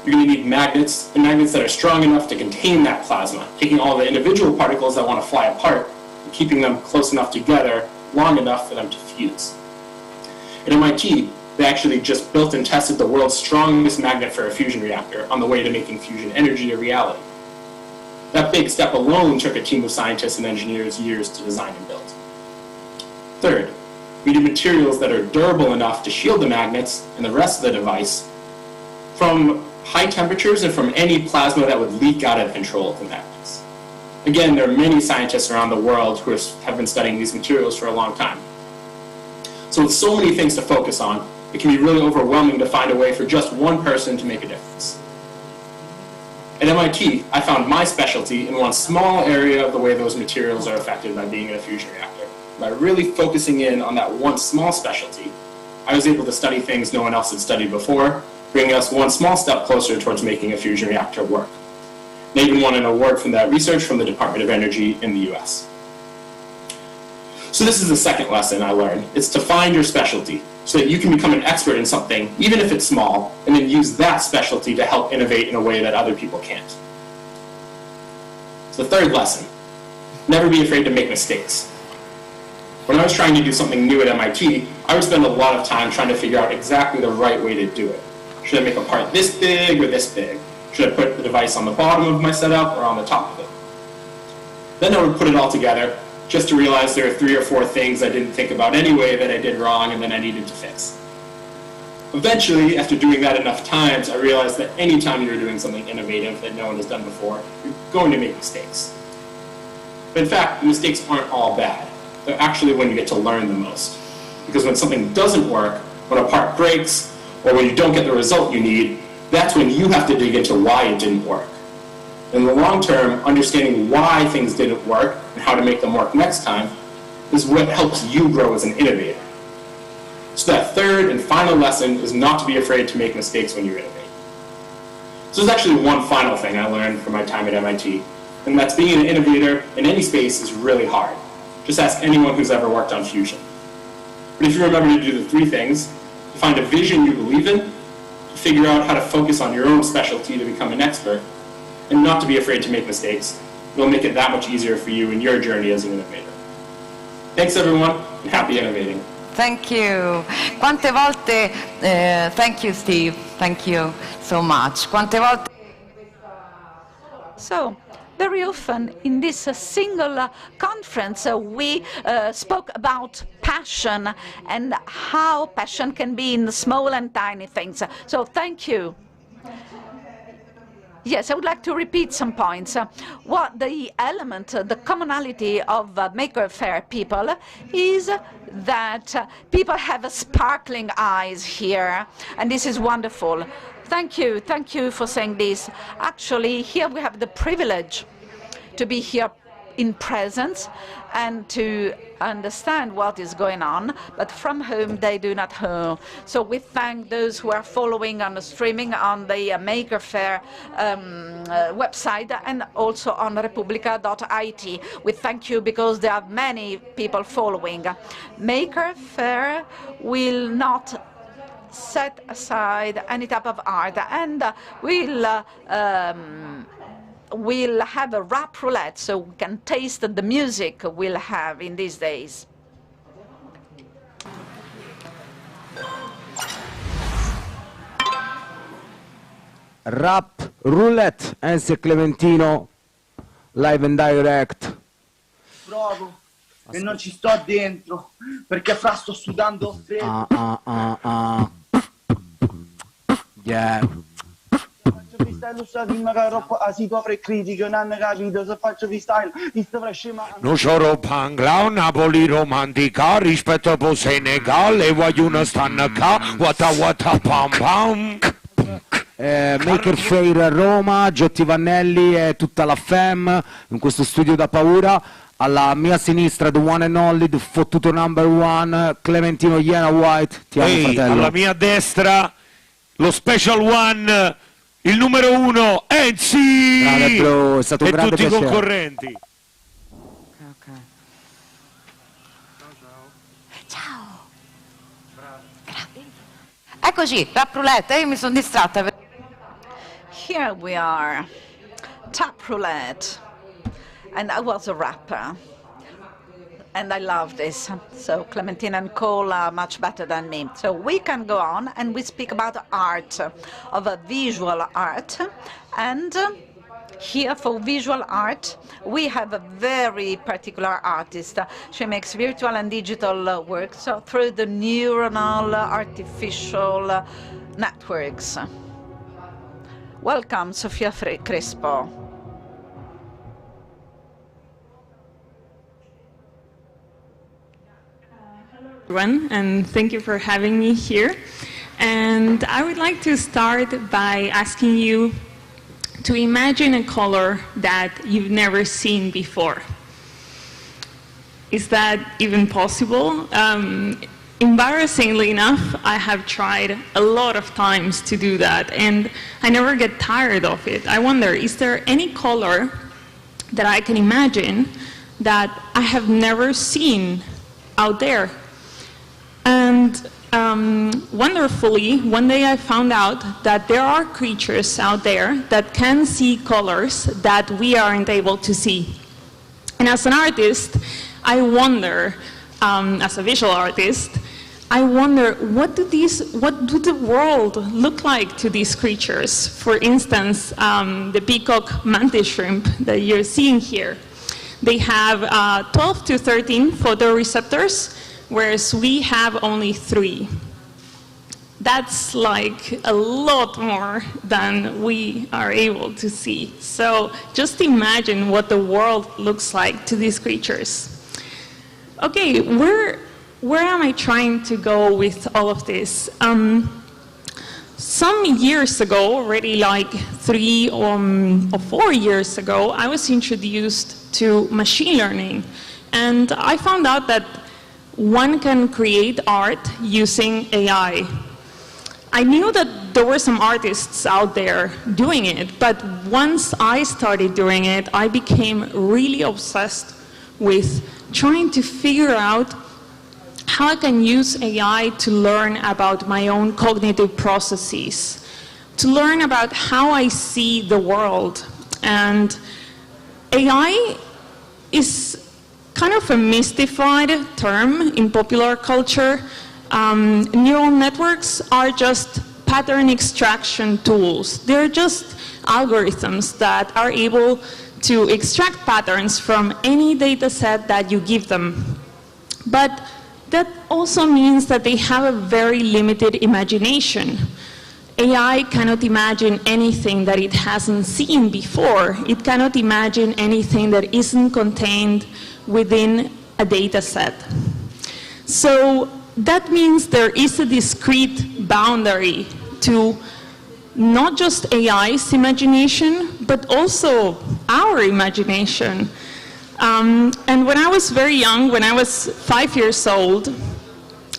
you're going to need magnets, and magnets that are strong enough to contain that plasma, taking all the individual particles that want to fly apart and keeping them close enough together, long enough for them to fuse. At MIT, they actually just built and tested the world's strongest magnet for a fusion reactor on the way to making fusion energy a reality. That big step alone took a team of scientists and engineers years to design and build. Third, we need materials that are durable enough to shield the magnets and the rest of the device from high temperatures and from any plasma that would leak out of control of the magnets. Again, there are many scientists around the world who have been studying these materials for a long time. So with so many things to focus on, it can be really overwhelming to find a way for just one person to make a difference. At MIT, I found my specialty in one small area of the way those materials are affected by being in a fusion reactor. By really focusing in on that one small specialty, I was able to study things no one else had studied before, bringing us one small step closer towards making a fusion reactor work. They even won an award from that research from the Department of Energy in the US. So this is the second lesson I learned. It's to find your specialty so that you can become an expert in something, even if it's small, and then use that specialty to help innovate in a way that other people can't. So the third lesson, never be afraid to make mistakes. When I was trying to do something new at MIT, I would spend a lot of time trying to figure out exactly the right way to do it. Should I make a part this big or this big? Should I put the device on the bottom of my setup or on the top of it? Then I would put it all together, just to realize there are 3 or 4 things I didn't think about anyway that I did wrong and then I needed to fix. Eventually, after doing that enough times, I realized that anytime you're doing something innovative that no one has done before, you're going to make mistakes. But in fact, the mistakes aren't all bad. They're actually when you get to learn the most. Because when something doesn't work, when a part breaks, or when you don't get the result you need, that's when you have to dig into why it didn't work. In the long term, understanding why things didn't work and how to make them work next time is what helps you grow as an innovator. So that third and final lesson is not to be afraid to make mistakes when you innovate. So there's actually one final thing I learned from my time at MIT, and that's being an innovator in any space is really hard. Just ask anyone who's ever worked on Fusion. But if you remember to do the 3 things, to find a vision you believe in, to figure out how to focus on your own specialty to become an expert, and not to be afraid to make mistakes, it'll make it that much easier for you in your journey as an innovator. Thanks everyone, and happy innovating. Thank you. Quante volte, thank you Steve, thank you so much. Quante volte... So, very often in this single conference we spoke about passion and how passion can be in the small and tiny things. So thank you. Yes, I would like to repeat some points. What the element, the commonality of Maker Faire people is that people have sparkling eyes here, and this is wonderful. Thank you for saying this. Actually, here we have the privilege to be here in presence and to understand what is going on, but from home they do not know. So we thank those who are following on the streaming on the Maker Faire website and also on Repubblica.it. We thank you because there are many people following. Maker Faire will not set aside any type of art and we'll have a rap roulette so we can taste the music we'll have in these days. Rap roulette, Enzo e Clementino, live and direct. Provo, e non ci sto dentro, perché fra sto sudando freddo. Yeah. Freestyle sta prima che troppo si copre critiche, non hanno capito se faccio freestyle mi sto scema. Non sono Panglau, Napoli romantica, rispetto a Senegal e voglio una stanca, wata pam pam. Maker Faire a Roma, Giotti Vannelli e tutta la fam in questo studio da paura. Alla mia sinistra, the one and only, the fottuto number 1, Clementino Iena White. Ti amo, fratello. Alla mia destra, lo special one, il numero 1, Enzi! Grande bro, è stato un grande piacere. E tutti i concorrenti. Okay. Ciao. Grazie. Eccoci, rap roulette, io mi sono distratta. Here we are, tap roulette, and I was a rapper, and I love this. So Clementine and Cole are much better than me. So we can go on and we speak about art, of a visual art, and here for visual art we have a very particular artist. She makes virtual and digital works through the neuronal artificial networks. Welcome, Sofia Crespo. Everyone, and thank you for having me here. And I would like to start by asking you to imagine a color that you've never seen before. Is that even possible? Embarrassingly enough, I have tried a lot of times to do that, and I never get tired of it. I wonder, is there any color that I can imagine that I have never seen out there? And wonderfully, one day I found out that there are creatures out there that can see colors that we aren't able to see. And as an artist, I wonder, as a visual artist, I wonder, what do the world look like to these creatures? For instance, the peacock mantis shrimp that you're seeing here. They have 12 to 13 photoreceptors, whereas we have only 3. That's like a lot more than we are able to see. So just imagine what the world looks like to these creatures. Okay, where am I trying to go with all of this? Some years ago, already like 3 or 4 years ago, I was introduced to machine learning. And I found out that one can create art using AI. I knew that there were some artists out there doing it, but once I started doing it, I became really obsessed with trying to figure out how I can use AI to learn about my own cognitive processes, to learn about how I see the world. And AI is kind of a mystified term in popular culture. Neural networks are just pattern extraction tools. They're just algorithms that are able to extract patterns from any data set that you give them. But that also means that they have a very limited imagination. AI cannot imagine anything that it hasn't seen before. It cannot imagine anything that isn't contained within a data set. So that means there is a discrete boundary to not just AI's imagination, but also our imagination. And when I was very young, when I was 5 years old,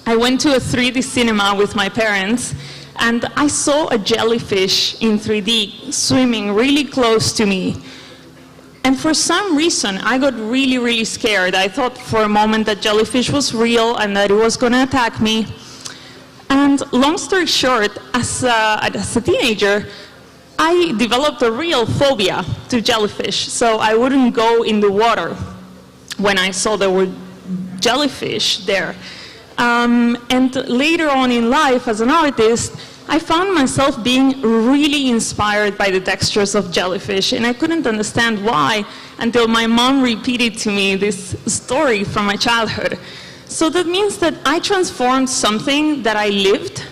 I went to a 3D cinema with my parents, and I saw a jellyfish in 3D swimming really close to me. And for some reason, I got really, really scared. I thought for a moment that jellyfish was real and that it was going to attack me. And long story short, as a teenager, I developed a real phobia to jellyfish. So I wouldn't go in the water when I saw there were jellyfish there. And later on in life, as an artist, I found myself being really inspired by the textures of jellyfish, and I couldn't understand why until my mom repeated to me this story from my childhood. So that means that I transformed something that I lived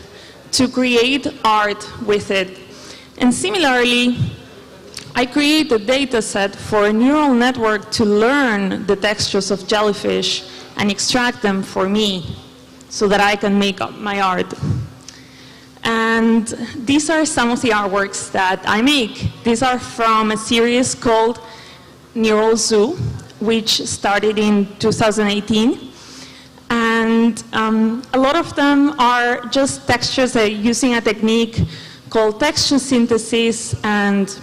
to create art with it. And similarly, I create a data set for a neural network to learn the textures of jellyfish and extract them for me so that I can make up my art. And these are some of the artworks that I make. These are from a series called Neural Zoo, which started in 2018. And a lot of them are just textures using a technique called texture synthesis and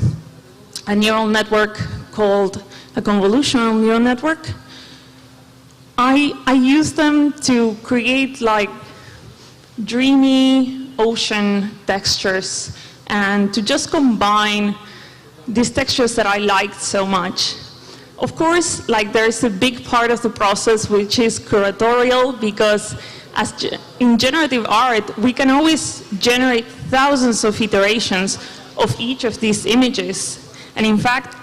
a neural network called a convolutional neural network. I use them to create like dreamy ocean textures and to just combine these textures that I liked so much. Of course, like there's a big part of the process which is curatorial, because in generative art, we can always generate thousands of iterations of each of these images. And in fact,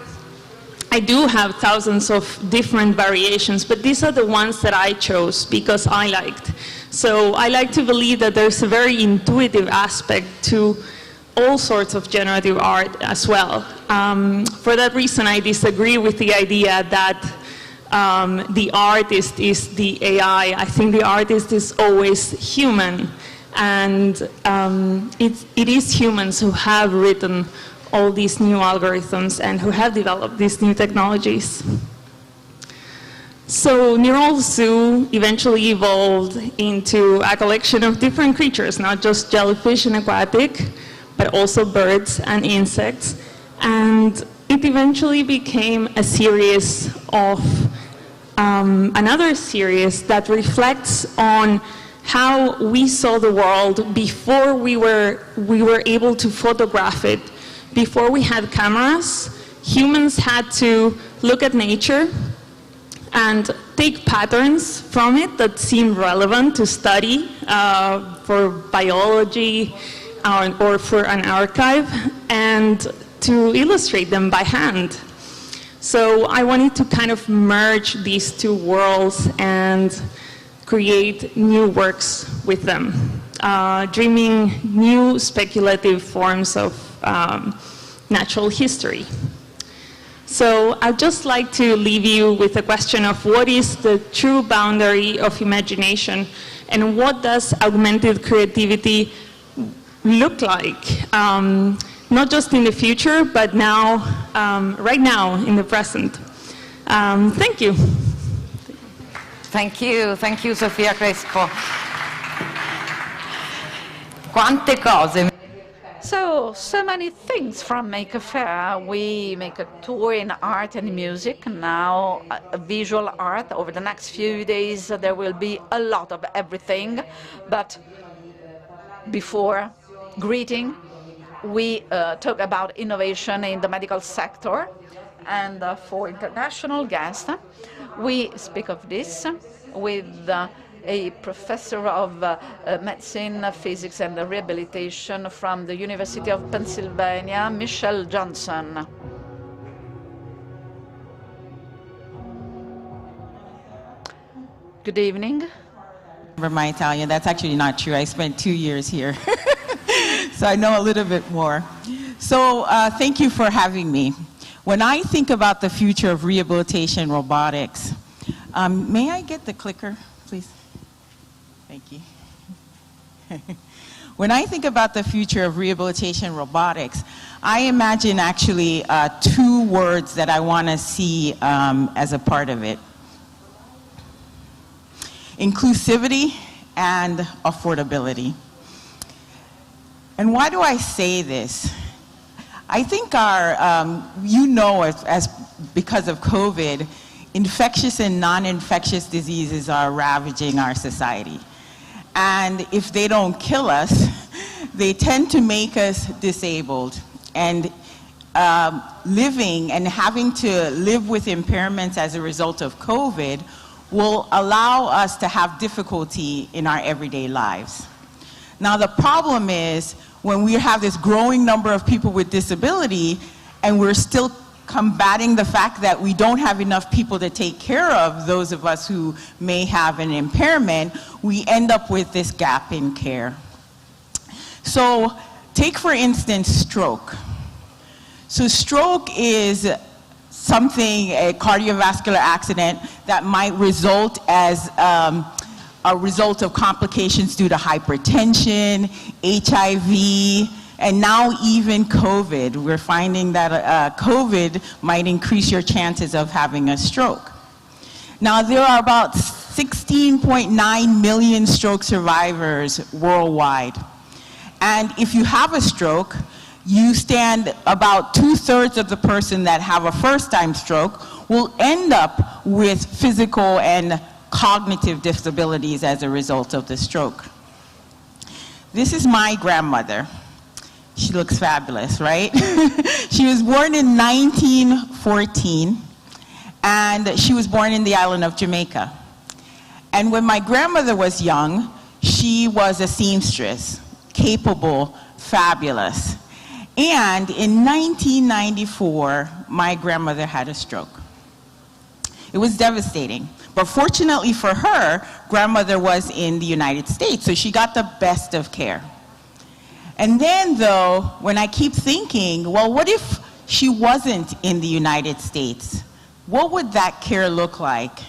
I do have thousands of different variations, but these are the ones that I chose because I liked. So I like to believe that there's a very intuitive aspect to all sorts of generative art as well. For that reason, I disagree with the idea that the artist is the AI. I think the artist is always human, and it is humans who have written all these new algorithms and who have developed these new technologies. So Neural Zoo eventually evolved into a collection of different creatures, not just jellyfish and aquatic, but also birds and insects. And it eventually became a series of another series that reflects on how we saw the world before we were able to photograph it. Before we had cameras, humans had to look at nature and take patterns from it that seemed relevant to study for biology or for an archive, and to illustrate them by hand. So I wanted to kind of merge these two worlds and create new works with them, dreaming new speculative forms of natural history. So I'd just like to leave you with a question of what is the true boundary of imagination and what does augmented creativity look like, not just in the future, but now, right now, in the present. Thank you. Thank you Sofia Crespo. Quante cose. So many things from Maker Faire. We make a tour in art and music, now visual art. Over the next few days there will be a lot of everything, but before greeting, we talk about innovation in the medical sector, and for international guests, we speak of this with a professor of medicine, physics and rehabilitation from the University of Pennsylvania, Michelle Johnson. Good evening. Remember my Italian, that's actually not true. I spent 2 years here, so I know a little bit more. So thank you for having me. When I think about the future of rehabilitation robotics, may I get the clicker, please? Thank you. When I think about the future of rehabilitation robotics, I imagine actually 2 words that I want to see as a part of it. Inclusivity and affordability. And why do I say this? I think our, you know, as because of COVID, infectious and non-infectious diseases are ravaging our society. And if they don't kill us, they tend to make us disabled. And living and having to live with impairments as a result of COVID will allow us to have difficulty in our everyday lives. Now the problem is when we have this growing number of people with disability and we're still combating the fact that we don't have enough people to take care of those of us who may have an impairment, we end up with this gap in care. So take for instance stroke. So stroke is something, a cardiovascular accident that might result as a result of complications due to hypertension, HIV, and now even COVID. We're finding that COVID might increase your chances of having a stroke. Now there are about 16.9 million stroke survivors worldwide. And if you have a stroke, you stand about 2/3 of the person that have a first-time stroke will end up with physical and cognitive disabilities as a result of the stroke. This is my grandmother. She looks fabulous, right? She was born in 1914, and she was born in the island of Jamaica. And when my grandmother was young, she was a seamstress, capable, fabulous. And in 1994, my grandmother had a stroke. It was devastating. But fortunately for her, grandmother was in the United States, so she got the best of care. And then though, when I keep thinking, well, what if she wasn't in the United States? What would that care look like?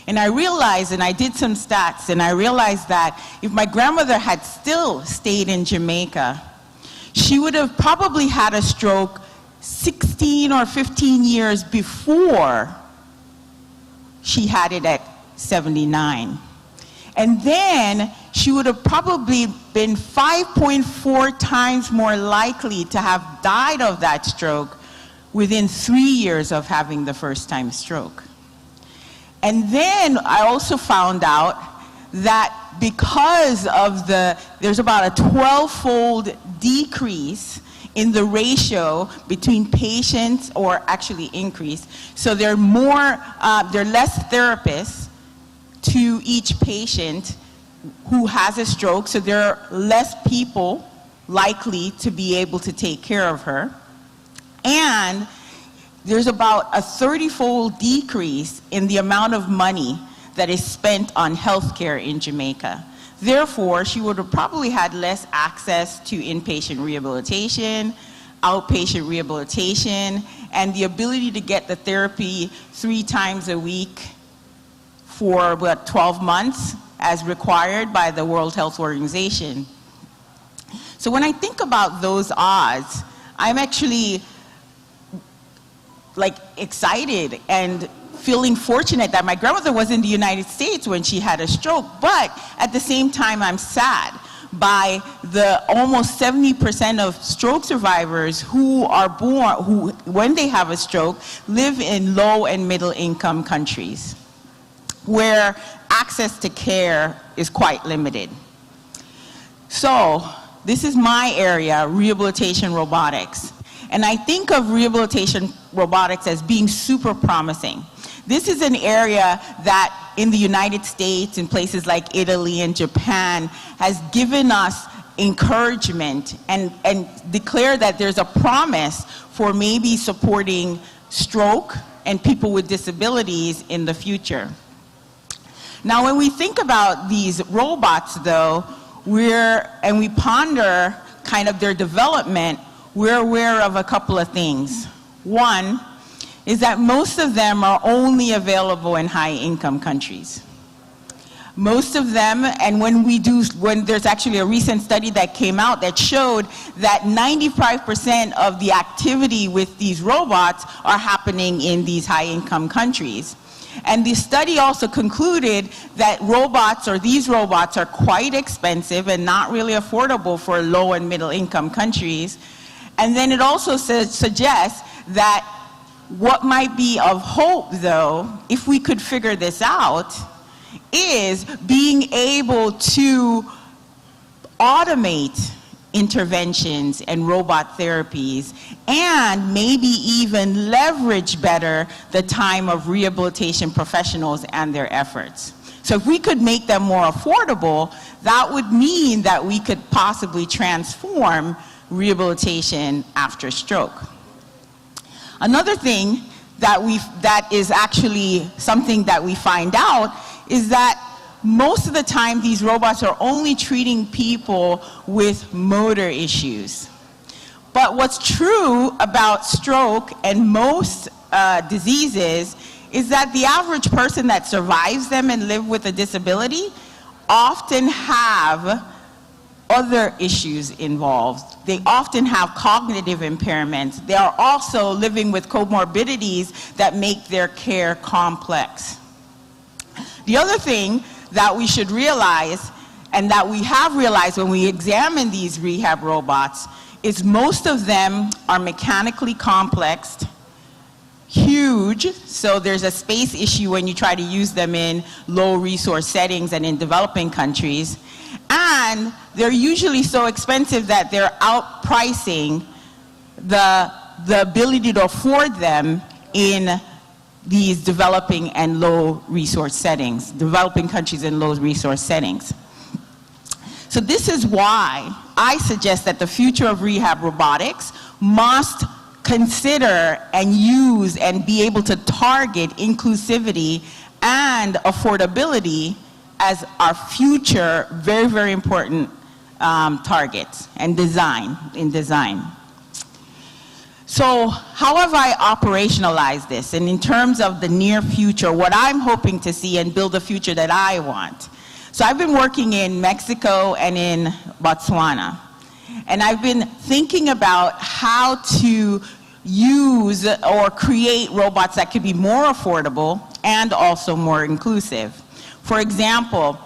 And I realized, and I did some stats, and I realized that if my grandmother had still stayed in Jamaica, she would have probably had a stroke 16 or 15 years before she had it at 79. And then she would have probably been 5.4 times more likely to have died of that stroke within 3 years of having the first-time stroke. And then I also found out that because of there's about a 12-fold decrease in the ratio between patients, or actually increase. So there are less therapists to each patient who has a stroke, so there are less people likely to be able to take care of her. And there's about a 30-fold decrease in the amount of money that is spent on healthcare in Jamaica. Therefore, she would have probably had less access to inpatient rehabilitation, outpatient rehabilitation, and the ability to get the therapy 3 times a week for about 12 months as required by the World Health Organization. So when I think about those odds, I'm actually like excited and feeling fortunate that my grandmother was in the United States when she had a stroke, but at the same time I'm sad by the almost 70% of stroke survivors who are born, who when they have a stroke, live in low and middle income countries where access to care is quite limited. So this is my area, rehabilitation robotics. And I think of rehabilitation robotics as being super promising. This is an area that in the United States, in places like Italy and Japan, has given us encouragement and declare that there's a promise for maybe supporting stroke and people with disabilities in the future. Now, when we think about these robots, though, and we ponder kind of their development, we're aware of a couple of things. One is that most of them are only available in high-income countries. Most of them, and when there's actually a recent study that came out that showed that 95% of the activity with these robots are happening in these high-income countries. And the study also concluded that these robots are quite expensive and not really affordable for low and middle income countries. And then it also suggests that what might be of hope, though, if we could figure this out, is being able to automate interventions and robot therapies, and maybe even leverage better the time of rehabilitation professionals and their efforts. So if we could make them more affordable, that would mean that we could possibly transform rehabilitation after stroke. Another thing that is actually something that we find out is that most of the time these robots are only treating people with motor issues. But what's true about stroke and most diseases is that the average person that survives them and live with a disability often have other issues involved. They often have cognitive impairments. They are also living with comorbidities that make their care complex. The other thing that we should realize, and that we have realized when we examine these rehab robots, is most of them are mechanically complex, huge, so there's a space issue when you try to use them in low resource settings and in developing countries, and they're usually so expensive that they're outpricing the ability to afford them in these developing and low resource settings, developing countries in low resource settings. So this is why I suggest that the future of rehab robotics must consider and use and be able to target inclusivity and affordability as our future very, very important targets and in design. So how have I operationalized this? And in terms of the near future, what I'm hoping to see and build a future that I want. So I've been working in Mexico and in Botswana. And I've been thinking about how to use or create robots that could be more affordable and also more inclusive. For example,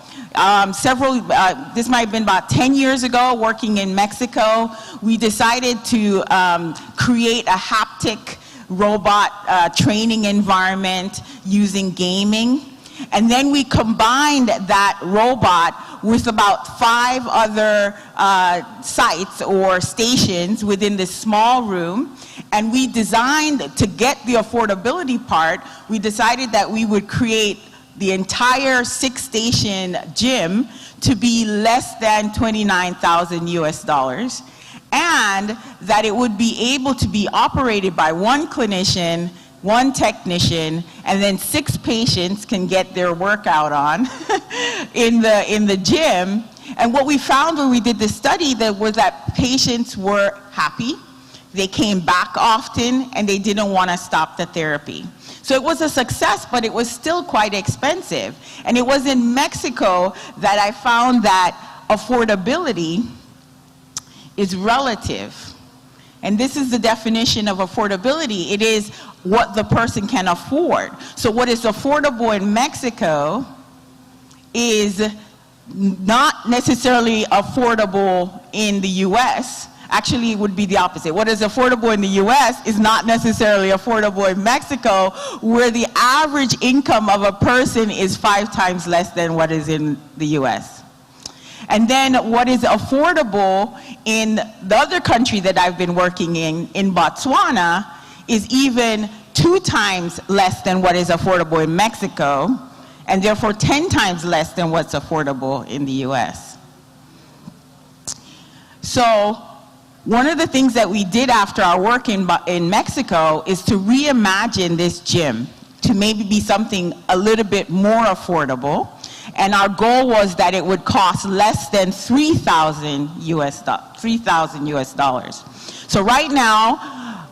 this might have been about 10 years ago, working in Mexico, we decided to create a haptic robot training environment using gaming. And then we combined that robot with about 5 other sites or stations within this small room. And we designed, to get the affordability part, we decided that we would create the entire 6-station gym to be less than $29,000 US. and that it would be able to be operated by one clinician, one technician, and then 6 patients can get their workout on in the gym. And what we found when we did this study was that patients were happy, they came back often, and they didn't want to stop the therapy. So it was a success, but it was still quite expensive. And it was in Mexico that I found that affordability is relative. And this is the definition of affordability. It is what the person can afford. So what is affordable in Mexico is not necessarily affordable in the US. Actually, it would be the opposite. What is affordable in the US is not necessarily affordable in Mexico, where the average income of a person is 5 times less than what is in the US. And then what is affordable in the other country that I've been working in Botswana, is even 2 times less than what is affordable in Mexico, and therefore 10 times less than what's affordable in the US. So one of the things that we did after our work in Mexico is to reimagine this gym to maybe be something a little bit more affordable. And our goal was that it would cost less than $3,000 US dollars. So right now,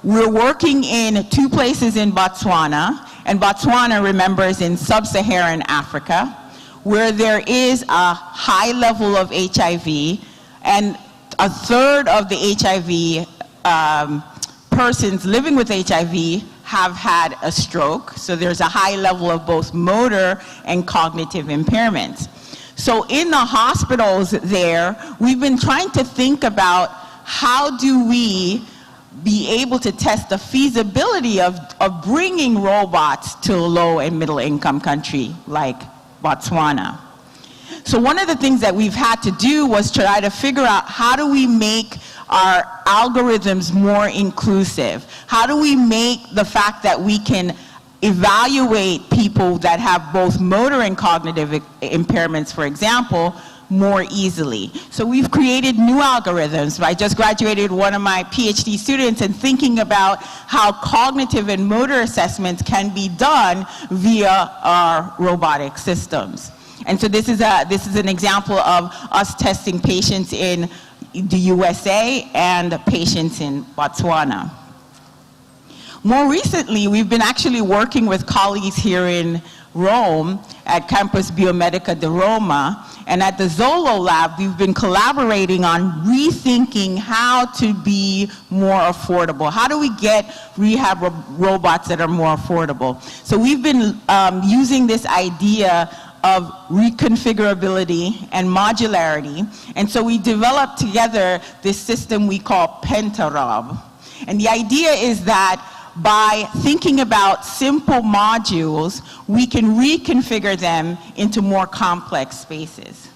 we're working in 2 places in Botswana. And Botswana, remember, is in sub-Saharan Africa, where there is a high level of HIV, and 1/3 of the HIV persons living with HIV have had a stroke. So there's a high level of both motor and cognitive impairments. So in the hospitals there, we've been trying to think about how do we be able to test the feasibility of bringing robots to a low and middle income country like Botswana. So one of the things that we've had to do was try to figure out how do we make our algorithms more inclusive? How do we make the fact that we can evaluate people that have both motor and cognitive impairments, for example, more easily? So we've created new algorithms. I just graduated one of my PhD students and thinking about how cognitive and motor assessments can be done via our robotic systems. And so this is an example of us testing patients in the USA and patients in Botswana. More recently, we've been actually working with colleagues here in Rome at Campus Biomedica di Roma, and at the Zolo Lab, we've been collaborating on rethinking how to be more affordable. How do we get rehab robots that are more affordable? So we've been using this idea of reconfigurability and modularity, and so we developed together this system we call Pentarob. And the idea is that by thinking about simple modules, we can reconfigure them into more complex spaces.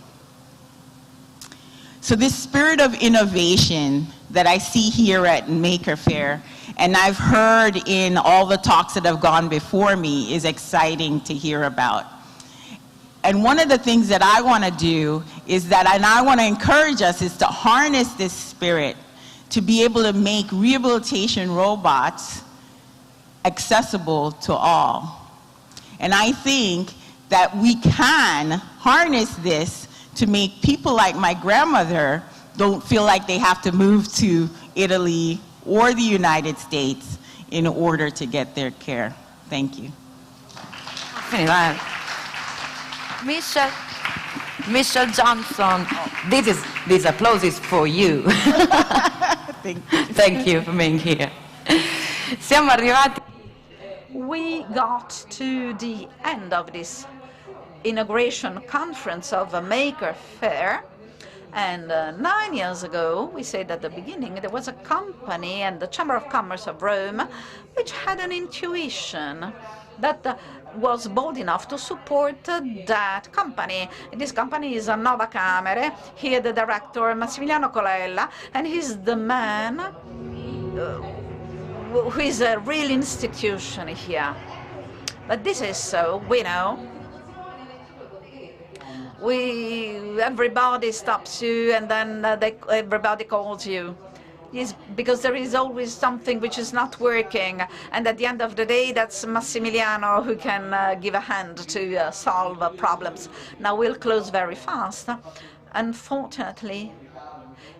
So this spirit of innovation that I see here at Maker Faire, and I've heard in all the talks that have gone before me, is exciting to hear about. And one of the things that I want to do is that, and I want to encourage us, is to harness this spirit to be able to make rehabilitation robots accessible to all. And I think that we can harness this to make people like my grandmother don't feel like they have to move to Italy or the United States in order to get their care. Thank you. Michelle Johnson, this applause is for you. Thank you for being here. Siamo arrivati. We got to the end of this inauguration conference of a Maker Faire. And 9 years ago, we said at the beginning, there was a company and the Chamber of Commerce of Rome which had an intuition that was bold enough to support that company. This company is Nova Camere. Here the director, Massimiliano Colella, and he's the man who is a real institution here. But this is so, we know. Everybody stops you, and then everybody calls you. Yes, because there is always something which is not working, and at the end of the day, that's Massimiliano who can give a hand to solve problems. Now we'll close very fast. Unfortunately,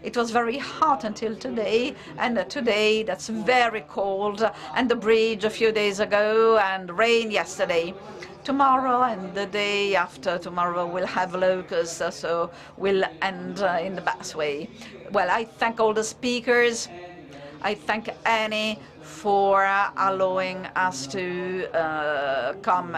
it was very hot until today, and today that's very cold, and the bridge a few days ago, and rain yesterday. Tomorrow and the day after tomorrow we'll have locusts, so we'll end in the best way. Well, I thank all the speakers. I thank Annie for allowing us to come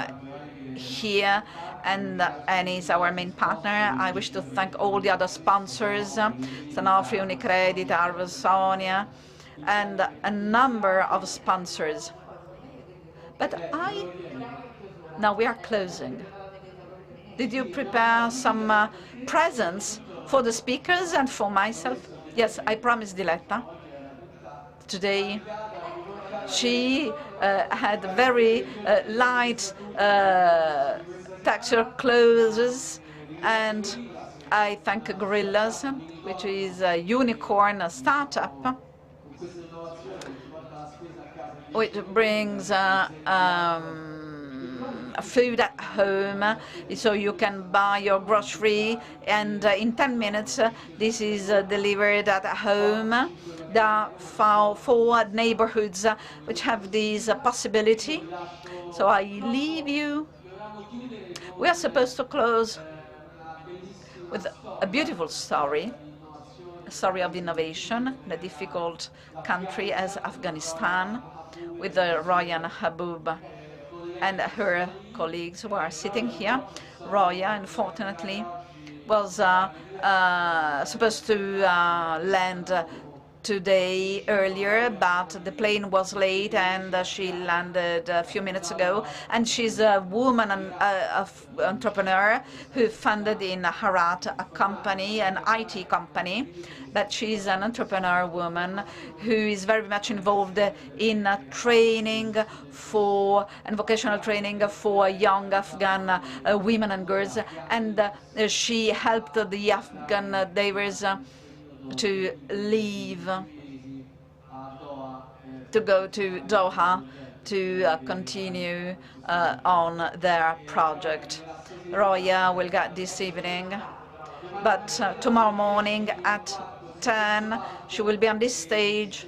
here, and Annie is our main partner. I wish to thank all the other sponsors, Sanofi, Unicredit, Arvo, Sonia, and a number of sponsors. But now we are closing. Did you prepare some presents for the speakers and for myself? Yes, I promised Diletta. Today, she had very light texture clothes, and I thank Gorillas, which is a unicorn startup, which brings food at home, so you can buy your grocery, and in 10 minutes this is delivered at home. There are 4 neighborhoods which have this possibility. So I leave you. We are supposed to close with a beautiful story, a story of innovation in a difficult country as Afghanistan, with Roya Habub and her colleagues who are sitting here. Roya, unfortunately, was supposed to land today earlier, but the plane was late and she landed a few minutes ago. And she's a woman, an entrepreneur who funded in Herat a company, an IT company. But she's an entrepreneur woman who is very much involved in training for and vocational training for young Afghan women and girls. And she helped the Afghan divers to leave, to go to Doha to continue on their project. Roya will get this evening, but tomorrow morning at 10 she will be on this stage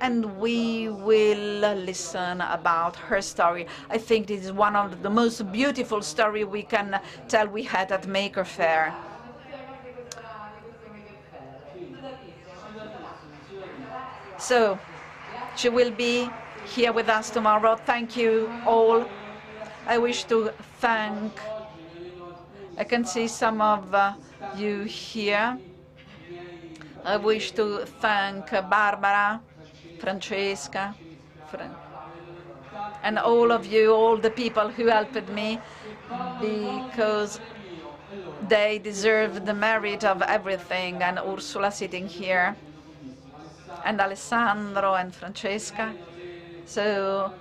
and we will listen about her story. I think this is one of the most beautiful stories we can tell we had at Maker Faire. So she will be here with us tomorrow. Thank you all. I wish to thank, I can see some of you here. I wish to thank Barbara, Francesca, and all of you, all the people who helped me, because they deserve the merit of everything, and Ursula sitting here, and Alessandro and Francesca. So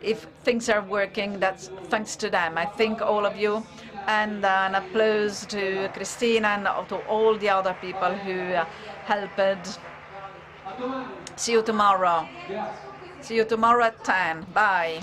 if things are working, that's thanks to them. I thank all of you, and an applause to Christina and to all the other people who helped. See you tomorrow. See you tomorrow at 10. Bye.